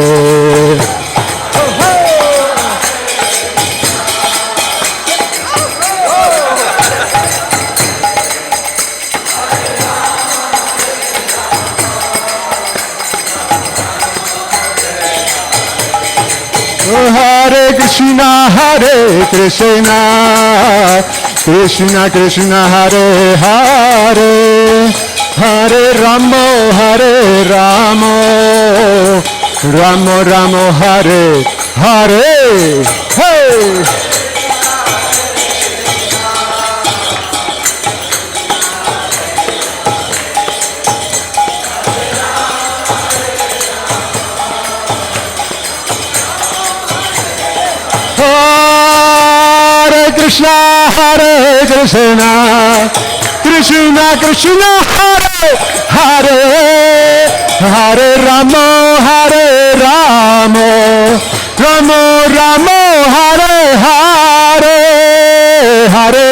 Hare Krishna, Krishna Krishna Hare Hare, Hare Rama, Hare Rama, Rama Rama Hare Hare. Hey! Krishna, Krishna Krishna Hare Hare, Hare Rama, Hare Rama, Rama Rama Hare Hare, Hare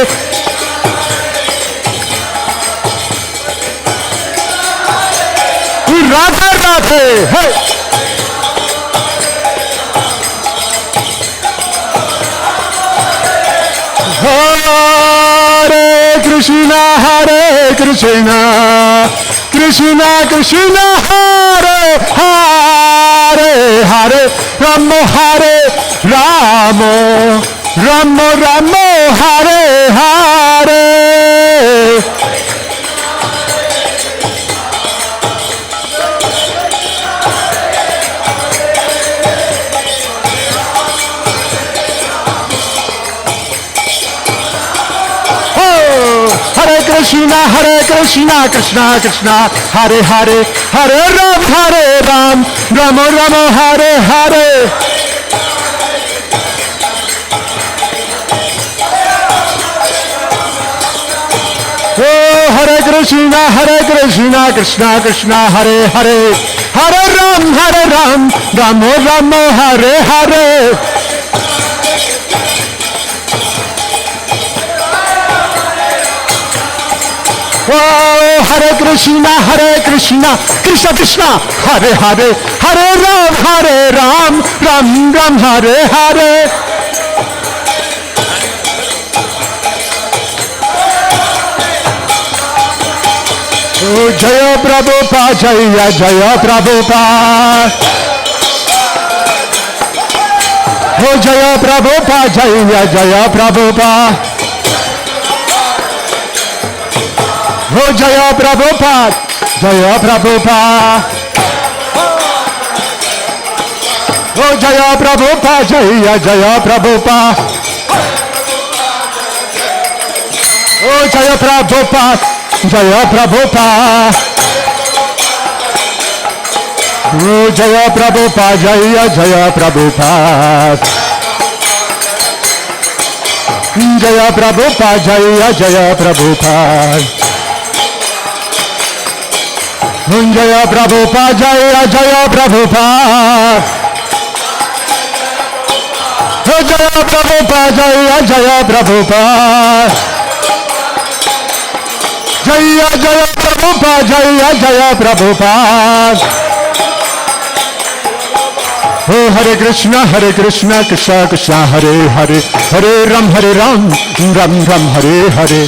Radhe Radhe, hey! Hare Krishna, Krishna Krishna Hare Hare, Hare Rama, Hare Rama, Rama Rama Hare Hare. Hare Krishna, Krishna Krishna, Hare Hare, Hare Ram, Rama Rama Hare Hare. Oh, Hare Krishna, Krishna Krishna, Hare Hare, Hare Ram, Rama Rama Hare Hare. Oh, Hare Krishna, Krishna Krishna, Hare Hare, Hare Ram, Ram Hare Hare. Oh, Jaya Prabhupada, Jaya Prabhupada. Oh, Jaya Prabhupada, Jaya Prabhupada. Oh, Jaya Prabhupada, Jaya Prabhupada. Oh, Jaya Prabhupada, Jaya Prabhupada. Oh, Jaya Prabhupada, Jaya Prabhupada. Oh, Jaya Prabhupada, Jaya Prabhupada. Jaya Prabhupada, Jaya Prabhupada. Jaya Prabhupada, Jaya Prabhupada. Jaya Prabhupada, Jaya Prabhupada. Jaya Jaya Prabhupada, Jaya Jaya Prabhupada. Oh Hare Krishna, Krishna Krishna, Hare Hare, Hare Ram, Ram Ram, Hare Hare.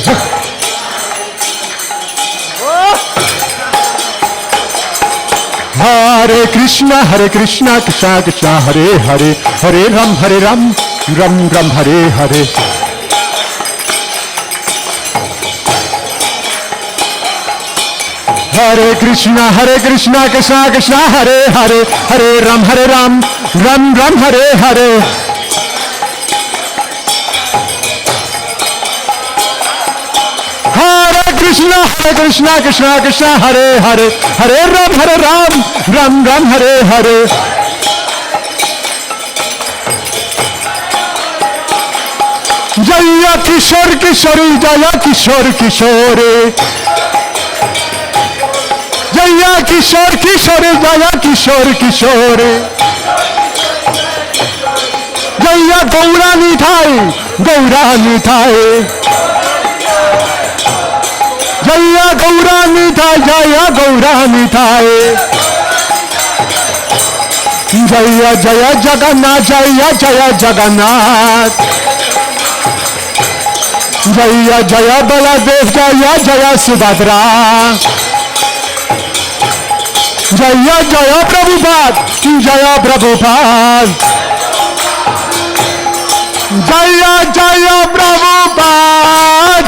Hare Krishna, Krishna Krishna, Hare Hare, Hare Ram, Ram Ram, Hare Hare. Hare Krishna, Krishna Krishna, Hare Hare, Hare Ram, Ram Ram, Hare Hare. Hare Krishna, Krishna, Hare Hare, Hare Ram, Ram Ram, Hare Hare. Jaya Kishore Kishore, Jaya Kishore Kishore. Jaya Kishore Kishore, Jaya Kishore Kishore. Jaya Gaurani Thai, Gaurani Thai. Jaya Gaurani Thai, Jaya Gaurani Thai. Jaya Jaya Jagannath, Jaya Jaya Jagannath. Jaya Jaya Baladev, Jaya Jaya Subhadra. Jaya Jaya Prabhupada, Jaya Prabhupada. Jaya Jaya Prabhupada,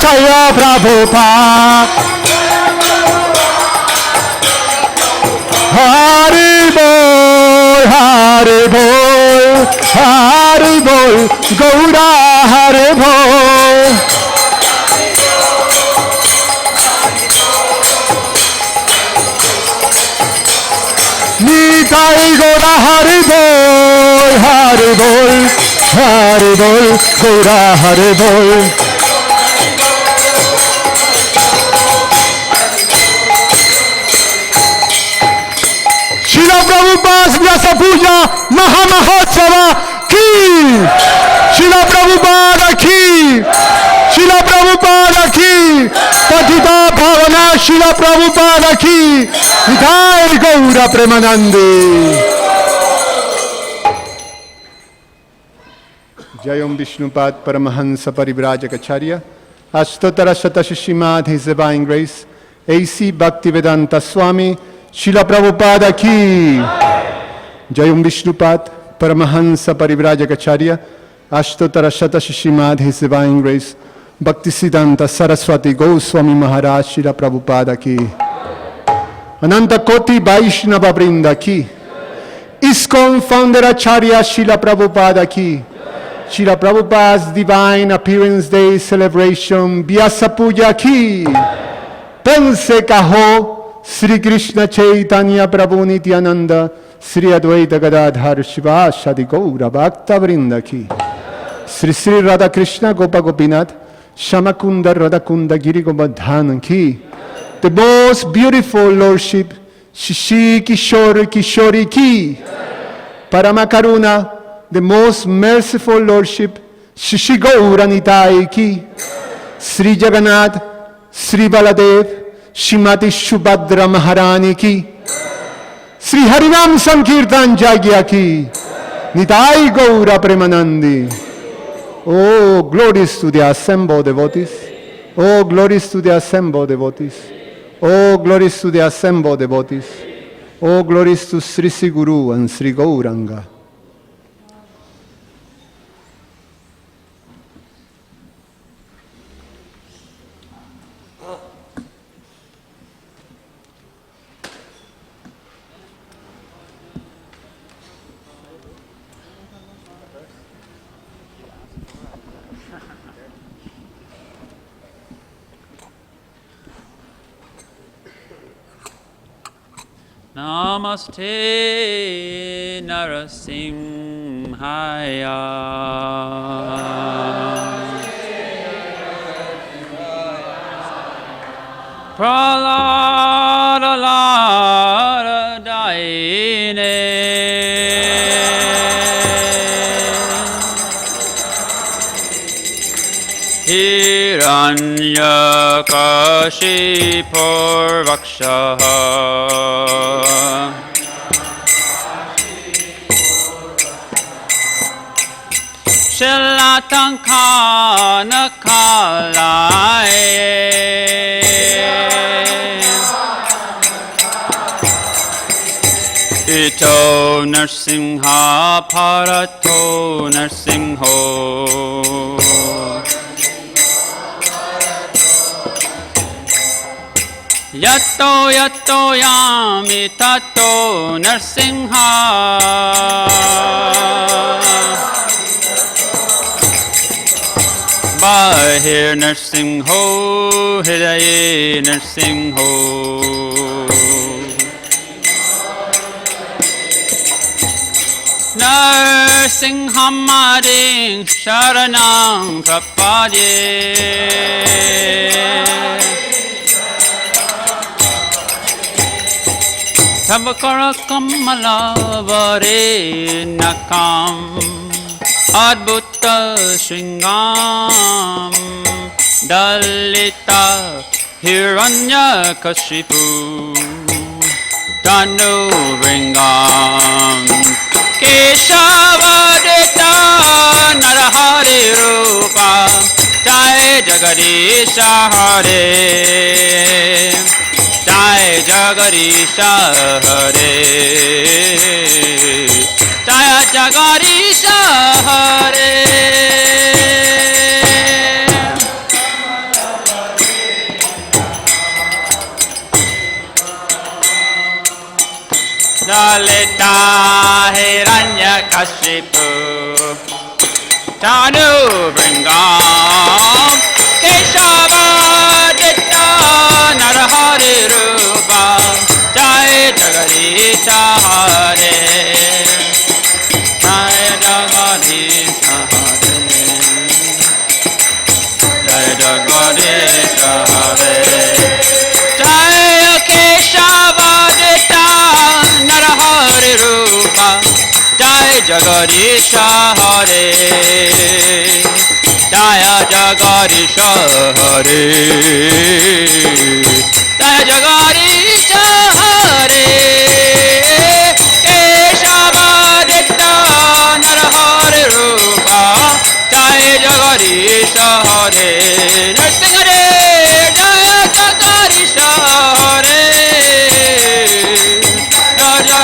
Jaya Prabhupada. Hari Bol, Hari Bol, Hari Bol, Gaura Hari Bol. Nitai Gaura Hari Bol, Hari Bol, Hari Bol, Gaura Hari Bol. Srila Prabhupada's Vyasa Puja Mahamahotsava ki! Srila Prabhupada ki! Srila Prabhupada ki! Patita Bhavana Srila Prabhupada ki! Nitai Gaura Premanande! Jayam Vishnupad Paramahansa Parivrajacharya Ashtotara Shatashishimad, His Divine Grace, A.C. Bhaktivedanta Swami Srila Prabhupada ki! Jayam Vishnupad Paramahansa Parivrajacharya Ashtotara Shatashishimad, His Divine Grace, Bhaktisiddhanta Saraswati Goswami Maharaj Srila Prabhupada ki! Ananta Koti Vaishnava Vrinda ki! ISKCON Founder Acharya Srila Prabhupada ki! Srila Prabhupada's Divine Appearance Day Celebration Vyasa Puja ki! Pense Kaho Sri Krishna Chaitanya Prabhu Nityananda Sri Advaita Gadadhar Shivasadi Gaura Bhakta Vrinda ki! Sri Sri Radha Krishna Gopa Gopinath Shamakunda Radhakunda Giri Govardhan ki! The most beautiful Lordship Shishi Kishore Kishori ki! Paramakaruna, the most merciful Lordship Shishi Gaura Nitai ki! Sri Jagannath, Sri Baladev, Shrimati Subhadra Maharani ki! Sri Harinam Sankirtan Jagya ki! Nitai Gaura Premanandi! Oh, glories to the assembled devotees! Oh, glories to the assembled devotees! Oh, glories to the assembled devotees! Oh, glories to Sri Sri Guru and Sri Gauranga! Namaste Narasimhaya. Pralada Lara Daine. Hiranyakashipurvakshaha Shilatankana Kalaye Ito Narsimha Parato Narsimho Yato Yato Yami Tato Narsimha Bahir Narsimho Hridaye Narsimho Narsimhamading Sharanam Prapadye Tabakara Kamala Vare Nakam Adbhuta Shringam Dalita Hiranyakashipu Tanu Ringam Keshavadita Narahari Rupa Jai Jagadisha Hare Jai Jagadisha Hare Jai Jagadisha Hare Lalita Hiranyakashipu Tanu Bringam Keshavadita Narahari Rupa Jai Jagadisha Hare Jai Jagadisha Hare Jai Jagadisha Hare Jai Keshavadita Narahari Rupa Jai Jagadisha Hare Jaya Jagadisha Hare Jaya Jagadisha Hare Keshavadita Narahari Rupa Jaya Jagadisha Hare Nursing Hare Jaya Jagadisha Hare Jaya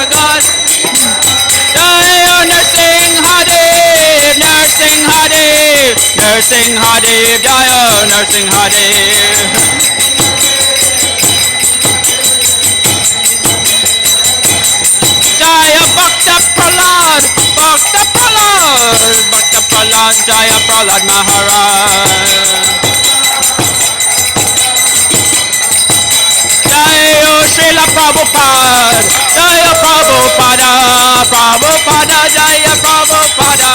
Jaya Nursing Hadev Nursing Hadev Nursing Hadev Jaya Nursing Hadev Jaya Bhakta Prahlad Bhakta Prahlad Bhakta Prahlad Jaya Prahlad Maharaj Jaya Srila Prabhupada Jaya Prabhupada Prabhupada Jaya Prabhupada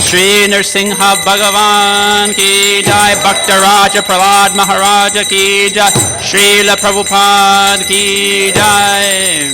Shri Narsingha Bhagavan Ki Jai Bhakta Raja Prahlad Maharaja Ki Jai Srila Prabhupada Ki Jai